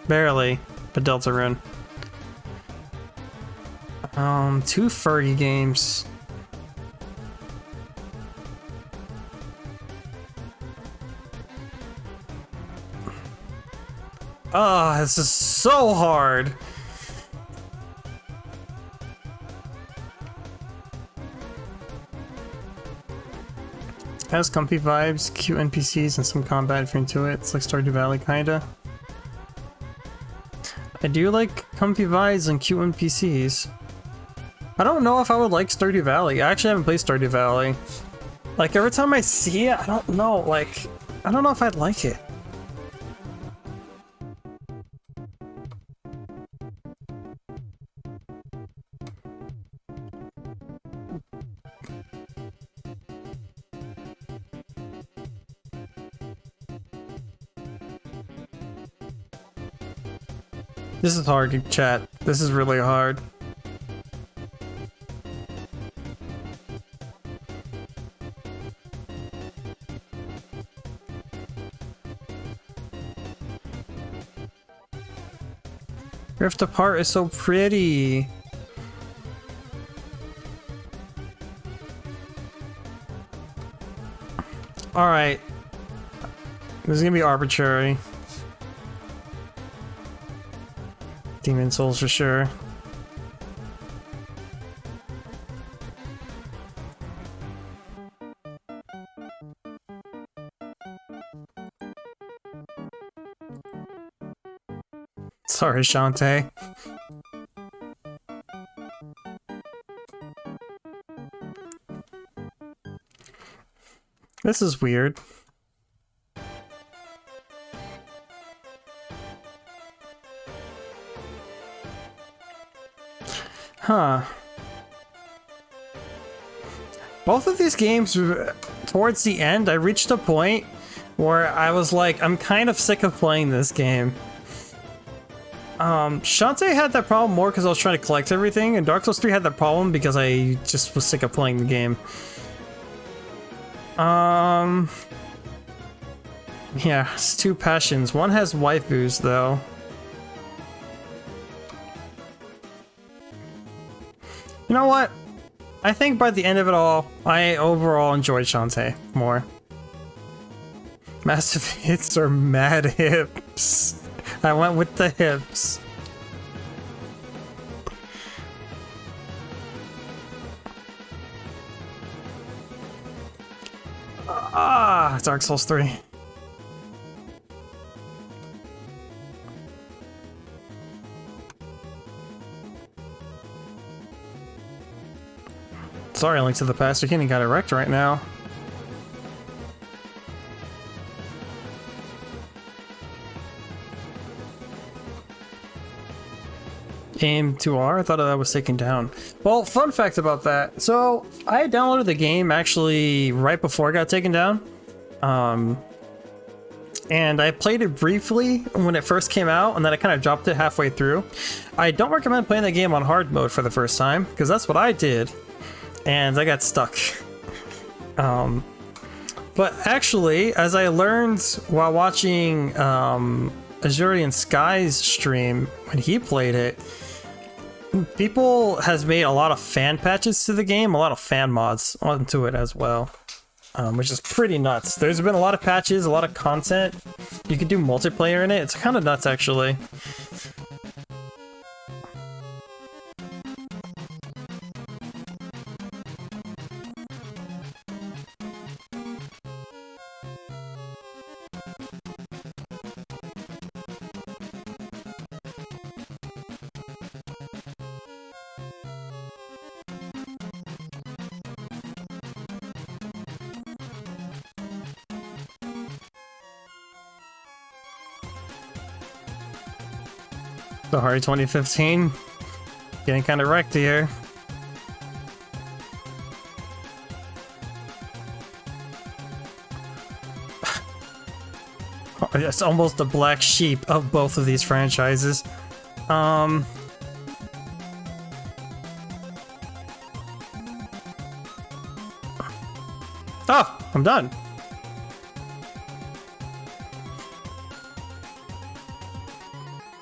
Barely. But Deltarune. 2 furry games. Ah, this is so hard. Has comfy vibes, cute NPCs, and some combat if you're into it. It's like Stardew Valley, kinda. I do like comfy vibes and cute NPCs. I don't know if I would like Stardew Valley. I actually haven't played Stardew Valley. Like, every time I see it, I don't know, like, I don't know if I'd like it. This is hard to chat. This is really hard. Rift Apart is so pretty. Alright. This is gonna be arbitrary. Demon Souls for sure. Sorry, Shantae. This is weird. Huh. Both of these games, towards the end, I reached a point where I was like, I'm kind of sick of playing this game. Shantae had that problem more because I was trying to collect everything, and Dark Souls 3 had that problem because I just was sick of playing the game. Yeah, it's 2 passions. One has waifus, though. You know what? I think by the end of it all, I overall enjoyed Shantae more. Massive hits or mad hips? I went with the hips. Ah, Dark Souls 3. Sorry, Link to the Past, you can't got it wrecked right now. Aim 2R? I thought that was taken down. Well, fun fact about that. So, I downloaded the game actually right before it got taken down. And I played it briefly when it first came out, and then I kind of dropped it halfway through. I don't recommend playing the game on hard mode for the first time, because that's what I did. And I got stuck. But actually, as I learned while watching Azurian Sky's stream when he played it, people has made a lot of fan patches to the game, a lot of fan mods onto it as well, which is pretty nuts. There's been a lot of patches, a lot of content. You can do multiplayer in it. It's kind of nuts, actually. Sorry, 2015. Getting kind of wrecked here. It's almost the black sheep of both of these franchises. Oh, I'm done.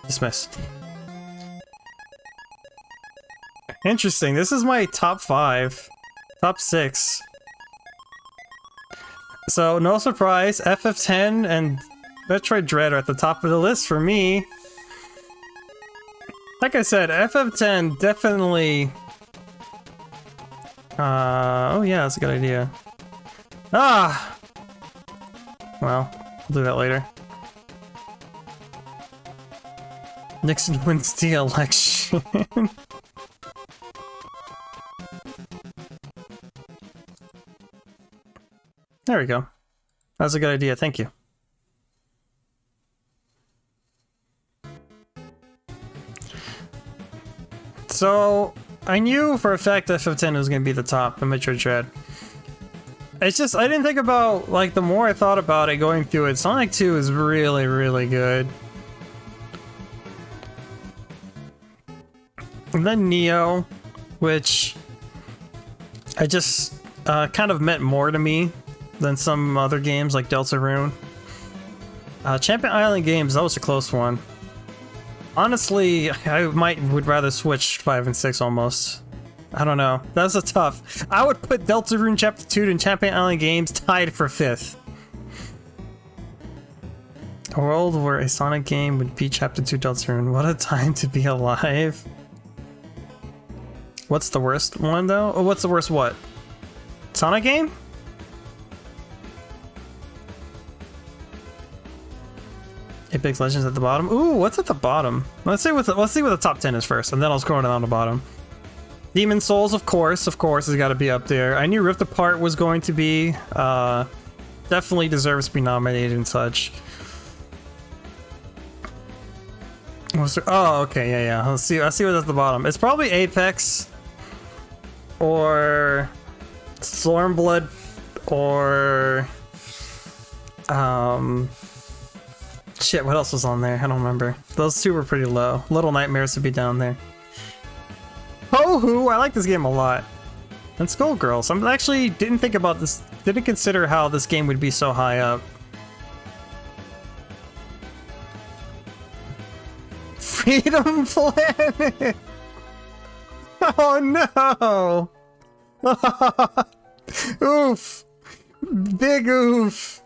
Dismiss. Interesting. This is my top 5. Top 6. So, no surprise, FF10 and Metroid Dread are at the top of the list for me. Like I said, FF10 definitely... oh yeah, that's a good idea. Ah! Well, I'll do that later. Nixon wins the election. There we go. That's a good idea, thank you. So, I knew for a fact that FF10 was going to be the top in Metroid Dread. It's just, I didn't think about, like, the more I thought about it going through it, Sonic 2 is really, really good. And then Neo, which I just kind of meant more to me than some other games like Deltarune. Champion Island games, that was a close one. Honestly, I would rather switch 5 and 6 almost. I don't know. That's a tough. I would put Deltarune Chapter 2 and Champion Island games tied for 5th. A world where a Sonic game would be Chapter 2 Deltarune. What a time to be alive. What's the worst one though? Oh, what's the worst what? Sonic game? Apex Legends at the bottom. Ooh, what's at the bottom? Let's see what the top 10 is first, and then I'll scroll down the bottom. Demon Souls, of course, has got to be up there. I knew Rift Apart was going to be. Definitely deserves to be nominated and such. Oh, okay, yeah. Let's see what's at the bottom. It's probably Apex, or Stormblood, or shit, what else was on there? I don't remember. Those two were pretty low. Little Nightmares would be down there. Ho-Hoo! I like this game a lot. And Skullgirls. I actually didn't think about this, didn't consider how this game would be so high up. Freedom Planet! Oh no! Oof. Big oof.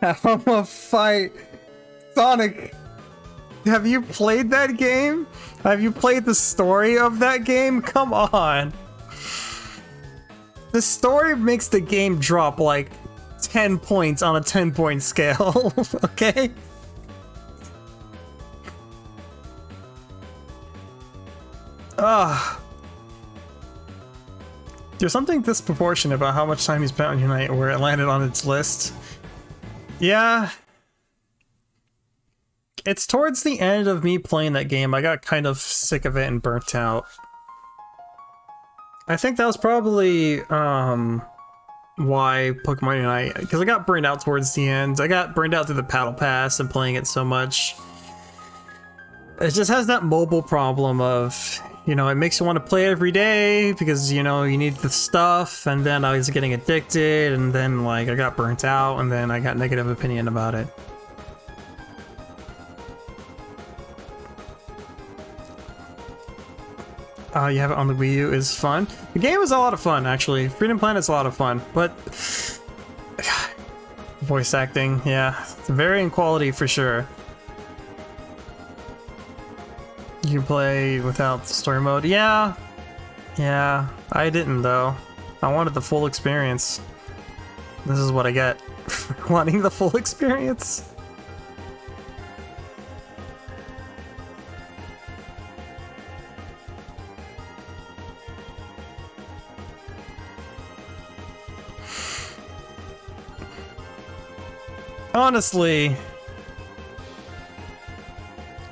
I'm a fight. Sonic, have you played that game? Have you played the story of that game? Come on. The story makes the game drop like 10 points on a 10-point scale, okay? Ugh. There's something disproportionate about how much time you spent on Unite where it landed on its list. Yeah. It's towards the end of me playing that game, I got kind of sick of it and burnt out. I think that was probably why Pokemon Unite, because I got burned out towards the end. I got burned out through the Battle Pass and playing it so much. It just has that mobile problem of, you know, it makes you want to play every day because, you know, you need the stuff, and then I was getting addicted, and then, like, I got burnt out, and then I got negative opinion about it. You have it on the Wii U is fun. The game is a lot of fun, actually. Freedom Planet's a lot of fun, but voice acting, yeah, it's varying quality for sure. You can play without the story mode, yeah. I didn't though. I wanted the full experience. This is what I get for wanting the full experience. Honestly,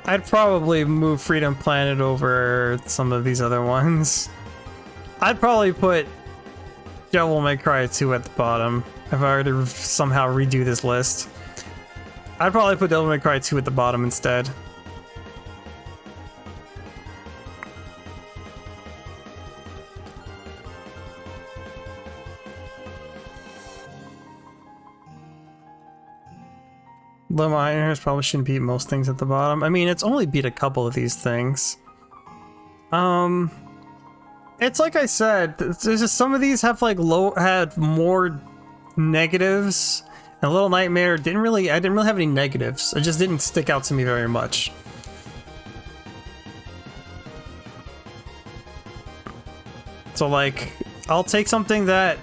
I'd probably move Freedom Planet over some of these other ones. I'd probably put Devil May Cry 2 at the bottom if I were to somehow redo this list. I'd probably put Devil May Cry 2 at the bottom instead. Low miners probably shouldn't beat most things at the bottom. I mean, it's only beat a couple of these things. It's like I said, there's just some of these have like had more negatives. And Little Nightmare I didn't really have any negatives. It just didn't stick out to me very much. So like, I'll take something that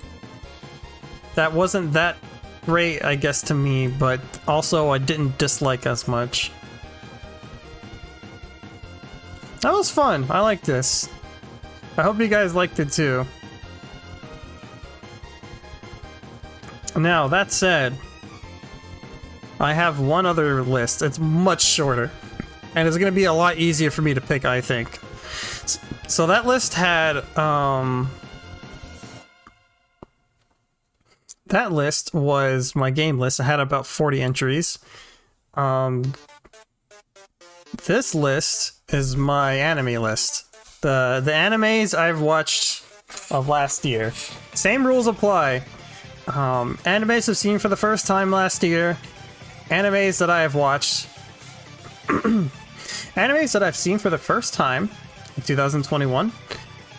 wasn't that great, I guess, to me, but also I didn't dislike as much. That was fun. I like this. I hope you guys liked it too. Now, that said, I have one other list. It's much shorter, and it's gonna be a lot easier for me to pick, I think. So that list had, that list was my game list. I had about 40 entries. This list is my anime list. The animes I've watched of last year. Same rules apply. Animes I've seen for the first time last year. Animes that I have watched. Animes that I've seen for the first time in 2021.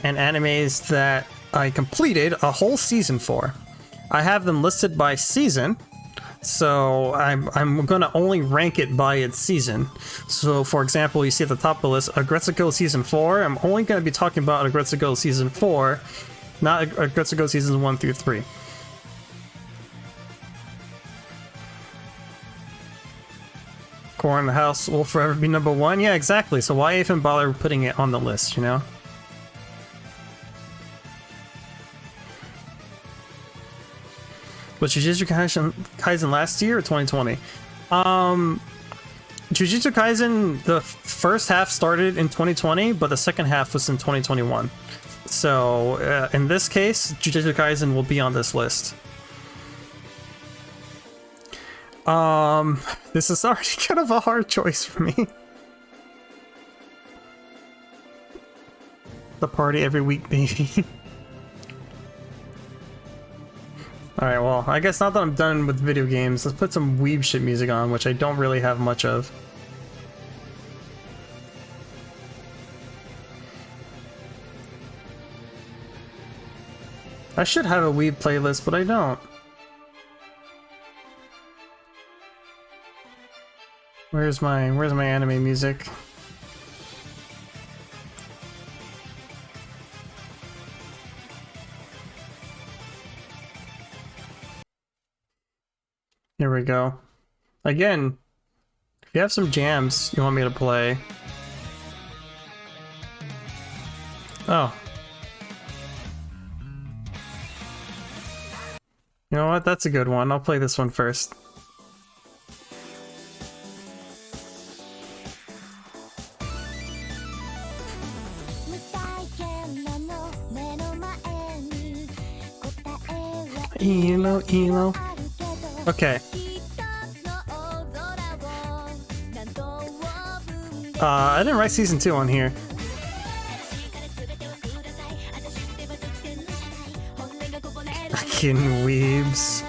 And animes that I completed a whole season for. I have them listed by season, so I'm gonna only rank it by its season. So, for example, you see at the top of the list, Agretsuko Season 4. I'm only gonna be talking about Agretsuko Season 4, not Agretsuko Seasons 1 through 3. Core in the House will forever be number 1. Yeah, exactly. So why even bother putting it on the list, you know? Was Jujutsu Kaisen last year or 2020? Jujutsu Kaisen, the first half started in 2020, but the second half was in 2021. So in this case, Jujutsu Kaisen will be on this list. This is already kind of a hard choice for me. The party every week, baby. Alright, well, I guess now that I'm done with video games, let's put some weeb shit music on, which I don't really have much of. I should have a weeb playlist, but I don't. Where's my anime music? Here we go. Again, if you have some jams you want me to play. Oh. You know what? That's a good one. I'll play this one first. Elo, elo. Okay. I didn't write season 2 on here. Fucking weebs.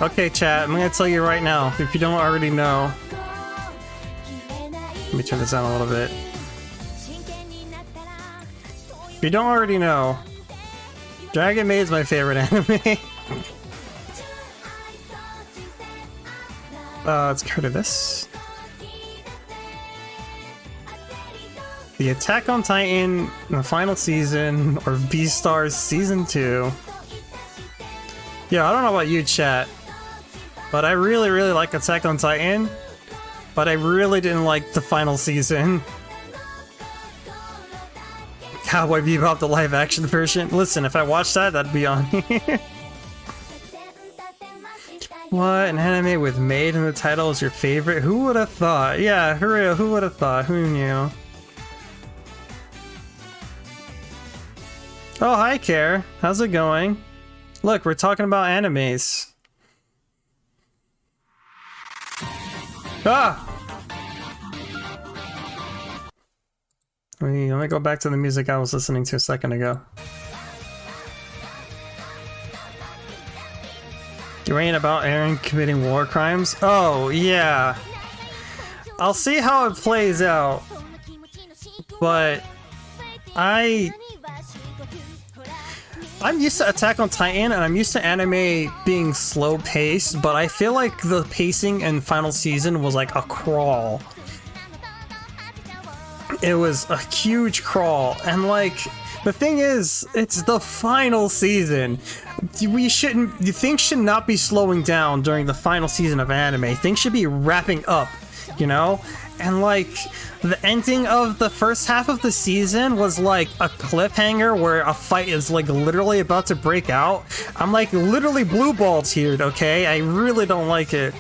Okay, chat, I'm gonna tell you right now, if you don't already know. Let me turn this down a little bit. If you don't already know, Dragon Maid is my favorite anime. Let's get rid of this. The Attack on Titan, the final season, or Beastars Season 2. Yeah, I don't know about you, chat, but I really like Attack on Titan, but I really didn't like the final season. Cowboy Bebop, the live action version. Listen, if I watched that, that'd be on here. What? An anime with maid in the title is your favorite? Who would have thought? Yeah, for real, who would have thought? Who knew? Oh, hi, Care. How's it going? Look, we're talking about animes. Ah! Let me go back to the music I was listening to a second ago. You ain't about Eren committing war crimes? Oh, yeah. I'll see how it plays out. But I'm used to Attack on Titan, and I'm used to anime being slow paced, but I feel like the pacing in final season was like a crawl. It was a huge crawl, and like, the thing is, it's the final season. Things should not be slowing down during the final season of anime. Things should be wrapping up, you know? And like, the ending of the first half of the season was like a cliffhanger where a fight is like literally about to break out. I'm like literally blue ball tiered, okay? I really don't like it.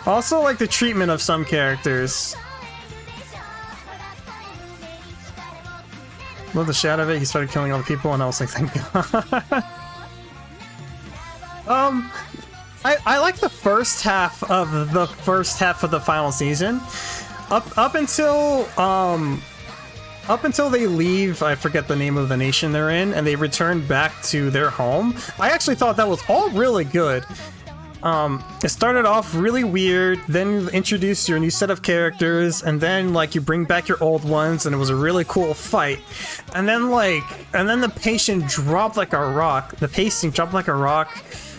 Also like the treatment of some characters. Love the shot of it, he started killing all the people and I was like, thank God. I like the first half of the final season. Up until they leave, I forget the name of the nation they're in, and they return back to their home. I actually thought that was all really good. It started off really weird, then you introduce your new set of characters, and then like you bring back your old ones, and it was a really cool fight. And then the pacing dropped like a rock.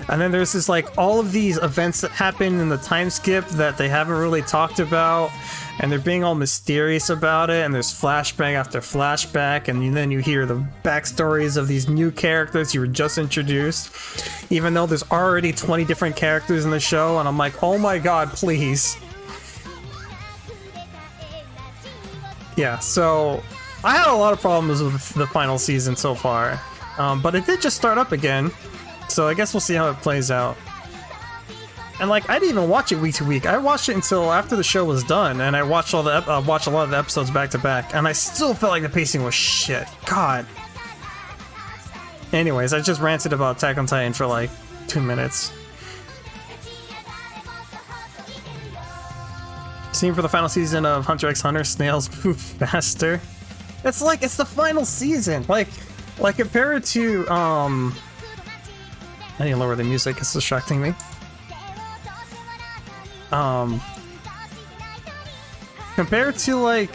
And then there's this like all of these events that happen in the time skip that they haven't really talked about, and they're being all mysterious about it, and there's flashback after flashback, and then you hear the backstories of these new characters you were just introduced, even though there's already 20 different characters in the show, and I'm like, oh my god, please. Yeah, so I had a lot of problems with the final season so far, but it did just start up again. So I guess we'll see how it plays out. And like, I didn't even watch it week to week. I watched it until after the show was done, and I watched watched a lot of the episodes back to back, and I still felt like the pacing was shit. God. Anyways, I just ranted about Attack on Titan for like 2 minutes. Same for the final season of Hunter x Hunter. Snails move faster. it's the final season. Like compare it to I need to lower the music, it's distracting me. Compared to like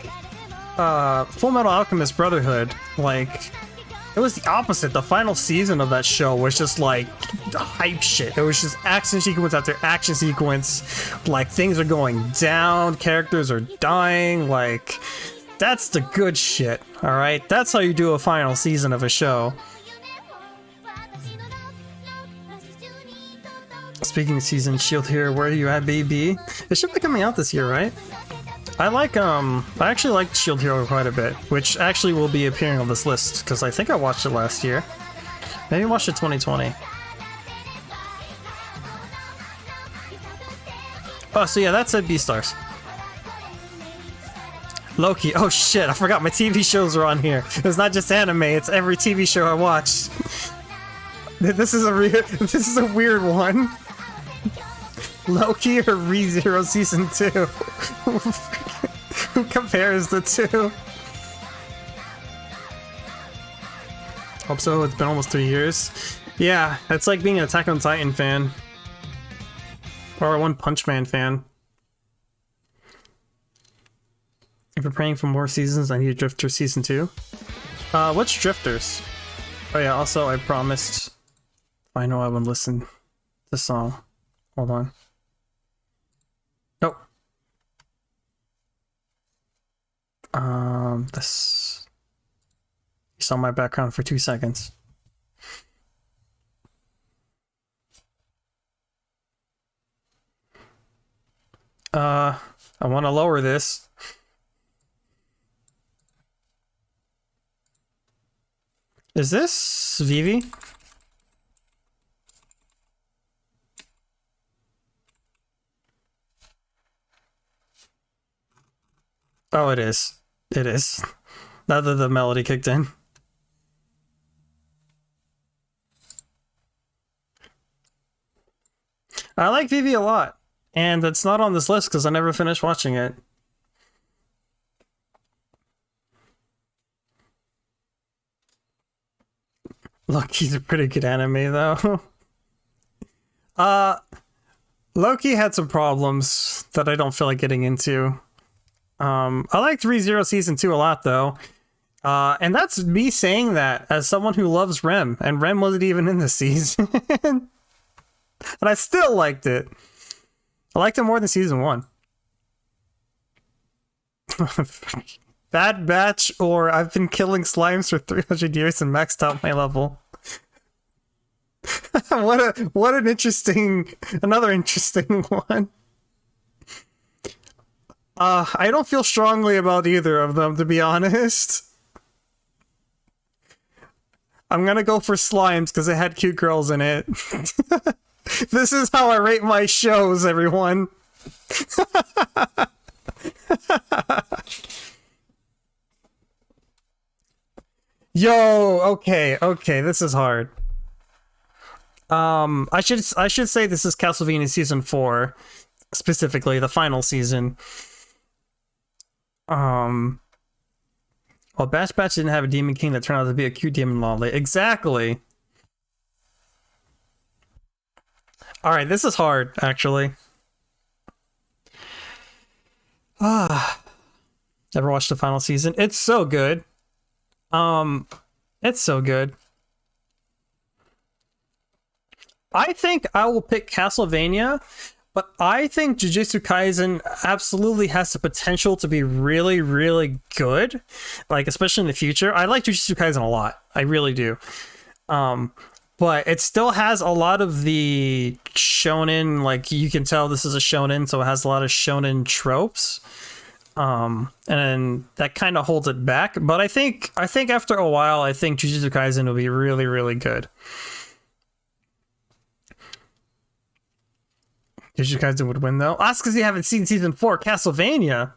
Full Metal Alchemist Brotherhood, like it was the opposite. The final season of that show was just like hype shit. It was just action sequence after action sequence. Like things are going down, characters are dying. Like that's the good shit. All right, that's how you do a final season of a show. Speaking of season, Shield Hero, where are you at, baby? It should be coming out this year, right? I actually like Shield Hero quite a bit, which actually will be appearing on this list, because I think I watched it last year. Maybe I watched it 2020. Oh, so yeah, that said Beastars. Loki, oh shit, I forgot my TV shows are on here. It's not just anime, it's every TV show I watch. This is a weird one. Loki or ReZero Season 2? Who compares the two? Hope so, it's been almost 3 years. Yeah, it's like being an Attack on Titan fan. Or a One Punch Man fan. If you're praying for more seasons, I need a Drifter Season 2. What's Drifters? Oh yeah, also I promised I know I would listen to the song. Hold on. This. You saw my background for 2 seconds. I want to lower this. Is this Vivi? Oh, it is. It is. Now that the melody kicked in. I like Vivi a lot, and it's not on this list because I never finished watching it. Loki's a pretty good anime, though. Loki had some problems that I don't feel like getting into. I liked ReZero Season 2 a lot, though. And that's me saying that as someone who loves Rem, and Rem wasn't even in this season. And I still liked it. I liked it more than Season 1. Bad Batch or I've been killing slimes for 300 years and maxed out my level. what an interesting, another interesting one. I don't feel strongly about either of them, to be honest. I'm gonna go for Slimes because it had cute girls in it. This is how I rate my shows, everyone. Yo, okay, this is hard. I should say this is Castlevania Season 4, specifically the final season. Well, Batch didn't have a Demon King that turned out to be a cute demon lolly. Exactly. Alright, this is hard, actually. Never watched the final season. It's so good. It's so good. I think I will pick Castlevania, but I think Jujutsu Kaisen absolutely has the potential to be really, really good. Like, especially in the future. I like Jujutsu Kaisen a lot. I really do. But it still has a lot of the shonen, like, you can tell this is a shonen, so it has a lot of shonen tropes. And that kind of holds it back. But I think after a while, I think Jujutsu Kaisen will be really, really good. Jujutsu Kaisen would win, though. That's because you haven't seen Season 4, Castlevania.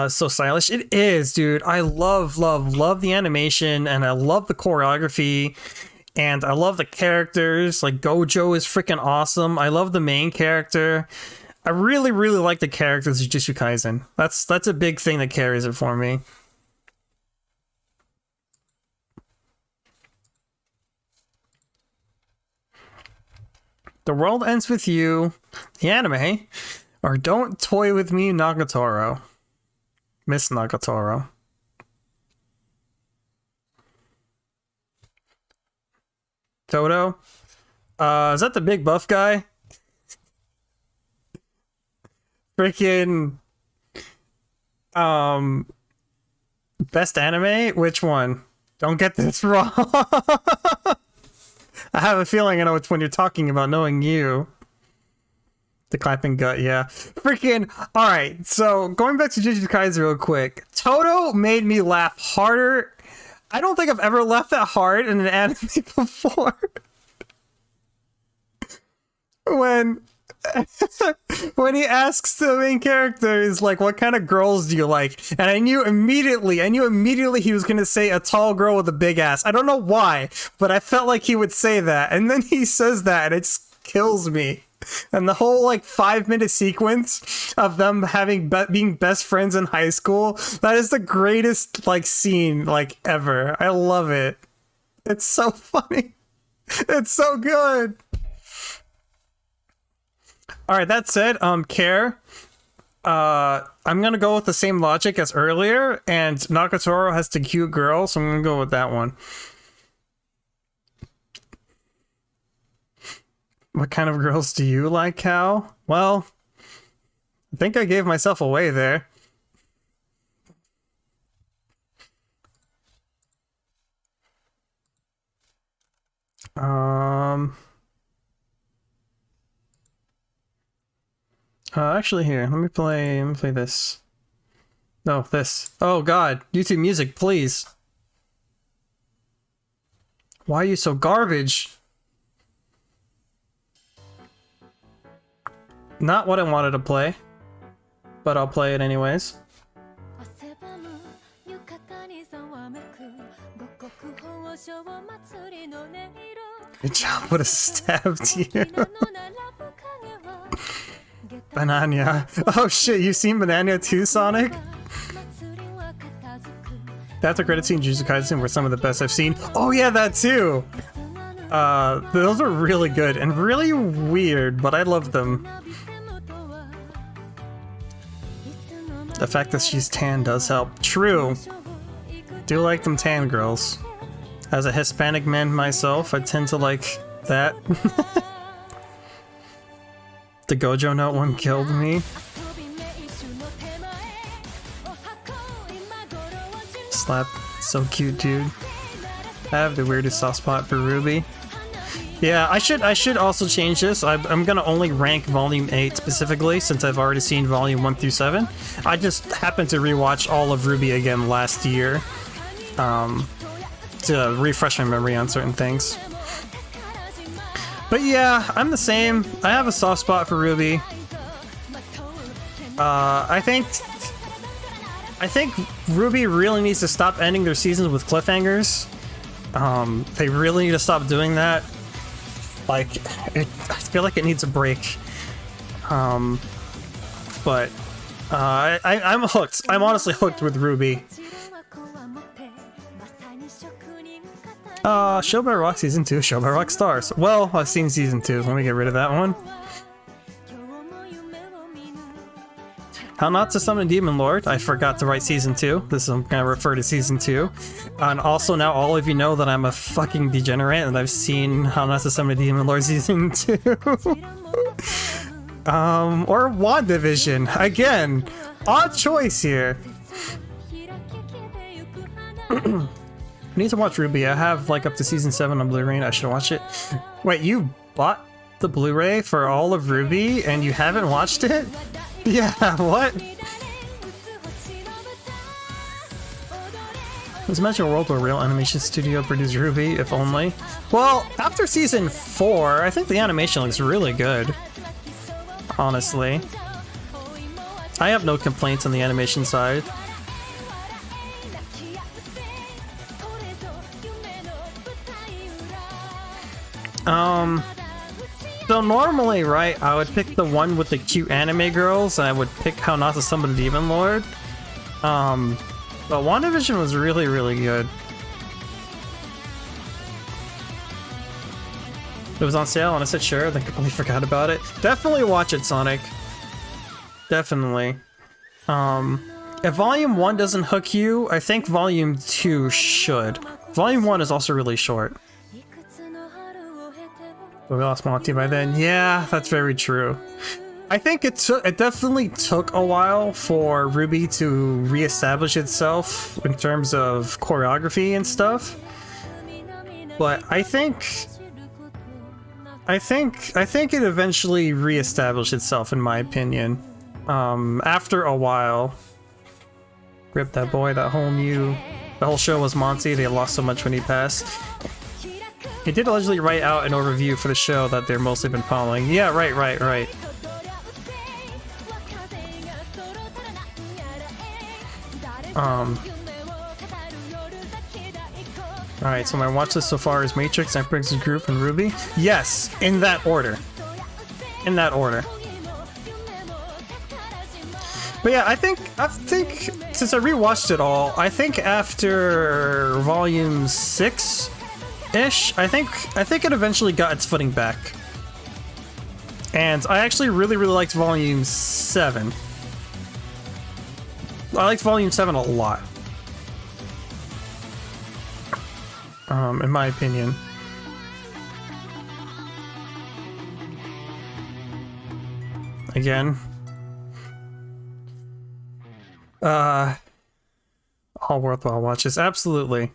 So stylish. It is, dude. I love the animation, and I love the choreography, and I love the characters. Like, Gojo is freaking awesome. I love the main character. I really, really like the characters of Jujutsu Kaisen. That's a big thing that carries it for me. The World Ends With You, the anime, or Don't Toy With Me, Nagatoro. Miss Nagatoro. Toto? Is that the big buff guy? Freaking... Best anime? Which one? Don't get this wrong. I have a feeling I know which one you're talking about, knowing you. The clapping gut, yeah. Freaking... Alright, so going back to Jujutsu Kaisen real quick. Toto made me laugh harder. I don't think I've ever laughed that hard in an anime before. When he asks the main character, is like, what kind of girls do you like? And I knew immediately he was gonna say a tall girl with a big ass. I don't know why, but I felt like he would say that. And then he says that and it just kills me. And the whole like 5-minute sequence of them being best friends in high school, that is the greatest like scene like ever. I love it. It's so funny. It's so good. All right, that said, Care, I'm gonna go with the same logic as earlier, and Nagatoro has the cute girl, so I'm gonna go with that one. What kind of girls do you like, Cal? Well, I think I gave myself away there. Actually here, let me play this. No, this. Oh god, YouTube music, please. Why are you so garbage? Not what I wanted to play, but I'll play it anyways. Good job, would have stabbed you. Banana. Oh shit, you've seen Banana too, Sonic? That's a credit scene in Jujutsu Kaisen were some of the best I've seen. Oh yeah, that too! Those are really good and really weird, but I love them. The fact that she's tan does help. True. Do like them tan girls. As a Hispanic man myself, I tend to like that. The Gojo note one killed me. Slap. So cute, dude. I have the weirdest soft spot for Ruby. Yeah, I should also change this. I'm gonna only rank Volume 8 specifically, since I've already seen Volume 1 through 7. I just happened to rewatch all of Ruby again last year. To refresh my memory on certain things. But yeah, I'm the same. I have a soft spot for Ruby. I think Ruby really needs to stop ending their seasons with cliffhangers. They really need to stop doing that. Like, I feel like it needs a break. I'm hooked. I'm honestly hooked with Ruby. Show by Rock Season 2, Show by Rock Stars. Well, I've seen Season 2, let me get rid of that one. How Not to Summon Demon Lord, I forgot to write Season 2. I'm gonna refer to Season 2. And also now all of you know that I'm a fucking degenerate and I've seen How Not to Summon Demon Lord Season 2. Or WandaVision. Again, odd choice here. I need to watch Ruby. I have like up to Season 7 on Blu-ray and I should watch it. Wait, you bought the Blu-ray for all of Ruby and you haven't watched it? Yeah, what? Let's imagine a world where a real animation studio produced Ruby, if only. Well, after Season 4, I think the animation looks really good. Honestly. I have no complaints on the animation side. So normally, right, I would pick the one with the cute anime girls, and I would pick How Not to Summon a Demon Lord. But WandaVision was really, really good. It was on sale, and I said sure, then completely forgot about it. Definitely watch it, Sonic. Definitely. If Volume 1 doesn't hook you, I think Volume 2 should. Volume 1 is also really short. But we lost Monty by then. Yeah, that's very true. I think it definitely took a while for RWBY to reestablish itself in terms of choreography and stuff. But I think it eventually reestablished itself, in my opinion. After a while. Rip that boy, the whole show was Monty. They lost so much when he passed. He did allegedly write out an overview for the show that they're mostly been following. Yeah, right. Alright, so my watch list so far is Matrix, Emperor's Group, and RWBY. Yes, in that order. In that order. But yeah, I think since I rewatched it all, I think after Volume 6-ish, I think it eventually got its footing back. And I actually really liked Volume 7. I liked Volume 7 a lot. In my opinion. Again. All worthwhile watches. Absolutely.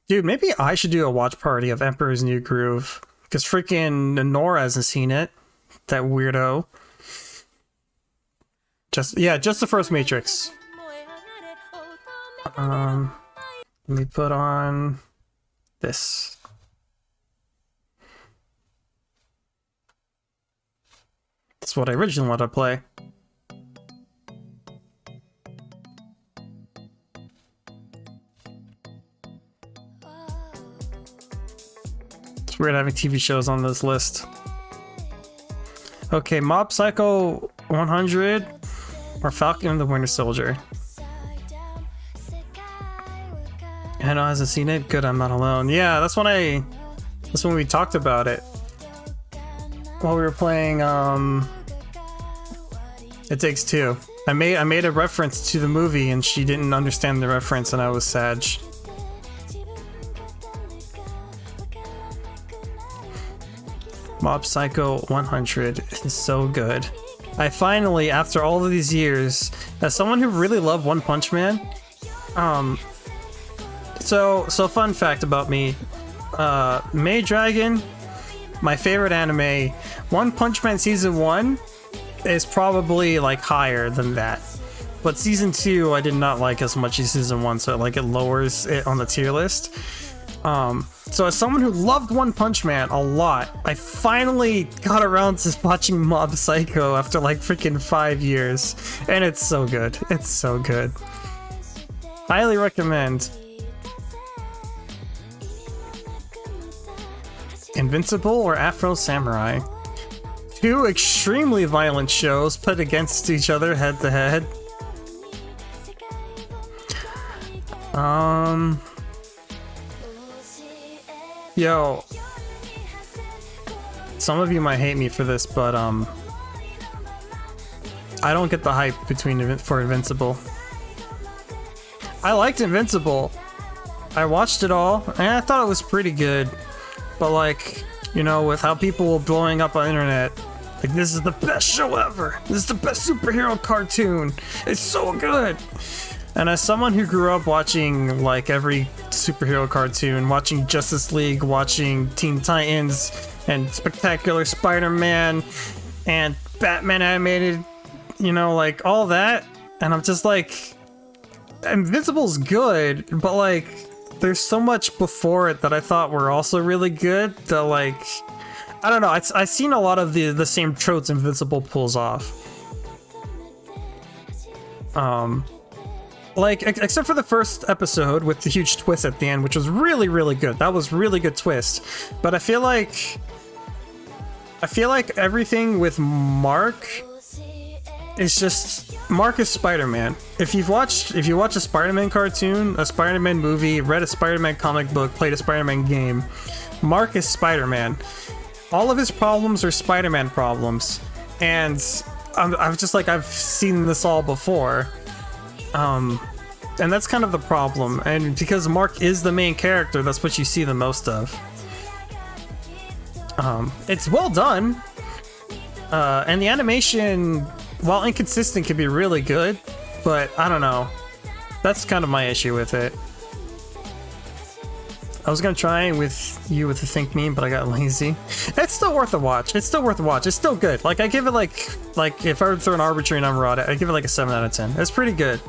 Dude, maybe I should do a watch party of Emperor's New Groove. Because freaking Nora hasn't seen it. That weirdo. Just the first Matrix. Let me put on this. That's what I originally wanted to play. It's weird having TV shows on this list. Okay, Mob Psycho 100 or Falcon and the Winter Soldier. Hannah hasn't seen it? Good, I'm not alone. Yeah, that's when we talked about it. While we were playing It Takes Two. I made a reference to the movie and she didn't understand the reference and I was sad. Mob Psycho 100 is so good. I finally, after all of these years, as someone who really loved One Punch Man, so fun fact about me, May Dragon, my favorite anime, One Punch Man Season 1 is probably like higher than that. But Season 2 I did not like as much as Season 1, so it lowers it on the tier list. So as someone who loved One Punch Man a lot, I finally got around to watching Mob Psycho after like freaking 5 years. And it's so good. It's so good. Highly recommend. Invincible or Afro Samurai? Two extremely violent shows put against each other head to head. Yo, some of you might hate me for this, but I don't get the hype for Invincible. I liked Invincible. I watched it all, and I thought it was pretty good. But like, you know, with how people were blowing up on the internet, like, this is the best show ever. This is the best superhero cartoon. It's so good. And as someone who grew up watching like every superhero cartoon, watching Justice League, watching Teen Titans, and Spectacular Spider-Man, and Batman animated, you know, like all that, and I'm just like, Invincible's good, but like, there's so much before it that I thought were also really good that like, I don't know, I've seen a lot of the same tropes Invincible pulls off. Like, except for the first episode with the huge twist at the end, which was really, really good. That was really good twist. But I feel like I feel like everything with Mark is just Mark is Spider-Man. If you watch a Spider-Man cartoon, a Spider-Man movie, read a Spider-Man comic book, played a Spider-Man game, Mark is Spider-Man. All of his problems are Spider-Man problems, and I'm just like, I've seen this all before. And that's kind of the problem. And because Mark is the main character, that's what you see the most of. It's well done. And the animation, while inconsistent, can be really good, but I don't know. That's kind of my issue with it. I was gonna try with you with the Think meme, but I got lazy. It's still worth a watch. It's still worth a watch. It's still good. Like, I give it like if I were to throw an arbitrary number on it, I give it like a 7 out of 10. It's pretty good.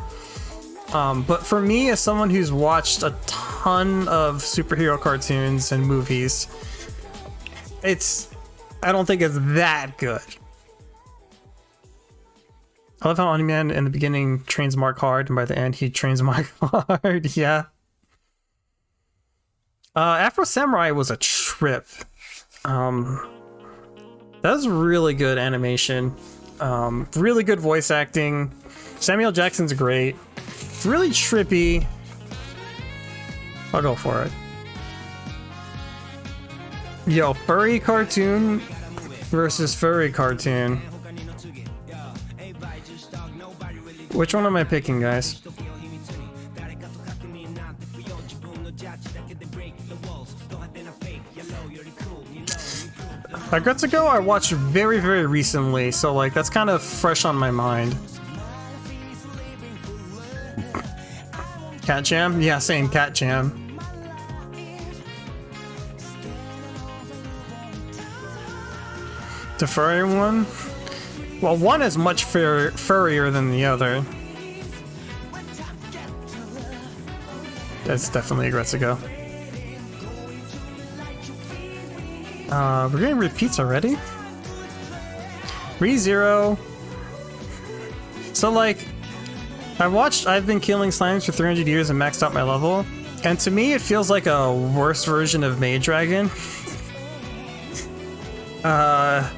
But for me, as someone who's watched a ton of superhero cartoons and movies, I don't think it's that good. I love how Oniman in the beginning trains Mark hard, and by the end he trains Mark hard. Yeah. Afro Samurai was a trip. That was really good animation. Really good voice acting. Samuel Jackson's great. It's really trippy. I'll go for it. Yo, furry cartoon versus furry cartoon. Which one am I picking, guys? Vtuber I watched very, very recently, so like that's kind of fresh on my mind. Cat Jam? Yeah, same, Cat Jam. The furry one? Well, one is much furrier than the other. That's definitely a Vtuber. We're getting repeats already? ReZero. So like, I've been killing slimes for 300 years and maxed out my level, and to me it feels like a worse version of Maid Dragon. I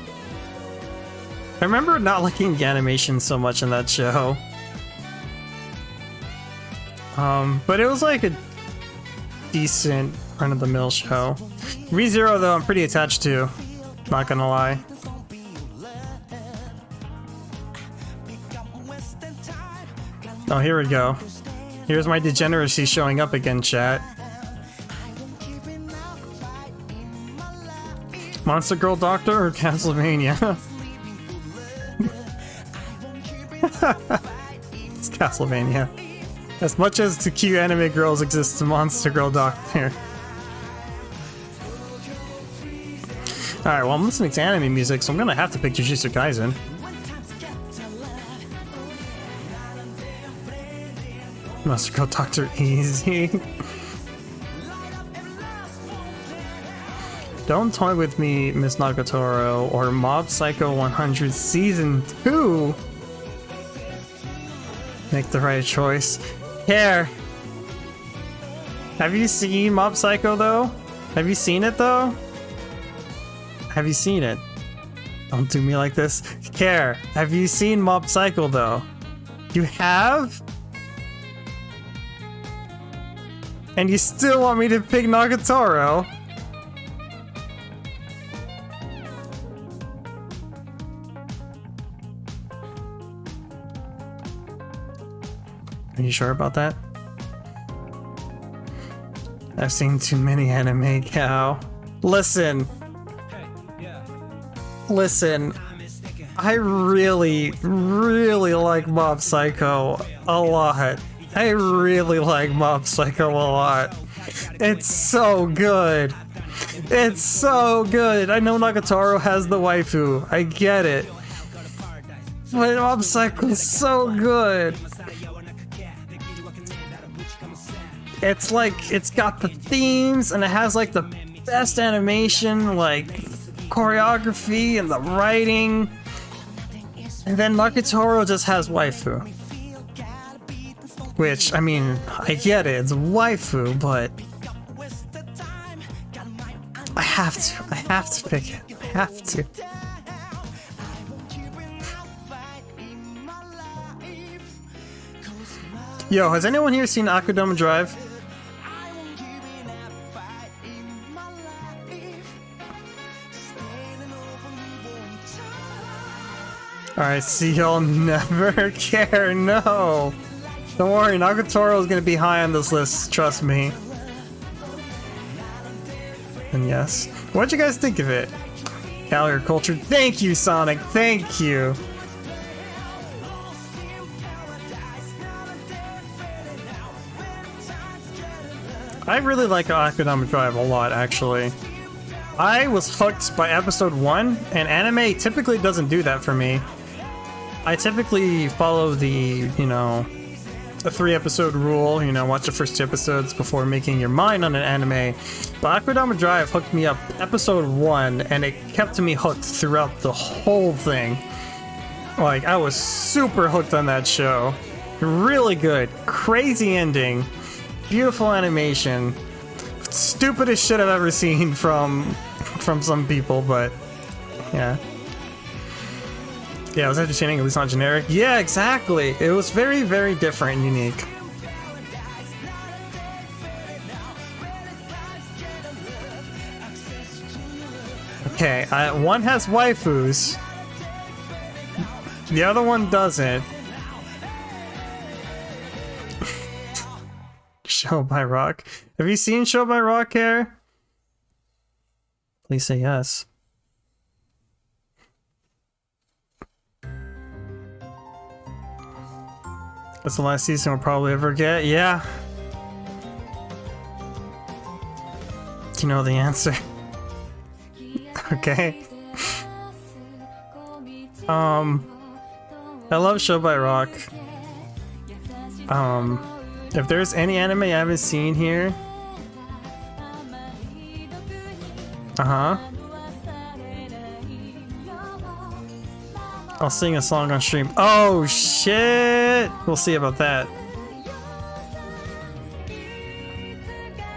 remember not liking the animation so much in that show. But it was like a decent run-of-the-mill show. ReZero though, I'm pretty attached to, not gonna lie. Oh, here we go. Here's my degeneracy showing up again, chat. Monster Girl Doctor or Castlevania? It's Castlevania. As much as the cute anime girls exist to Monster Girl Doctor. Alright, well I'm listening to anime music, so I'm gonna have to pick Jujutsu Kaisen. Monster Girl Doctor easy. Don't Toy With Me, Miss Nagatoro, or Mob Psycho 100 Season 2. Make the right choice. Care. Have you seen Mob Psycho though? Have you seen it though? Have you seen it? Don't do me like this. Care. Have you seen Mob Psycho though? You have? And you still want me to pick Nagatoro? Are you sure about that? I've seen too many anime, cow. Listen. Listen. I really, really like Mob Psycho a lot. I really like Mob Psycho a lot. It's so good. It's so good. I know Nagatoro has the waifu. I get it. But Mob Psycho is so good. It's like, it's got the themes and it has like the best animation, like choreography and the writing. And then Nagatoro just has waifu. Which, I mean, I get it, it's waifu, but I have to pick it. I have to. Yo, has anyone here seen Aquadome Drive? Alright, see, you'll never care, no! Don't worry, Nagatoro is gonna be high on this list, trust me. And yes. What'd you guys think of it? Calgary culture. Thank you, Sonic, thank you! I really like Aquadome Drive a lot, actually. I was hooked by episode 1, and anime typically doesn't do that for me. I typically follow the, you know, a 3-episode rule, you know, watch the first 2 episodes before making your mind on an anime. But Aquadome Drive hooked me up episode 1, and it kept me hooked throughout the whole thing. Like, I was super hooked on that show. Really good. Crazy ending. Beautiful animation. Stupidest shit I've ever seen from some people, but yeah. Yeah, it was entertaining, at least not generic. Yeah, exactly. It was very, very different and unique. Okay, one has waifus. The other one doesn't. Show by Rock. Have you seen Show by Rock here? Please say yes. That's the last season we'll probably ever get. Yeah. Do you know the answer? Okay. I love Show by Rock. If there's any anime I haven't seen here, I'll sing a song on stream. Oh shit! We'll see about that.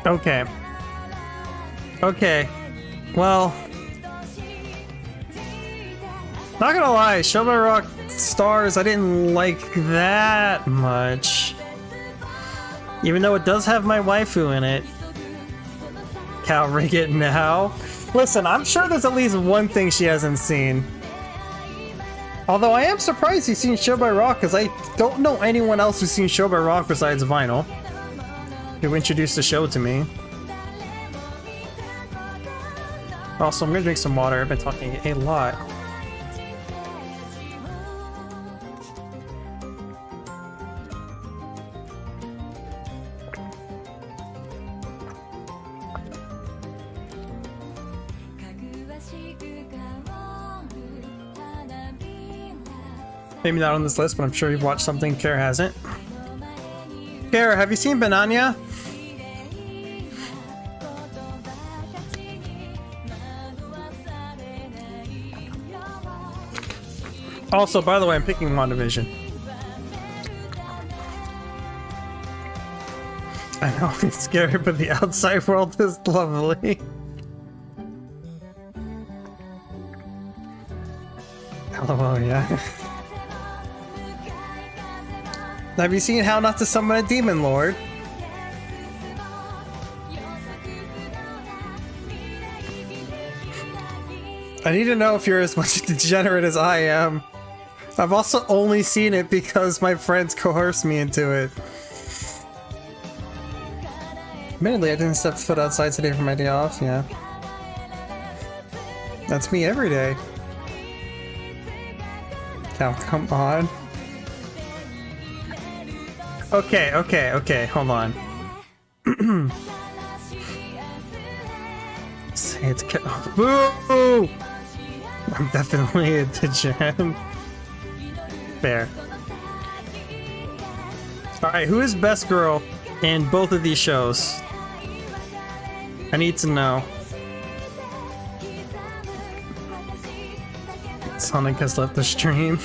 Okay. Okay. Well, not gonna lie, Show by Rock Stars I didn't like that much. Even though it does have my waifu in it. Cow, rig it now. Listen, I'm sure there's at least one thing she hasn't seen. Although I am surprised you've seen Show by Rock, because I don't know anyone else who's seen Show by Rock besides Vinyl, who introduced the show to me. Also, I'm gonna drink some water. I've been talking a lot. Maybe not on this list, but I'm sure you've watched something Kara hasn't. Kara, have you seen Banania? Also, by the way, I'm picking WandaVision. I know it's scary, but the outside world is lovely. LOL, yeah. Have you seen How Not to Summon a Demon Lord? I need to know if you're as much a degenerate as I am. I've also only seen it because my friends coerced me into it. Admittedly, I didn't step foot outside today for my day off, yeah. That's me every day. Now, come on. Okay, hold on. Say it's boo! I'm definitely a degen. Fair. Alright, who is best girl in both of these shows? I need to know. Sonic has left the stream.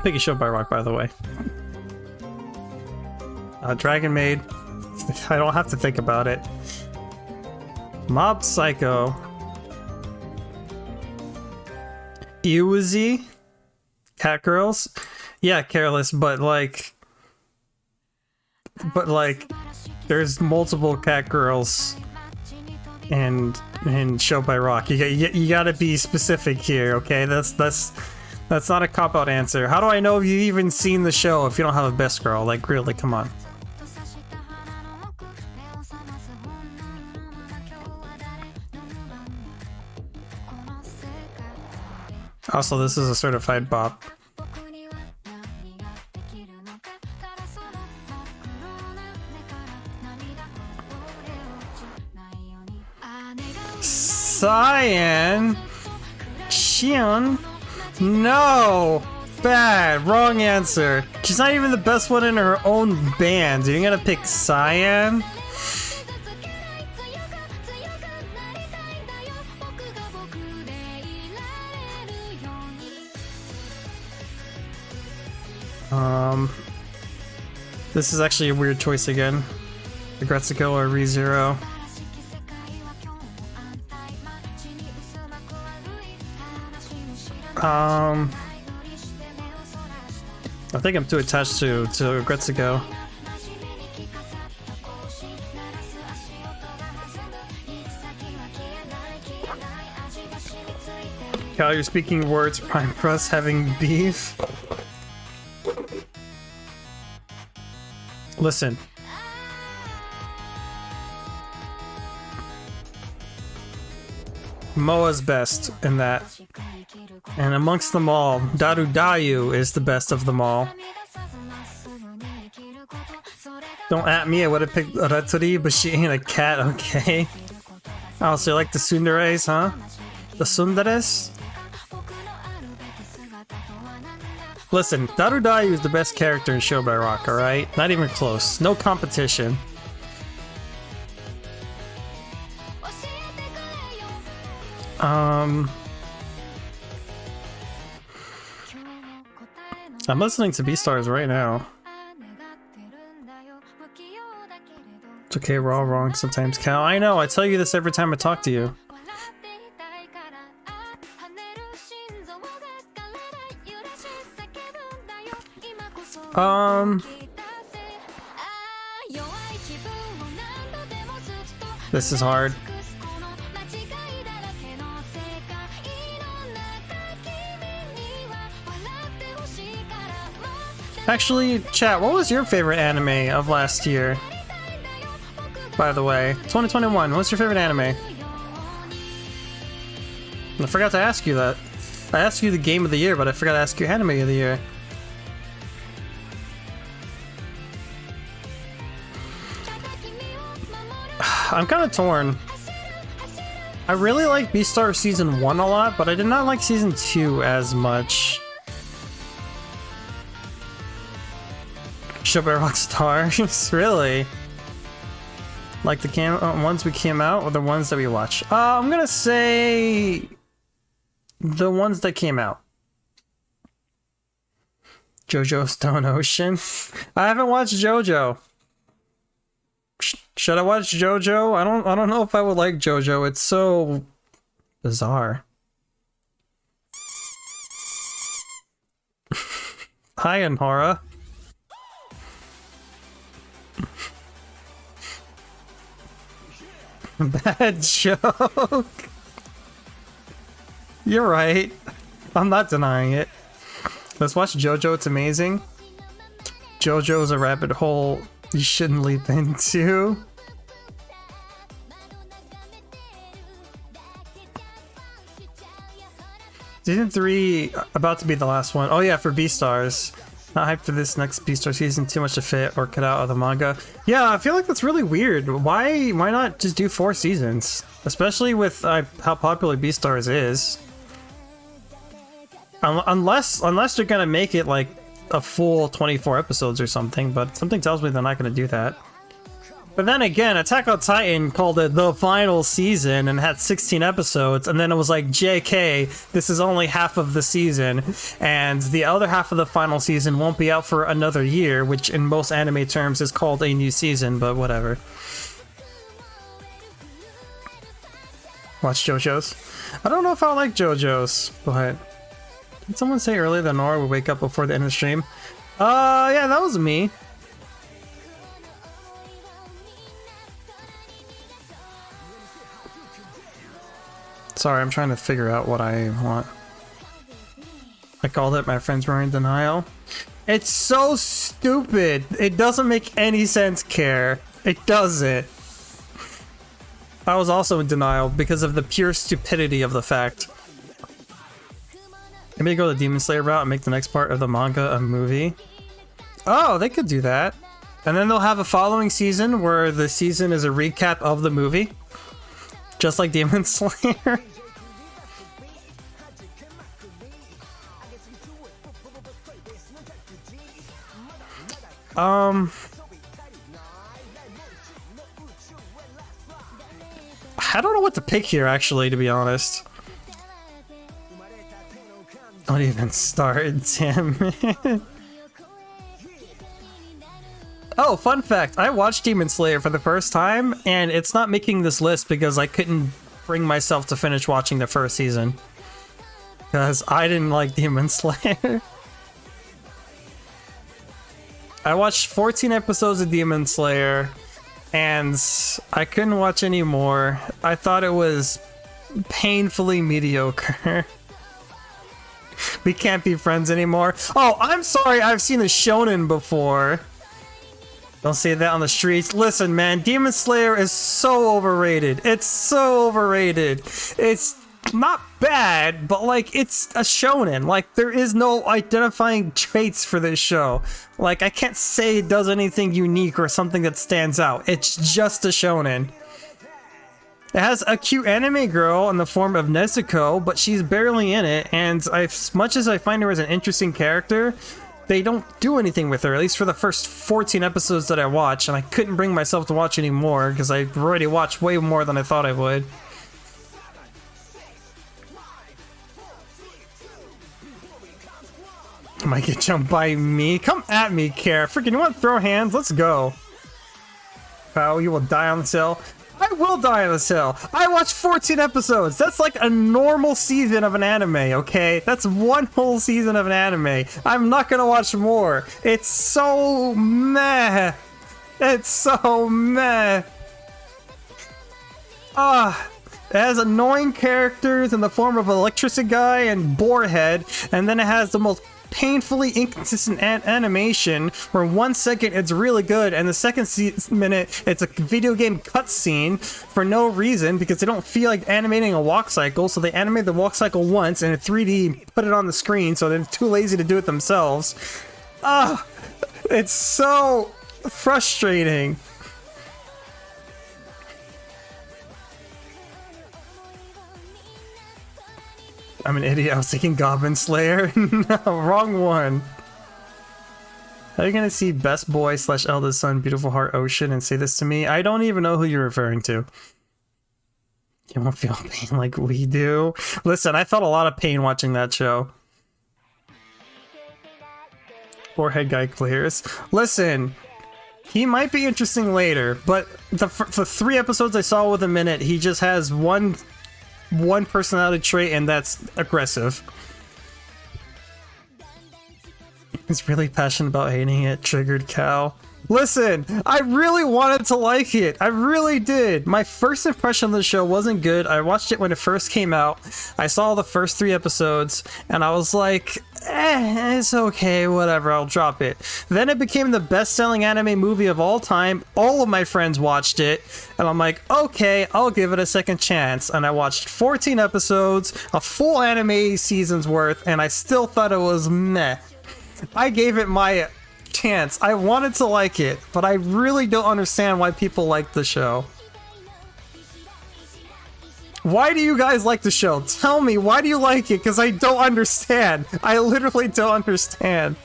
Piggy Show by Rock, by the way. Dragon Maid. I don't have to think about it. Mob Psycho. Uzi. Cat Girls. Yeah, Careless, but like, there's multiple Cat Girls in Show by Rock. You gotta be specific here, okay? That's not a cop-out answer. How do I know if you've even seen the show if you don't have a best girl? Like, really, come on. Also, this is a certified bop. Cyan. Xion. No! Bad. Wrong answer. She's not even the best one in her own band. You're gonna pick Cyan? This is actually a weird choice again. Agretsuko or ReZero. I think I'm too attached to Agretsuko. Cal, you're speaking words prime for us having beef. Listen. Moa's best in that. And amongst them all, Daru is the best of them all. Don't at me, I would have picked Ratori, but she ain't a cat, okay? Oh, so you like the Tsunderes, huh? The Tsunderes? Listen, Daru is the best character in Show by Rock, alright? Not even close. No competition. I'm listening to Beastars right now. It's okay, we're all wrong sometimes, Cal. I know, I tell you this every time I talk to you. This is hard. Actually, chat, what was your favorite anime of last year? By the way, 2021, what's your favorite anime? I forgot to ask you that. I asked you the game of the year, but I forgot to ask you anime of the year. I'm kind of torn. I really like Beastars Season 1 a lot, but I did not like Season 2 as much. Show by Rockstars? Really? Like the ones we came out, or the ones that we watched? I'm gonna say the ones that came out. JoJo Stone Ocean. I haven't watched JoJo. Should I watch JoJo? I don't know if I would like JoJo. It's so bizarre. Hi, Anhara. Bad joke. You're right. I'm not denying it. Let's watch JoJo. It's amazing. JoJo's a rabbit hole you shouldn't leap into. Season 3 about to be the last one. Oh yeah, for Beastars. Not hyped for this next Beastar season. Too much to fit or cut out of the manga. Yeah, I feel like that's really weird. Why not just do 4 seasons? Especially with how popular Beastars is. Unless they're gonna make it like a full 24 episodes or something, but something tells me they're not gonna do that. But then again, Attack on Titan called it the final season and had 16 episodes, and then it was like, JK, this is only half of the season, and the other half of the final season won't be out for another year, which in most anime terms is called a new season, but whatever. Watch JoJo's. I don't know if I like JoJo's, but did someone say earlier that Nora would wake up before the end of the stream? Yeah, that was me. Sorry, I'm trying to figure out what I want. I called it, my friends were in denial. It's so stupid. It doesn't make any sense, Care. It doesn't. I was also in denial because of the pure stupidity of the fact. Maybe go the Demon Slayer route and make the next part of the manga a movie. Oh, they could do that. And then they'll have a following season where the season is a recap of the movie. Just like Demon Slayer. I don't know what to pick here, actually, to be honest. Don't even start, damn it. Oh, fun fact, I watched Demon Slayer for the first time, and it's not making this list because I couldn't bring myself to finish watching the first season. Because I didn't like Demon Slayer. I watched 14 episodes of Demon Slayer, and I couldn't watch any more. I thought it was painfully mediocre. We can't be friends anymore. Oh, I'm sorry, I've seen a shonen before. Don't say that on the streets. Listen, man, Demon Slayer is so overrated. It's so overrated. It's not bad, but like, it's a shonen. Like, there is no identifying traits for this show. Like, I can't say it does anything unique or something that stands out. It's just a shonen. It has a cute anime girl in the form of Nezuko, but she's barely in it, and as much as I find her as an interesting character, they don't do anything with her, at least for the first 14 episodes that I watched, and I couldn't bring myself to watch any more, because I already watched way more than I thought I would. I might get jumped by me. Come at me, Care. Freaking, you want to throw hands? Let's go. Wow, you will die on this hill. I will die on this hill. I watched 14 episodes. That's like a normal season of an anime, okay? That's one whole season of an anime. I'm not gonna watch more. It's so meh. It's so meh. It has annoying characters in the form of Electricity Guy and Boarhead, and then it has the most painfully inconsistent animation where 1 second it's really good and the second minute it's a video game cutscene for no reason because they don't feel like animating a walk cycle, so they animate the walk cycle once and in 3D put it on the screen, so they're too lazy to do it themselves. It's so frustrating. I'm an idiot. I was thinking Goblin Slayer. No, wrong one. Are you gonna see Best Boy / Eldest Son, Beautiful Heart Ocean and say this to me? I don't even know who you're referring to. You won't feel pain like we do. Listen, I felt a lot of pain watching that show. Forehead guy clears. Listen, he might be interesting later, but the 3 episodes I saw with him in it, he just has one personality trait, and that's aggressive. He's really passionate about hating it. Triggered cow. Listen, I really wanted to like it. I really did. My first impression of the show wasn't good. I watched it when it first came out. I saw the first 3 episodes, and I was like, it's okay, whatever, I'll drop it. Then it became the best-selling anime movie of all time. All of my friends watched it, and I'm like, okay, I'll give it a second chance. And I watched 14 episodes, a full anime season's worth, and I still thought it was meh. I gave it my chance. I wanted to like it, but I really don't understand why people like the show. Why do you guys like the show? Tell me, why do you like it? Because I don't understand. I literally don't understand.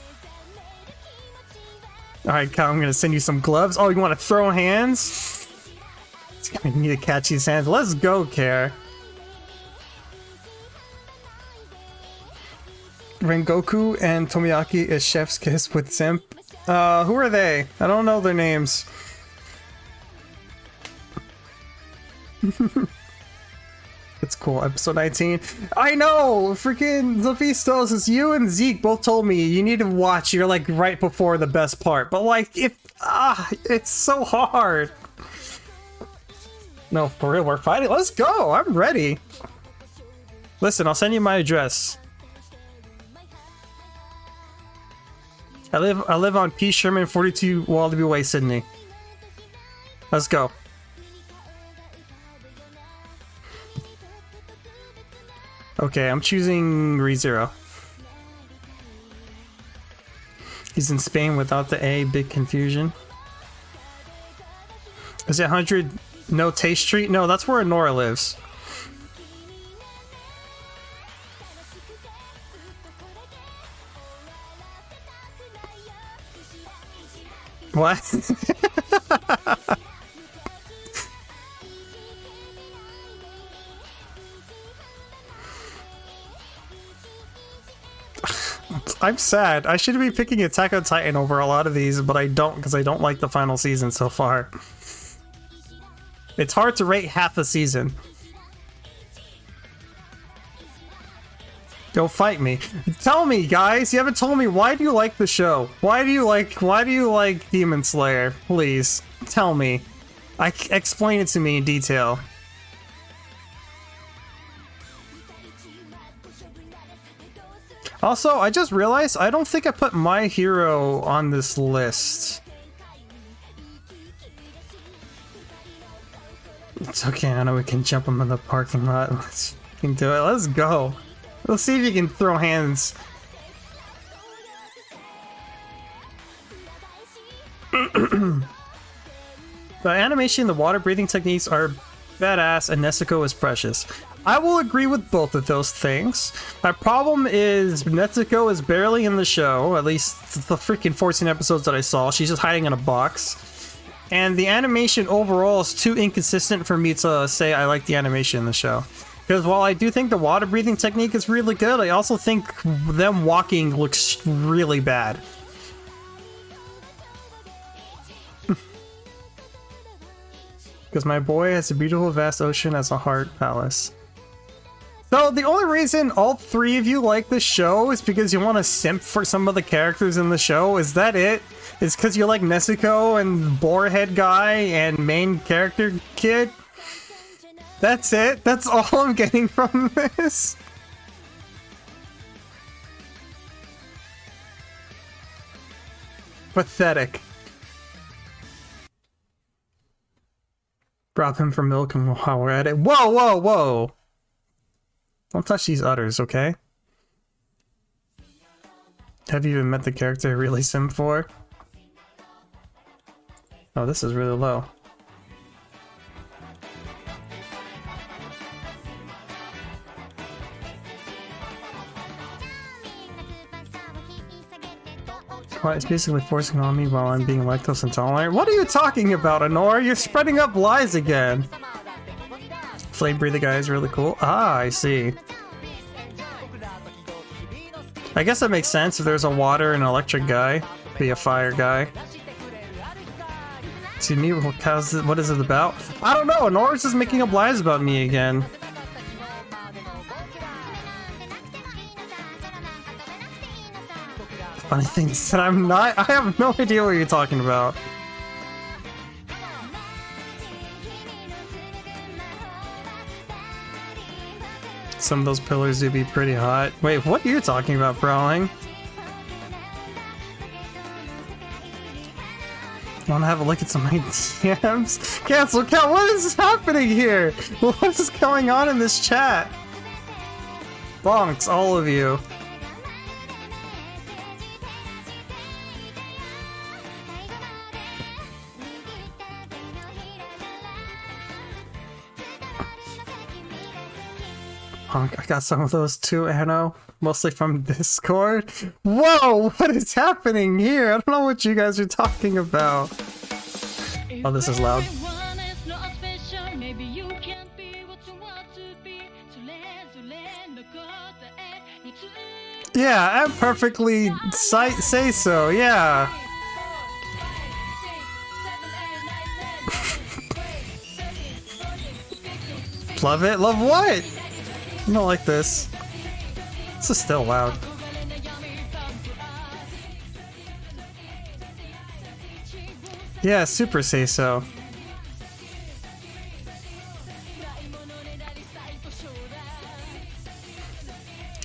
Alright, Cow, I'm gonna send you some gloves. Oh, you want to throw hands? It's gonna need to catch these hands. Let's go, Care. Rengoku and Tomoyaki is chef's kiss with Simp. Who are they? I don't know their names. It's cool. Episode 19. I know! Freaking Zephistos, it's you and Zeke both told me you need to watch. You're like right before the best part. But like, it's so hard. No, for real, we're fighting. Let's go! I'm ready. Listen, I'll send you my address. I live on P. Sherman 42 Wallaby Way, Sydney. Let's go. Okay, I'm choosing ReZero. He's in Spain without the A, big confusion. Is it 100 No Taste Street? No, that's where Nora lives. What? I'm sad. I should be picking Attack on Titan over a lot of these, but I don't because I don't like the final season so far. It's hard to rate half a season. Go fight me. Tell me, guys. You haven't told me, why do you like the show? Why do you like Demon Slayer? Please tell me. Explain it to me in detail. Also, I just realized I don't think I put My Hero on this list. It's okay, I know we can jump him in the parking lot. Let's do it. Let's go. Let's see if you can throw hands. The animation and the water breathing techniques are badass, and Nezuko is precious. I will agree with both of those things. My problem is Nezuko is barely in the show, at least the freaking 14 episodes that I saw. She's just hiding in a box. And the animation overall is too inconsistent for me to say I like the animation in the show. Because while I do think the water breathing technique is really good, I also think them walking looks really bad. Because my boy has a beautiful vast ocean as a heart palace. So the only reason all three of you like the show is because you want to simp for some of the characters in the show? Is that it? It's because you like Nezuko and Boarhead guy and main character kid? That's it? That's all I'm getting from this? Pathetic. Drop him for milk and while we're at it. Whoa, whoa, whoa! Don't touch these udders, okay? Have you even met the character I really sim for? Oh, this is really low. Well, it's basically forcing on me while I'm being lactose intolerant. What are you talking about, Honor? You're spreading up lies again. Flame breather guy is really cool. Ah, I see. I guess that makes sense if there's a water and electric guy. Be a fire guy. See me, what is it about? I don't know, Honor's just making up lies about me again. Funny thing is that I'm not. I have no idea what you're talking about. Some of those pillars do be pretty hot. Wait, what are you talking about, Prowling? Want to have a look at some of my DMs? Cancel count. What is happening here? What is going on in this chat? Bonks, all of you. I got some of those too, Anno. mostly from Discord. Whoa, what is happening here? I don't know what you guys are talking about. Oh, this is loud. Yeah, I perfectly say so, yeah. Love it? Love what? I don't like this. This is still loud. Yeah, super say so.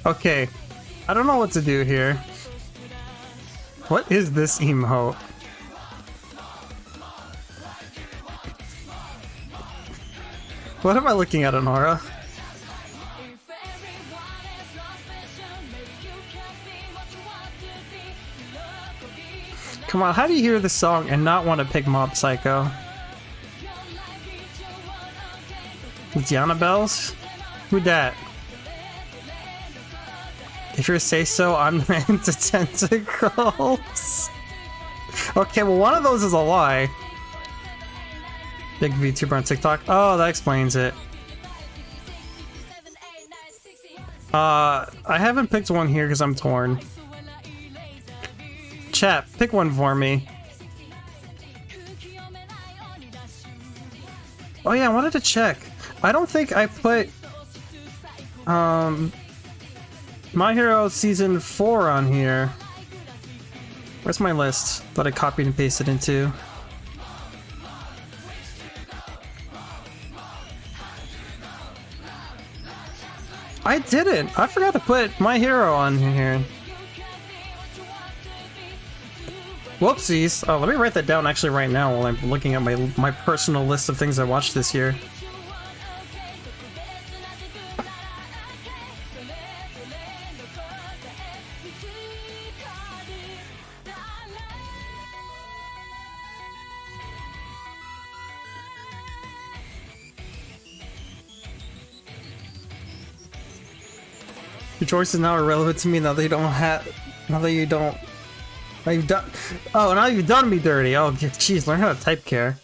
Okay, I don't know what to do here. What is this emote? What am I looking at, Honora? Come on, how do you hear this song and not want to pick Mob Psycho? Diana Bells? Who dat? If you say so, I'm into tentacles. Okay, well, one of those is a lie. Big VTuber on TikTok. Oh, that explains it. I haven't picked one here because I'm torn. Chat, pick one for me. Oh yeah, I wanted to check. I don't think I put My Hero Season 4 on here. Where's my list that I copied and pasted into? I didn't! I forgot to put My Hero on here. Whoopsies. Oh, let me write that down actually right now while I'm looking at my personal list of things I watched this year. Your choice is now irrelevant to me now that you don't have. Now that you don't. Now you've done. Oh, now you've done me dirty. Oh, jeez, learn how to type care.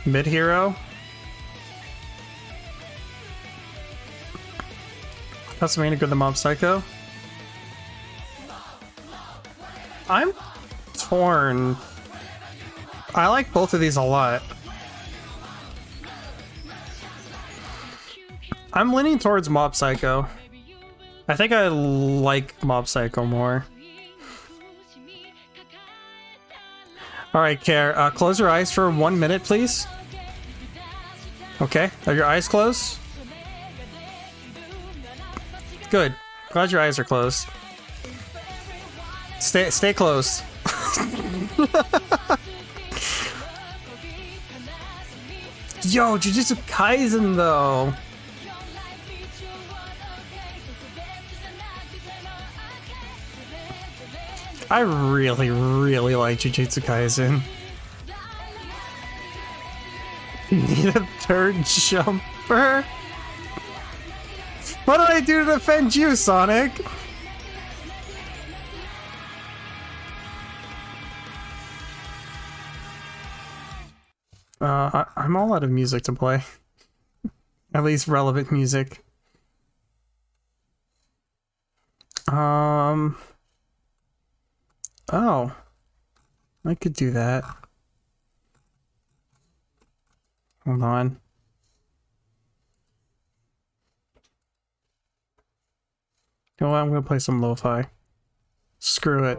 Mid hero. Castlevania Good the Mob Psycho. I'm torn. I like both of these a lot. I'm leaning towards Mob Psycho. I think I like Mob Psycho more. Alright, Care, close your eyes for 1 minute, please. Okay, are your eyes closed? Good. Glad your eyes are closed. Stay closed. Yo, Jujutsu Kaisen though. I really, really like Jujutsu Kaisen. Need a third jumper? What did I do to defend you, Sonic? I'm all out of music to play. At least relevant music. Oh. I could do that. Hold on. You know what? I'm gonna play some lo-fi. Screw it.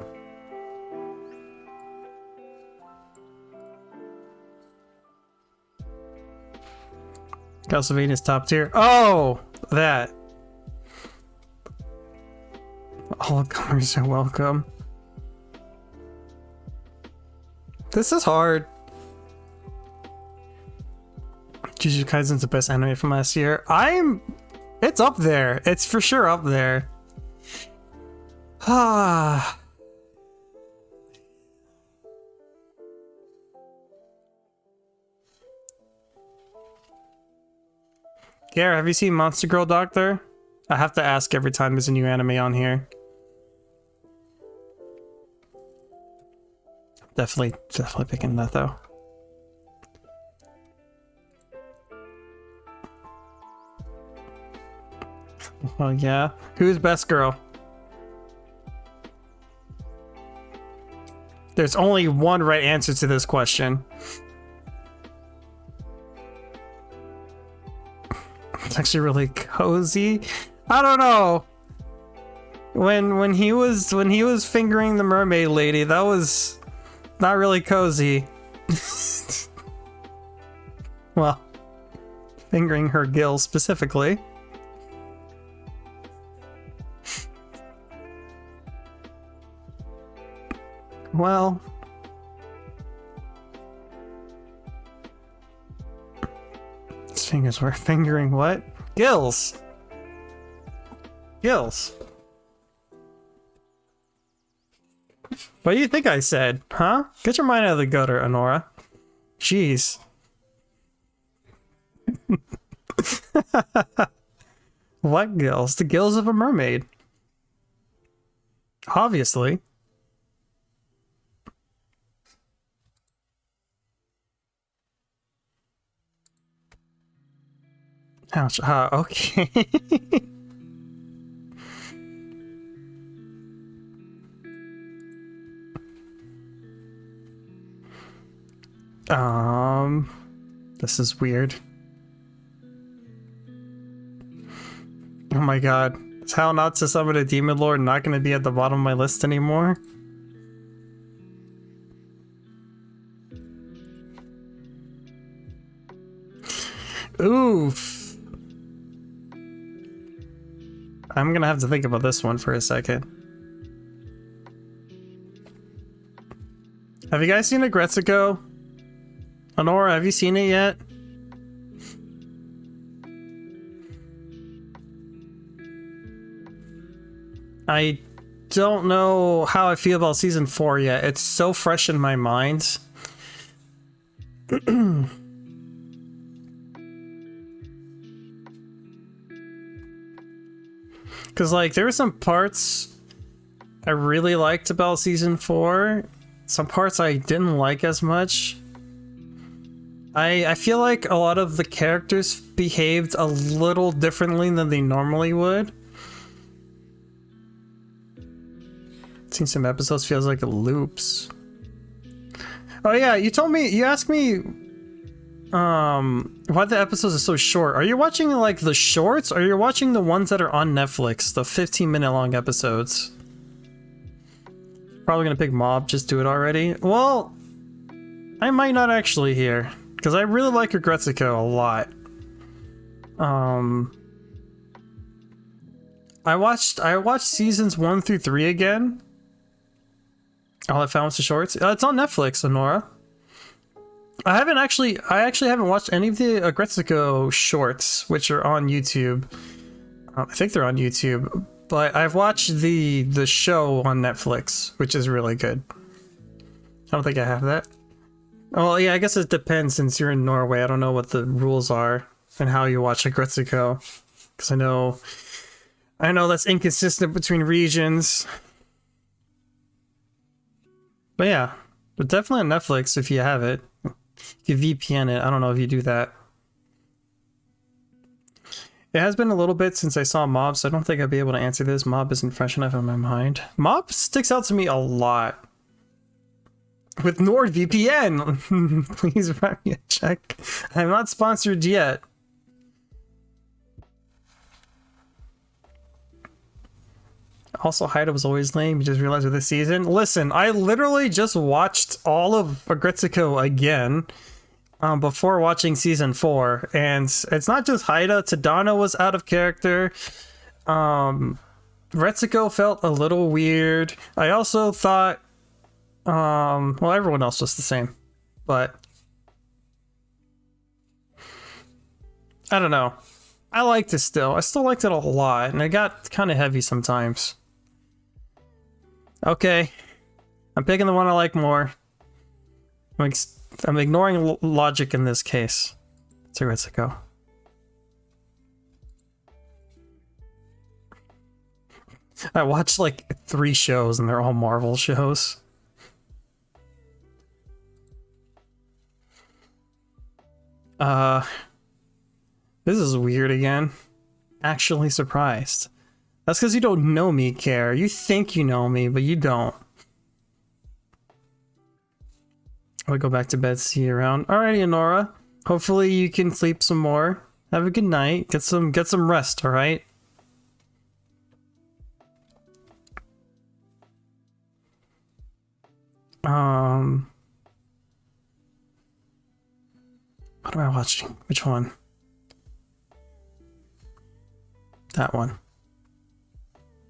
Castlevania's top tier. Oh! That. All comers are welcome. This is hard. Jujutsu Kaisen's the best anime from last year. It's up there. It's for sure up there. Ah. Gare, have you seen Monster Girl Doctor? I have to ask every time there's a new anime on here. Definitely picking that though. Well, yeah. Who's best girl? There's only one right answer to this question. It's actually really cozy. I don't know. When he was fingering the mermaid lady, that was not really cozy. Well, fingering her gills specifically. Well, his fingers were fingering what? Gills. Gills. What do you think I said? Huh? Get your mind out of the gutter, Honora. Jeez. What gills? The gills of a mermaid. Obviously. Ouch. Okay. This is weird. Oh my god. Is how not to summon a demon lord not going to be at the bottom of my list anymore? Oof. I'm gonna have to think about this one for a second. Have you guys seen Agretsuko? Honora, have you seen it yet? I don't know how I feel about season 4 yet. It's so fresh in my mind. Because, like, there were some parts I really liked about season 4. Some parts I didn't like as much. I feel like a lot of the characters behaved a little differently than they normally would. Seen some episodes feels like loops. Oh yeah, you asked me why the episodes are so short. Are you watching like the shorts or are you watching the ones that are on Netflix, the 15-minute long episodes? Probably gonna pick Mob, just do it already. Well, I might not actually here, because I really like Agretsuko a lot. I watched seasons 1 through 3 again. All I found was the shorts. It's on Netflix, Honora. I actually haven't watched any of the Agretsuko shorts, which are on YouTube. I think they're on YouTube, but I've watched the show on Netflix, which is really good. I don't think I have that. Well, yeah, I guess it depends since you're in Norway. I don't know what the rules are and how you watch Agretsuko, because I know that's inconsistent between regions. But yeah, but definitely on Netflix if you have it. You can VPN it. I don't know if you do that. It has been a little bit since I saw Mob, so I don't think I'd be able to answer this. Mob isn't fresh enough in my mind. Mob sticks out to me a lot. With NordVPN! Please write me a check. I'm not sponsored yet. Also, Haida was always lame. You just realized with this season. Listen, I literally just watched all of Agretsuko again before watching season 4, and it's not just Haida. Tadano was out of character. Retsuko felt a little weird. I also thought, well, everyone else was the same, but I don't know. I liked it still. I still liked it a lot, and it got kind of heavy sometimes. Okay, I'm picking the one I like more. I'm ignoring logic in this case. So let's go. I watched like 3 shows and they're all Marvel shows. This is weird again. Actually surprised. That's because you don't know me, Care. You think you know me, but you don't. I'll go back to bed, see you around. Alrighty, Honora. Hopefully you can sleep some more. Have a good night. Get some rest, alright? What am I watching? Which one? That one.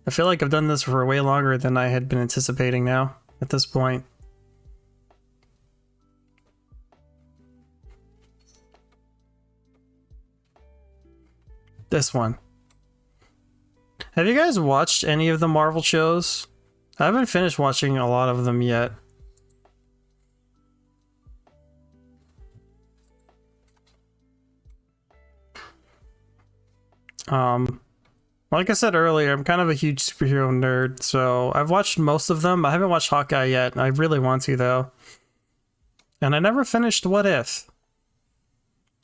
I feel like I've done this for way longer than I had been anticipating now, at this point. This one. Have you guys watched any of the Marvel shows? I haven't finished watching a lot of them yet. Like I said earlier, I'm kind of a huge superhero nerd, so I've watched most of them. I haven't watched Hawkeye yet. I really want to, though. And I never finished What If.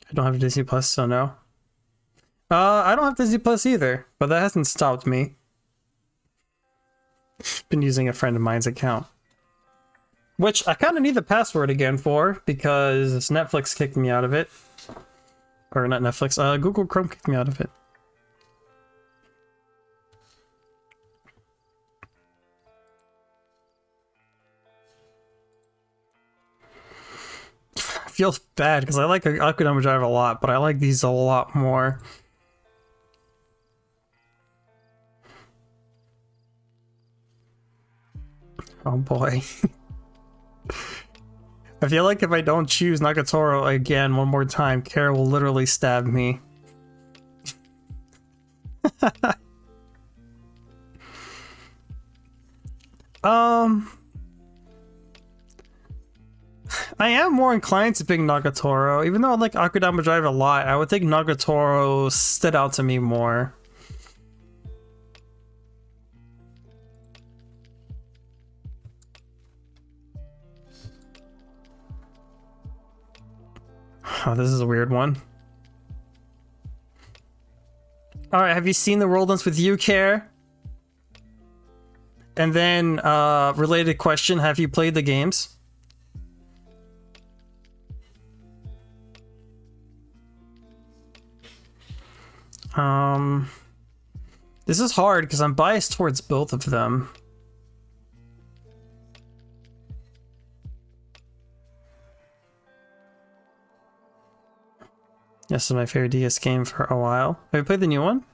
I don't have Disney Plus, so no. I don't have Disney Plus either, but that hasn't stopped me. Been using a friend of mine's account. Which I kind of need the password again for, because Netflix kicked me out of it. Or not Netflix, Google Chrome kicked me out of it. I feel bad because I like Akudama Drive a lot, but I like these a lot more. Oh boy. I feel like if I don't choose Nagatoro again one more time, Kara will literally stab me. I am more inclined to pick Nagatoro. Even though I like Akudama Drive a lot, I would think Nagatoro stood out to me more. Oh, this is a weird one. Alright, have you seen The World Ends With You, Care? And then, related question, have you played the games? This is hard because I'm biased towards both of them. This is my favorite DS game for a while. Have you played the new one?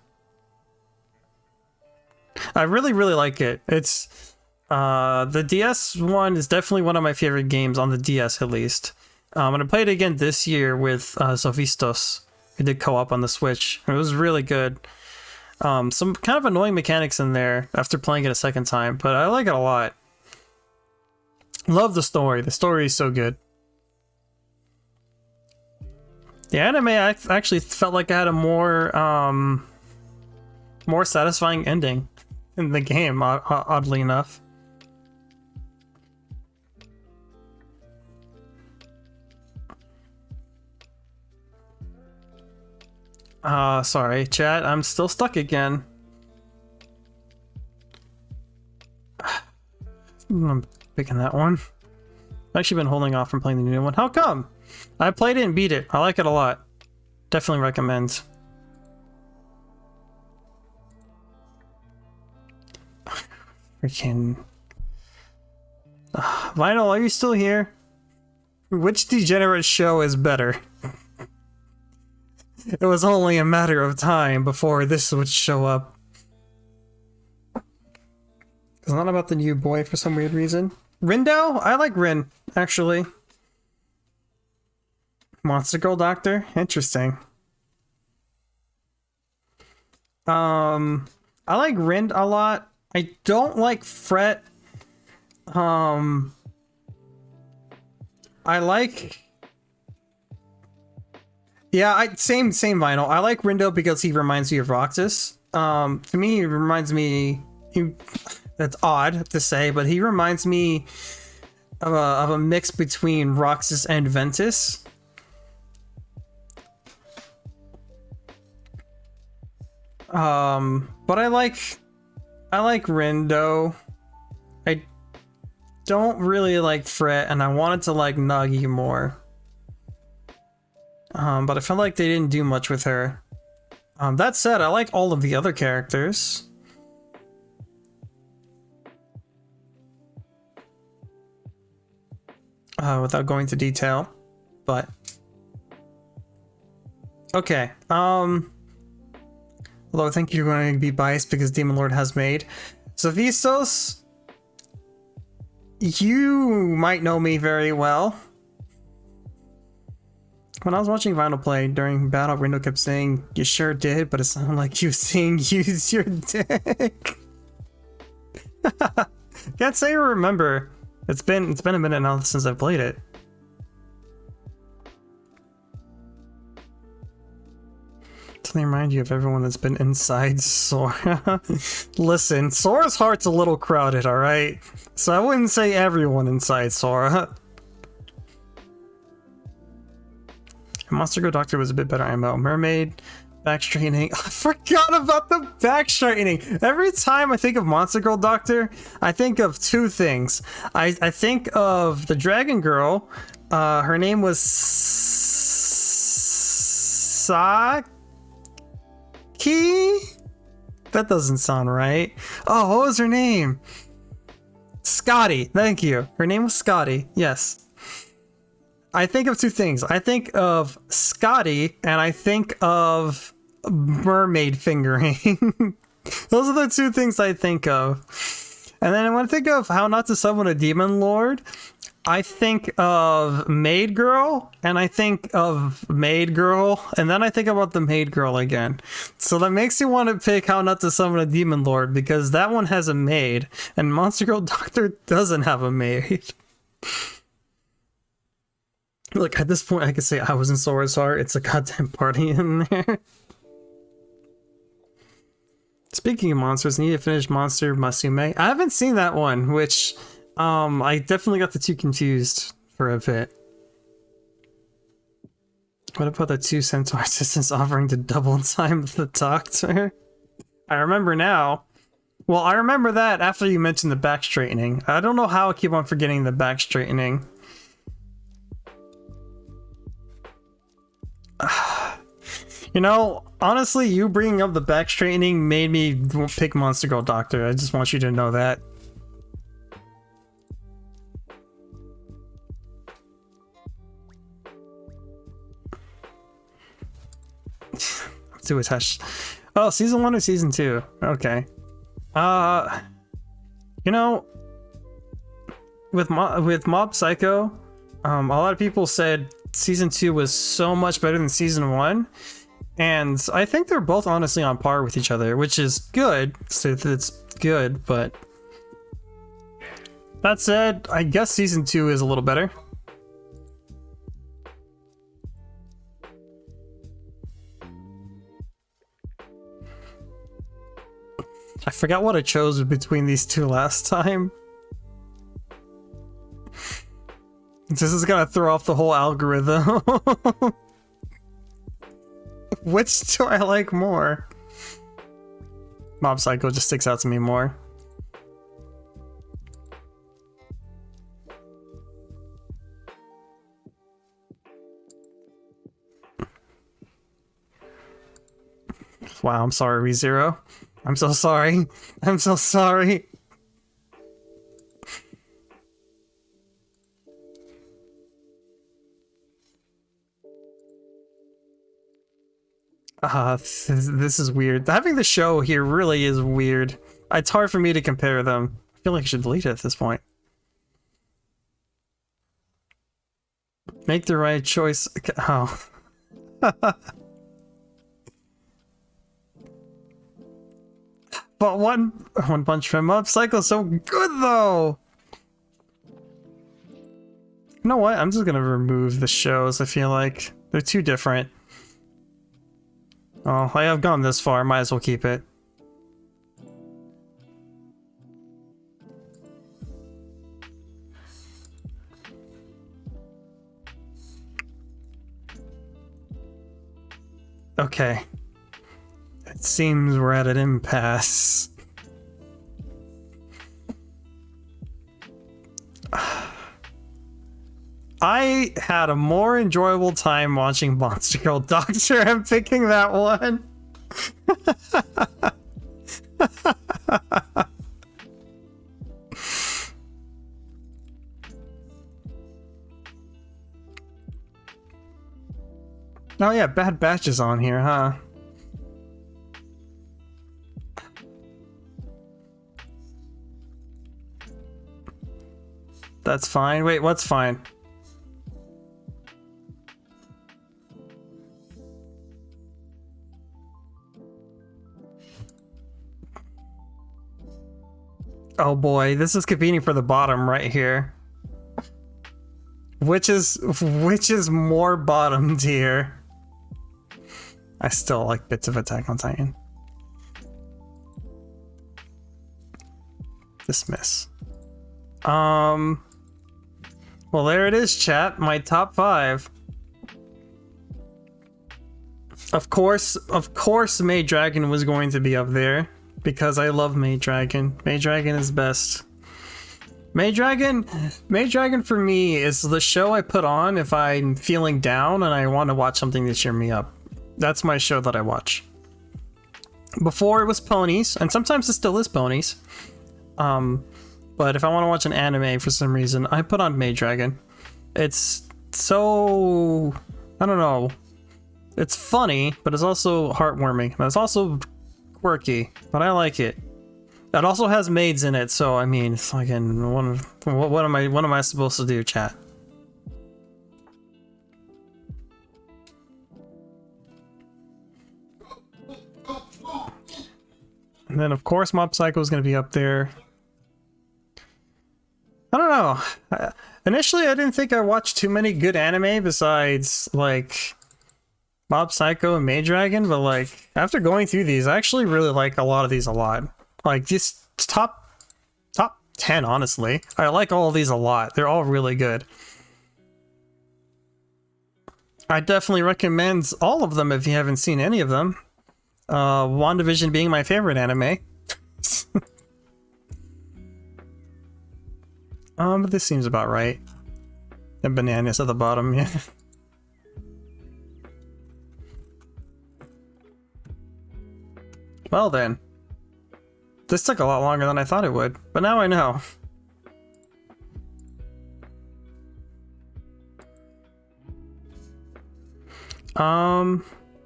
I really like it. It's the DS one is definitely one of my favorite games on the DS, at least. And I played it again this year with Sophistos. We did co-op on the Switch. It was really good. Some kind of annoying mechanics in there after playing it a second time, but I like it a lot. Love the story. The story is so good. The anime, I actually felt like I had a more satisfying ending in the game, oddly enough. Sorry, chat, I'm still stuck again. I'm picking that one. I've actually been holding off from playing the new one. How come? I played it and beat it. I like it a lot. Definitely recommend. Freaking... Vinyl, are you still here? Which degenerate show is better? It was only a matter of time before this would show up. It's not about the new boy for some weird reason. Rindo? I like Rin, actually. Monster Girl Doctor? Interesting. I like Rin a lot. I don't like Fret. I like... Yeah, same Vinyl. I like Rindo because he reminds me of Roxas. To me, he reminds me that's odd to say, but he reminds me of a mix between Roxas and Ventus. But I like Rindo. I don't really like Fret, and I wanted to like Nagi more. But I felt like they didn't do much with her. That said, I like all of the other characters. Without going into detail, but okay. Although I think you're going to be biased because Demon Lord has made. So Vistos, you might know me very well. When I was watching Vinyl play during battle, Rindo kept saying, "You sure did," but it sounded like you were saying, "Use your dick." Can't say I remember. It's been a minute now since I've played it. Let me remind you of everyone that's been inside Sora. Listen, Sora's heart's a little crowded, alright? So I wouldn't say everyone inside Sora. Monster Go Doctor was a bit better IMO. Mermaid, back straightening. I forgot about the back straightening. Every time I think of Monster Girl Doctor, I think of two things. I think of the Dragon Girl. Her name was Saki? That doesn't sound right. Oh, what was her name? Scotty. Thank you. Her name was Scotty. Yes. I think of two things. I think of Scotty and I think of mermaid fingering. Those are the two things I think of. And then when I think of how not to summon a demon lord, I think of Maid Girl and I think of Maid Girl and then I think about the Maid Girl again. So that makes you want to pick how not to summon a demon lord because that one has a maid and Monster Girl Doctor doesn't have a maid. Look, at this point, I could say I was in Sora's heart. It's a goddamn party in there. Speaking of monsters, I need to finish Monster Masume. I haven't seen that one, which I definitely got the two confused for a bit. What about the two centaur assistants offering to double time of the doctor? I remember now. Well, I remember that after you mentioned the back straightening. I don't know how I keep on forgetting the back straightening. You know, honestly, you bringing up the back straightening made me pick Monster Girl Doctor. I just want you to know that. I'm too attached. Oh, season 1 or season 2? Okay. You know, with Mob Psycho, a lot of people said season 2 was so much better than season 1, and I think they're both honestly on par with each other, which is good. So it's good, but that said, I guess season 2 is a little better. I forgot what I chose between these two last time. This is gonna throw off the whole algorithm. Which do I like more? Mob Psycho just sticks out to me more. Wow, I'm sorry, ReZero. I'm so sorry. I'm so sorry. This is weird. Having the show here really is weird. It's hard for me to compare them. I feel like I should delete it at this point. Make the right choice. Oh. But One Punch Man Mob Psycho's so good though. You know what? I'm just gonna remove the shows. I feel like they're too different. Oh, I have gone this far. Might as well keep it. Okay. It seems we're at an impasse. I had a more enjoyable time watching Monster Girl Doctor and picking that one. Oh yeah, Bad Batch is on here, huh? That's fine. Wait, what's fine? Oh boy, this is competing for the bottom right here. Which is more bottom tier? I still like bits of Attack on Titan. Dismiss. Well, there it is, chat. My top 5. Of course, Maid Dragon was going to be up there because I love Maid Dragon. Maid Dragon is best. Maid Dragon for me is the show I put on if I'm feeling down and I want to watch something to cheer me up. That's my show that I watch. Before it was Ponies, and sometimes it still is Ponies. But if I want to watch an anime for some reason, I put on Maid Dragon. It's so, I don't know. It's funny, but it's also heartwarming. And it's also quirky, but I like it. It also has maids in it, so I mean, fucking, what am I supposed to do, chat? And then, of course, Mob Psycho is going to be up there. I don't know. Initially, I didn't think I watched too many good anime besides, like, Mob Psycho and Maid Dragon, but, like, after going through these, I actually really like a lot of these a lot. Like, just top 10, honestly. I like all of these a lot. They're all really good. I definitely recommend all of them if you haven't seen any of them. WandaVision being my favorite anime. But this seems about right. And bananas at the bottom, yeah. Well then. This took a lot longer than I thought it would, but now I know.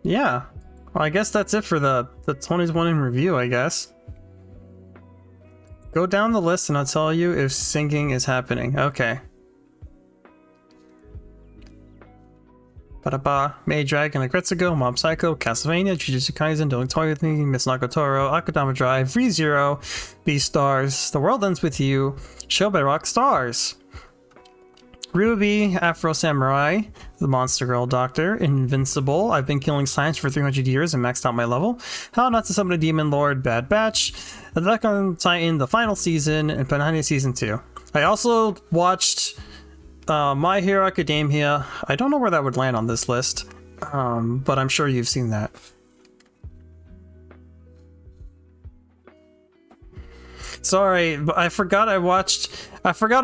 Yeah. Well, I guess that's it for the 2021 in review, I guess. Go down the list and I'll tell you if syncing is happening. Okay. Ba-da-ba. Maid Dragon, Agretsuko, Mob Psycho, Castlevania, Jujutsu Kaisen, Don't Toy With Me, Miss Nakotoro, Akudama Drive, ReZero, Beastars, The World Ends With You, Show by Rock Stars, Ruby, Afro Samurai, The Monster Girl Doctor, Invincible, I've Been Killing Science for 300 years and maxed out my level, How Not to Summon a Demon Lord, Bad Batch, Attack on Titan, the final season, and Banana Season 2. I also watched My Hero Academia. I don't know where that would land on this list, but I'm sure you've seen that. Sorry, but I forgot I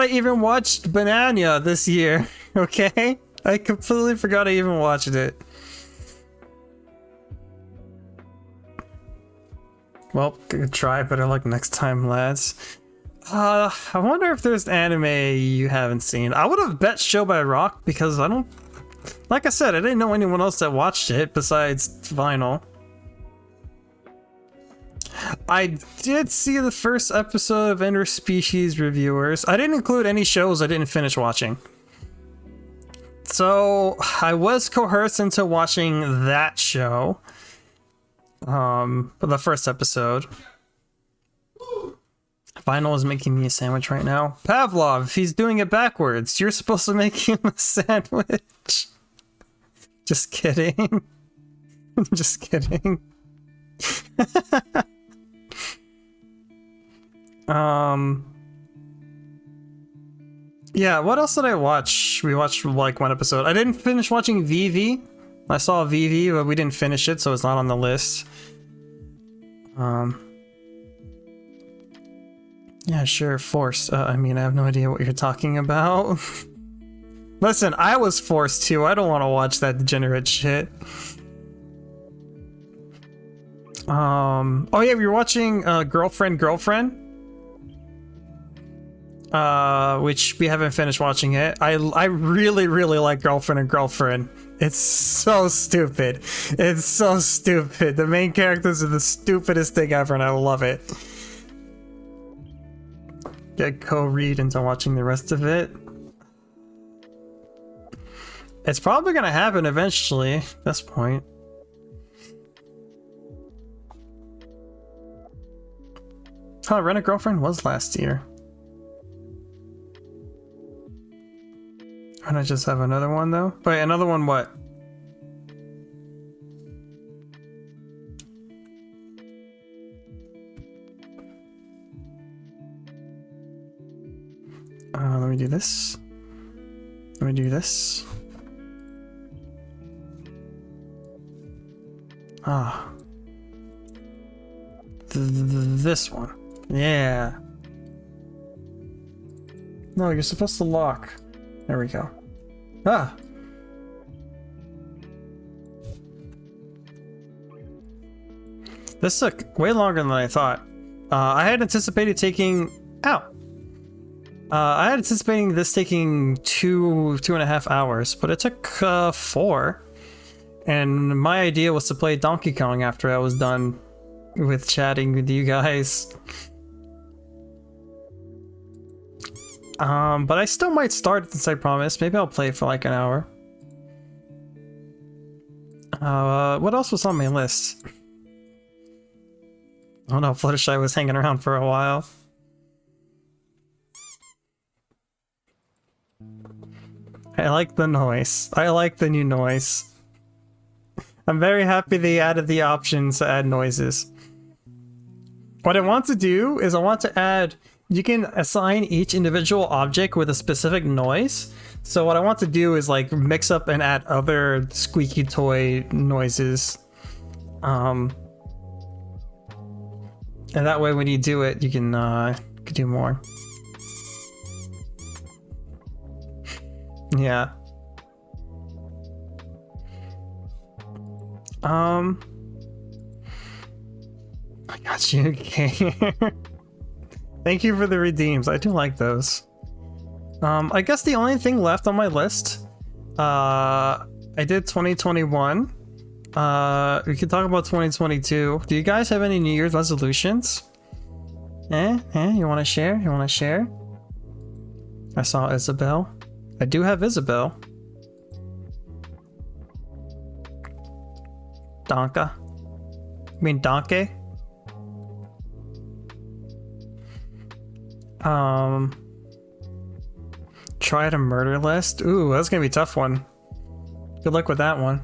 even watched Banana this year, okay? I completely forgot I even watched it. Well, good try, better luck next time, lads. I wonder if there's anime you haven't seen. I would have bet Show by Rock because I don't... Like I said, I didn't know anyone else that watched it besides Vinyl. I did see the first episode of Interspecies Reviewers. I didn't include any shows I didn't finish watching. So, I was coerced into watching that show. For the first episode. Vinyl is making me a sandwich right now. Pavlov, he's doing it backwards. You're supposed to make him a sandwich. Just kidding. Just kidding. Yeah, what else did I watch? We watched like one episode. I didn't finish watching VV. I saw VV, but we didn't finish it, so it's not on the list. Yeah, sure, forced. I mean, I have no idea what you're talking about. Listen, I was forced to. I don't want to watch that degenerate shit. Oh yeah, we were watching Girlfriend, which we haven't finished watching it. I really like Girlfriend. It's so stupid. It's so stupid. The main characters are the stupidest thing ever, and I love it. Get co-read into watching the rest of it. It's probably gonna happen eventually at this point. Oh, Rent a Girlfriend was last year. And I just have another one though? Wait, another one what? Let me do this. Let me do this. Ah. This one. Yeah. No, you're supposed to lock. There we go. Ah. This took way longer than I thought. I had anticipated taking... Ow! I had anticipating this taking two and a half hours, but it took 4. And my idea was to play Donkey Kong after I was done with chatting with you guys. But I still might start since I promised. Maybe I'll play for like an hour. What else was on my list? Oh no, Fluttershy was hanging around for a while. I like the noise. I like the new noise. I'm very happy they added the options to add noises. What I want to do is I want to add... You can assign each individual object with a specific noise. So what I want to do is like mix up and add other squeaky toy noises. And that way when you do it, you can do more. Yeah. I got you. Okay. Thank you for the redeems. I do like those. I guess the only thing left on my list, I did 2021. We can talk about 2022. Do you guys have any New Year's resolutions? You want to share? You want to share? I saw Isabel. I do have Isabel. Donka? You mean Donkey? Try to murder list. Ooh, that's gonna be a tough one. Good luck with that one.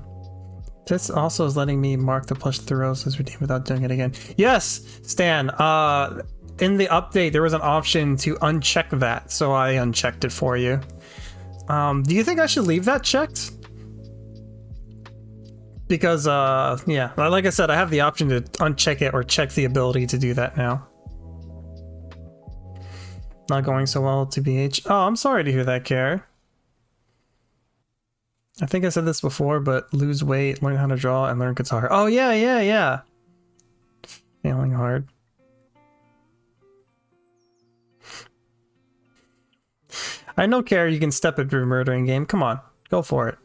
This also is letting me mark the plush through roses redeem without doing it again. Yes, Stan. In the update, there was an option to uncheck that, so I unchecked it for you. Do you think I should leave that checked? Because, yeah, like I said, I have the option to uncheck it or check the ability to do that now. Not going so well to BH. Oh, I'm sorry to hear that, Care. I think I said this before, but lose weight, learn how to draw, and learn guitar. Oh, yeah. Failing hard. I know, Care, you can step up your murdering game. Come on, go for it.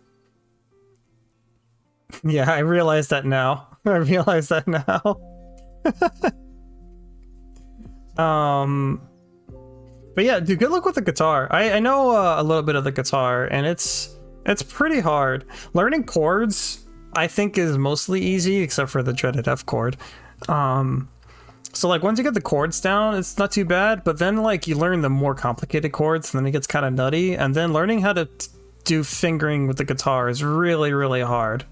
Yeah, I realize that now. I realize that now. But yeah, dude, good luck with the guitar. I know a little bit of the guitar, and it's pretty hard. Learning chords, I think, is mostly easy, except for the dreaded F chord. So like once you get the chords down, it's not too bad. But then like you learn the more complicated chords, and then it gets kind of nutty. And then learning how to do fingering with the guitar is really hard,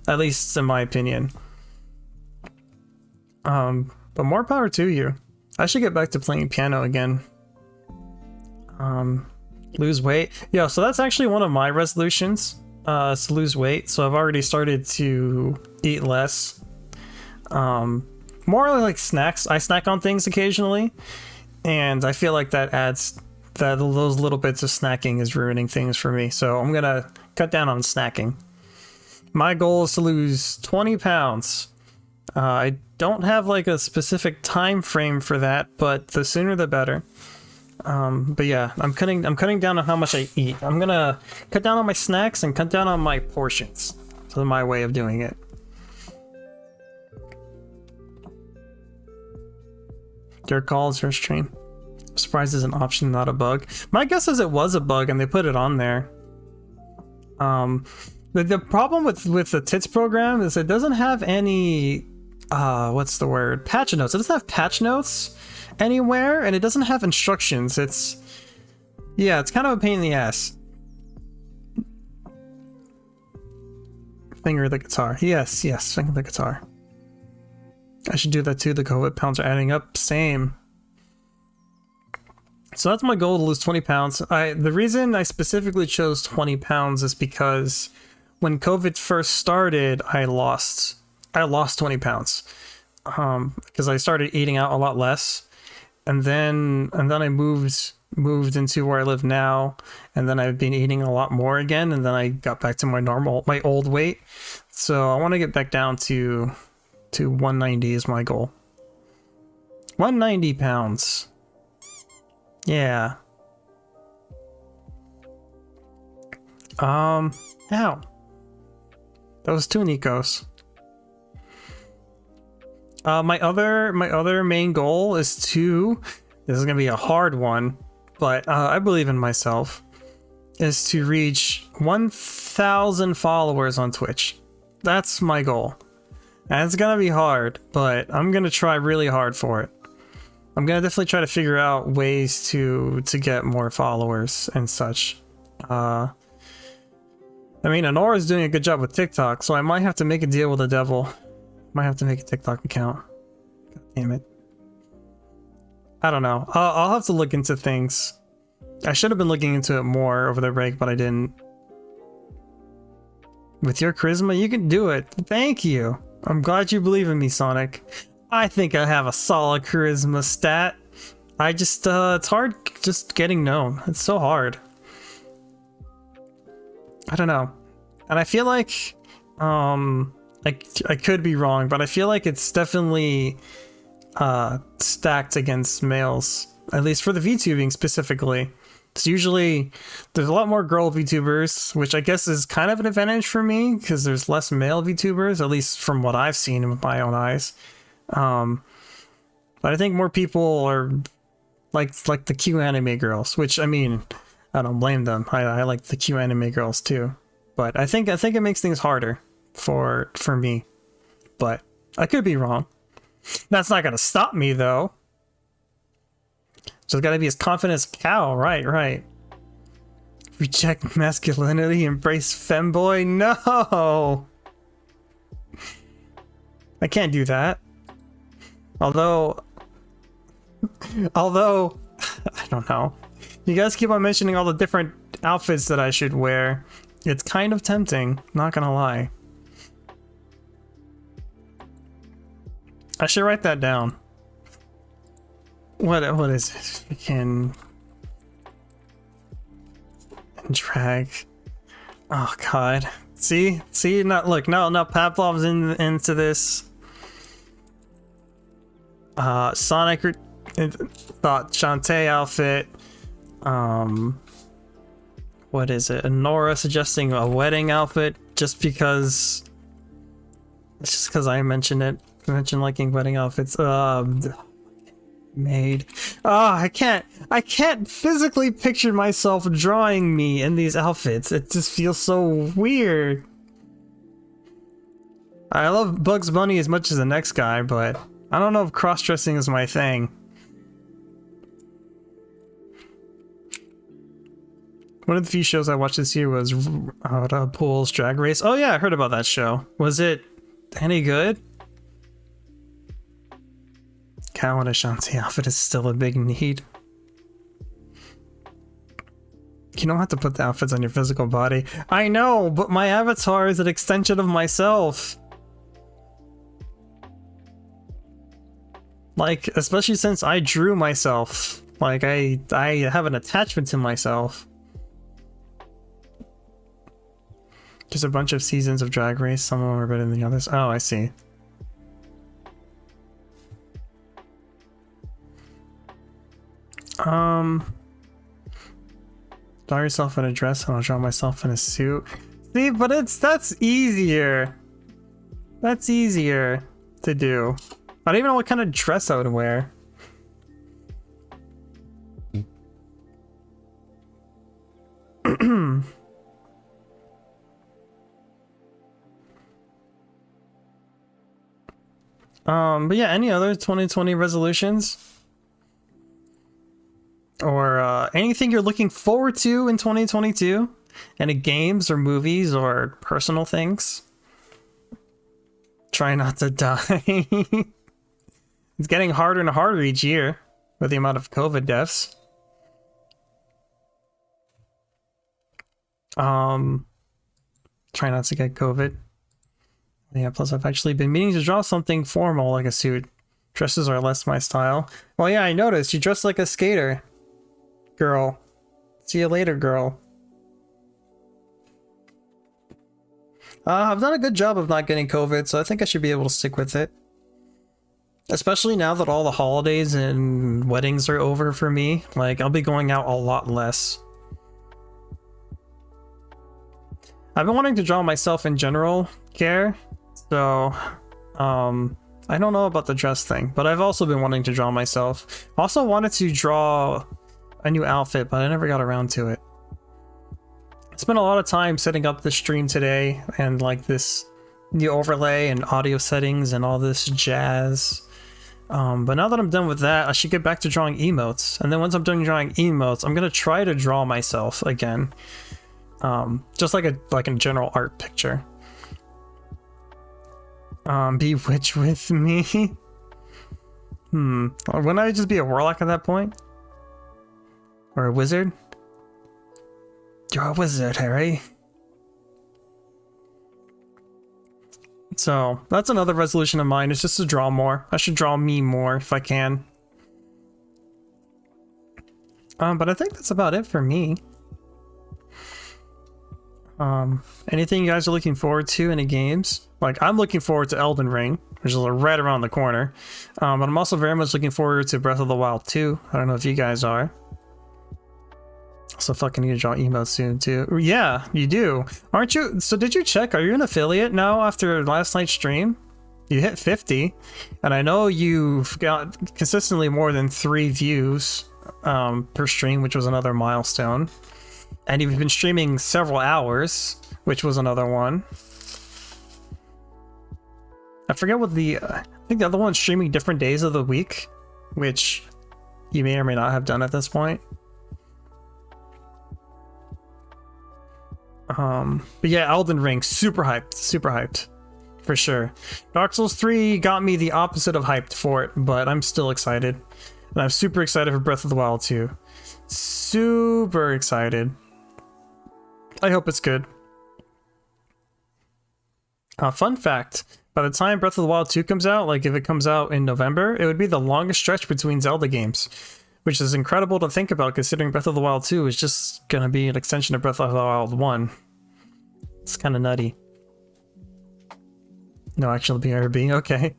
at least in my opinion. But more power to you. I should get back to playing piano again. Lose weight. Yeah, so that's actually one of my resolutions. to lose weight, so I've already started to eat less. More like snacks. I snack on things occasionally, and I feel like that adds that those little bits of snacking is ruining things for me. So I'm gonna cut down on snacking. My goal is to lose 20 pounds. I don't have like a specific time frame for that, but the sooner the better. But yeah, I'm cutting down on how much I eat. I'm gonna cut down on my snacks and cut down on my portions. So my way of doing it. Your call is your stream. I'm surprised it's an option, not a bug. My guess is it was a bug and they put it on there. The problem with the TITS program is it doesn't have any what's the word? Patch notes. It doesn't have patch notes anywhere, and it doesn't have instructions. It's kind of a pain in the ass. Finger the guitar. Yes, finger the guitar. I should do that too. The COVID pounds are adding up. Same. So that's my goal, to lose 20 pounds. The reason I specifically chose 20 pounds is because when COVID first started, I lost 20 pounds because I started eating out a lot less, and then I moved into where I live now, and then I've been eating a lot more again, and then I got back to my old weight. So I want to get back down to 190 is my goal. 190 pounds. Yeah. Ow. That was 2 Nikos. My other main goal is this is gonna be a hard one, but I believe in myself, is to reach 1,000 followers on Twitch. That's my goal. And it's gonna be hard, but I'm gonna try really hard for it. I'm gonna definitely try to figure out ways to get more followers and such. I mean, Honora's doing a good job with TikTok, so I might have to make a deal with the devil. Might have to make a TikTok account. God damn it. I don't know. I'll have to look into things. I should have been looking into it more over the break, but I didn't. With your charisma, you can do it. Thank you. I'm glad you believe in me, Sonic. I think I have a solid charisma stat. I just, it's hard just getting known. It's so hard. I don't know. And I feel like, I could be wrong, but I feel like it's definitely stacked against males, at least for the VTubing specifically. It's usually, there's a lot more girl VTubers, which I guess is kind of an advantage for me because there's less male VTubers, at least from what I've seen with my own eyes. But I think more people are like the Q anime girls, which, I mean, I don't blame them. I like the Q anime girls too, but I think it makes things harder for me, but I could be wrong. That's not gonna stop me though. Just gotta be as confident as cow. Right. Reject masculinity, embrace femboy. No, I can't do that. Although I don't know. You guys keep on mentioning all the different outfits that I should wear. It's kind of tempting, not gonna lie. I should write that down. What is it? We can drag. Oh god. See, not look. No, Pavlov's into this. Sonic thought Shantae outfit. What is it? Nora suggesting a wedding outfit just because I mentioned it. I mentioned liking wedding outfits. Made. I can't physically picture myself drawing me in these outfits. It just feels so weird. I love Bugs Bunny as much as the next guy, but I don't know if cross-dressing is my thing. One of the few shows I watched this year was Pool's Drag Race. Oh yeah, I heard about that show. Was it any good? Cow and Ashanti outfit is still a big need. You don't have to put the outfits on your physical body. I know, but my avatar is an extension of myself. Like, especially since I drew myself. Like, I have an attachment to myself. Just a bunch of seasons of Drag Race. Some of them are better than the others. Oh, I see. Draw yourself in a dress and I'll draw myself in a suit. See, but that's easier. That's easier to do. I don't even know what kind of dress I would wear. But yeah, any other 2020 resolutions? Or anything you're looking forward to in 2022? Any games or movies or personal things? Try not to die. It's getting harder and harder each year with the amount of COVID deaths. Try not to get COVID. Yeah, plus I've actually been meaning to draw something formal like a suit. Dresses are less my style. Well, yeah, I noticed you dress like a skater. Girl. See you later, girl. I've done a good job of not getting COVID, so I think I should be able to stick with it. Especially now that all the holidays and weddings are over for me. Like, I'll be going out a lot less. I've been wanting to draw myself in general, Care. So, I don't know about the dress thing, but I've also been wanting to draw myself. Also wanted to draw a new outfit, but I never got around to it. Spent a lot of time setting up the stream today and like this new overlay and audio settings and all this jazz. But now that I'm done with that, I should get back to drawing emotes. And then once I'm done drawing emotes, I'm gonna try to draw myself again. Just like a general art picture. Bewitch with me. Wouldn't I just be a warlock at that point? Or a wizard? You're a wizard, Harry. So, that's another resolution of mine, is just to draw more. I should draw me more if I can. But I think that's about it for me. Anything you guys are looking forward to in the games? Like, I'm looking forward to Elden Ring, which is right around the corner. But I'm also very much looking forward to Breath of the Wild 2. I don't know if you guys are. So fucking need to draw emotes soon too. Yeah, you do. Aren't you? So did you check? Are you an affiliate now after last night's stream? You hit 50. And I know you've got consistently more than 3 views per stream, which was another milestone. And you've been streaming several hours, which was another one. I forget what I think the other one's streaming different days of the week, which you may or may not have done at this point. But yeah, Elden Ring, super hyped, for sure. Dark Souls 3 got me the opposite of hyped for it, but I'm still excited. And I'm super excited for Breath of the Wild 2. Super excited. I hope it's good. Fun fact, by the time Breath of the Wild 2 comes out, like if it comes out in November, it would be the longest stretch between Zelda games. Which is incredible to think about, considering Breath of the Wild 2 is just gonna be an extension of Breath of the Wild 1. It's kind of nutty. No actual BRB, okay.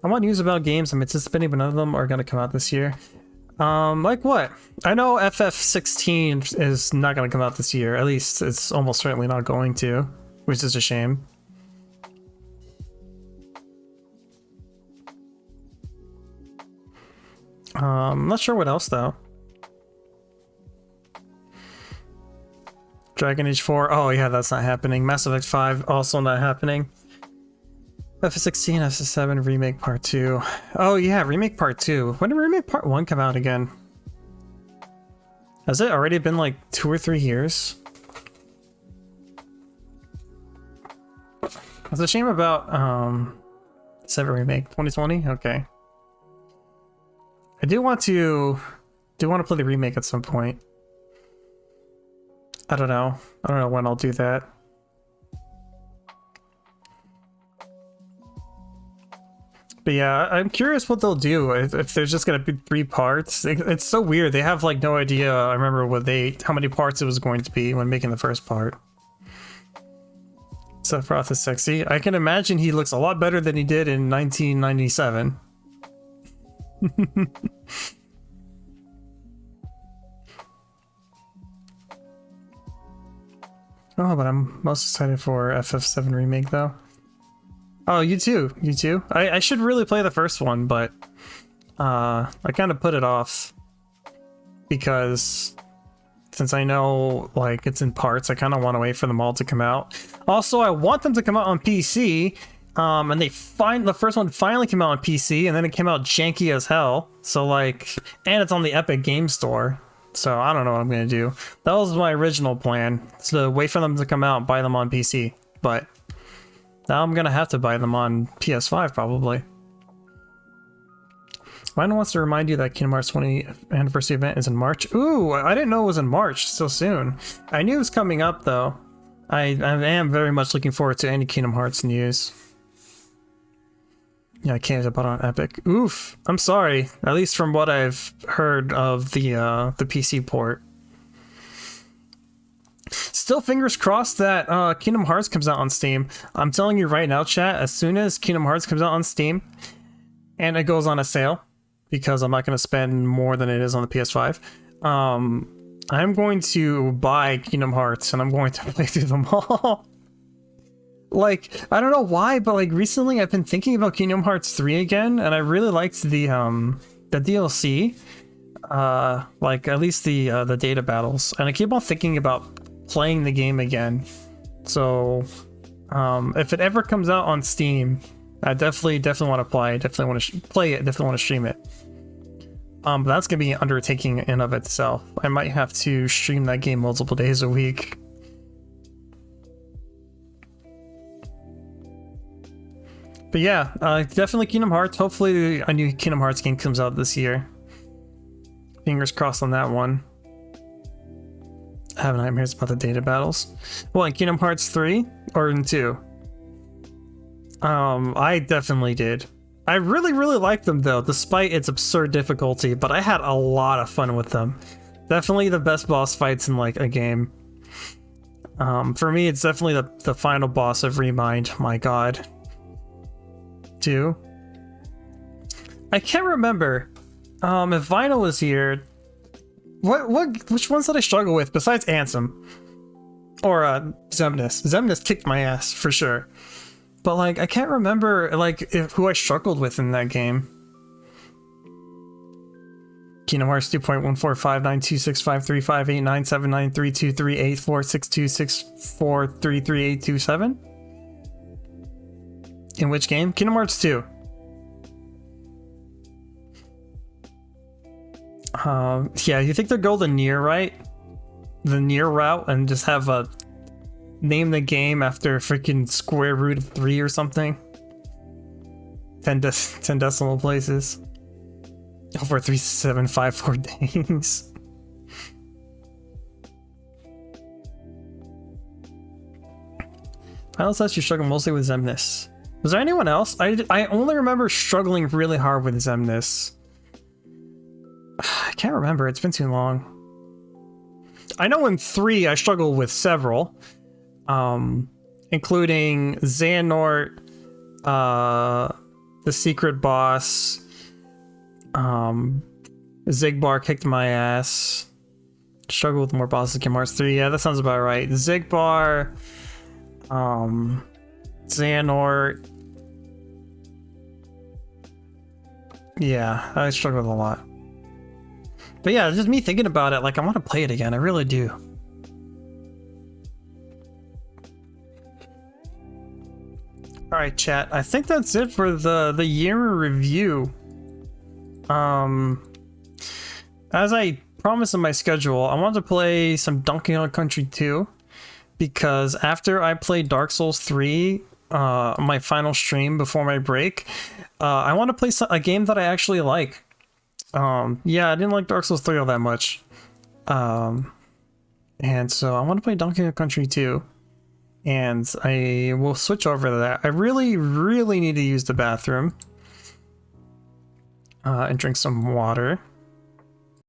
I want news about games I'm anticipating, but none of them are gonna come out this year. Like what? I know FF16 is not gonna come out this year. At least it's almost certainly not going to, which is a shame. I'm not sure what else though. Dragon Age 4, oh yeah, that's not happening. Mass Effect 5, also not happening. FF16, FF7, Remake Part 2. Oh yeah, Remake Part 2. When did Remake Part 1 come out again? Has it already been like 2 or 3 years? It's a shame about 7 Remake, 2020? Okay. I do want to play the remake at some point. I don't know. I don't know when I'll do that. But yeah, I'm curious what they'll do if there's just gonna be 3 parts. It's so weird. They have like no idea. I remember how many parts it was going to be when making the first part. Sephiroth is sexy. I can imagine he looks a lot better than he did in 1997. Oh, but I'm most excited for FF7 Remake though. Oh, you too. You too. I should really play the first one, but I kind of put it off because since I know like it's in parts, I kind of want to wait for them all to come out. Also, I want them to come out on PC. And the first one finally came out on PC, and then it came out janky as hell. So like, and it's on the Epic Game Store. So I don't know what I'm gonna do. That was my original plan, to wait for them to come out and buy them on PC. But now I'm gonna have to buy them on PS5 probably. Mine wants to remind you that Kingdom Hearts 20th anniversary event is in March. Ooh, I didn't know it was in March so soon. I knew it was coming up though. I am very much looking forward to any Kingdom Hearts news. Yeah, I can't about on Epic. Oof, I'm sorry. At least from what I've heard of the PC port. Still fingers crossed that Kingdom Hearts comes out on Steam. I'm telling you right now, chat, as soon as Kingdom Hearts comes out on Steam and it goes on a sale, because I'm not going to spend more than it is on the PS5, I'm going to buy Kingdom Hearts and I'm going to play through them all. Like, I don't know why, but like recently I've been thinking about Kingdom Hearts 3 again, and I really liked the DLC. Like at least the data battles, and I keep on thinking about playing the game again. So if it ever comes out on Steam, I definitely want to play. Definitely want to play it. Definitely want to stream it. But that's gonna be an undertaking in of itself. I might have to stream that game multiple days a week. But yeah, definitely Kingdom Hearts. Hopefully a new Kingdom Hearts game comes out this year. Fingers crossed on that one. I have nightmares about the data battles. Well, in Kingdom Hearts 3 or in 2? I definitely did. I really liked them though, despite its absurd difficulty, but I had a lot of fun with them. Definitely the best boss fights in like a game. For me, it's definitely the final boss of Remind. My god. 2. I can't remember if Vinyl was here. Which ones did I struggle with besides Ansem or Xemnas? Xemnas kicked my ass for sure, but like I can't remember like who I struggled with in that game. Kingdom Hearts 2.145926535897932384626433827. In which game? Kingdom Hearts 2. Yeah, you think they'll go the near right? The near route and just have a name the game after freaking square root of 3 or something? 10 decimal places. Over 3754 days. Final says you struggle mostly with Xemnas. Was there anyone else? I only remember struggling really hard with Xemnas. I can't remember, it's been too long. I know in 3 I struggled with several, including Xehanort, the secret boss, Zigbar kicked my ass. Struggled with more bosses in Kingdom Hearts 3, yeah, that sounds about right. Zigbar, Xehanort. Yeah, I struggled a lot. But yeah, just me thinking about it, like I want to play it again, I really do. Alright chat, I think that's it for the year in review. As I promised in my schedule, I want to play some Donkey Kong Country 2, because after I played Dark Souls 3, my final stream before my break, I want to play a game that I actually like. Yeah, I didn't like Dark Souls 3 all that much. And so I want to play Donkey Kong Country 2. And I will switch over to that. I really, really need to use the bathroom. And drink some water.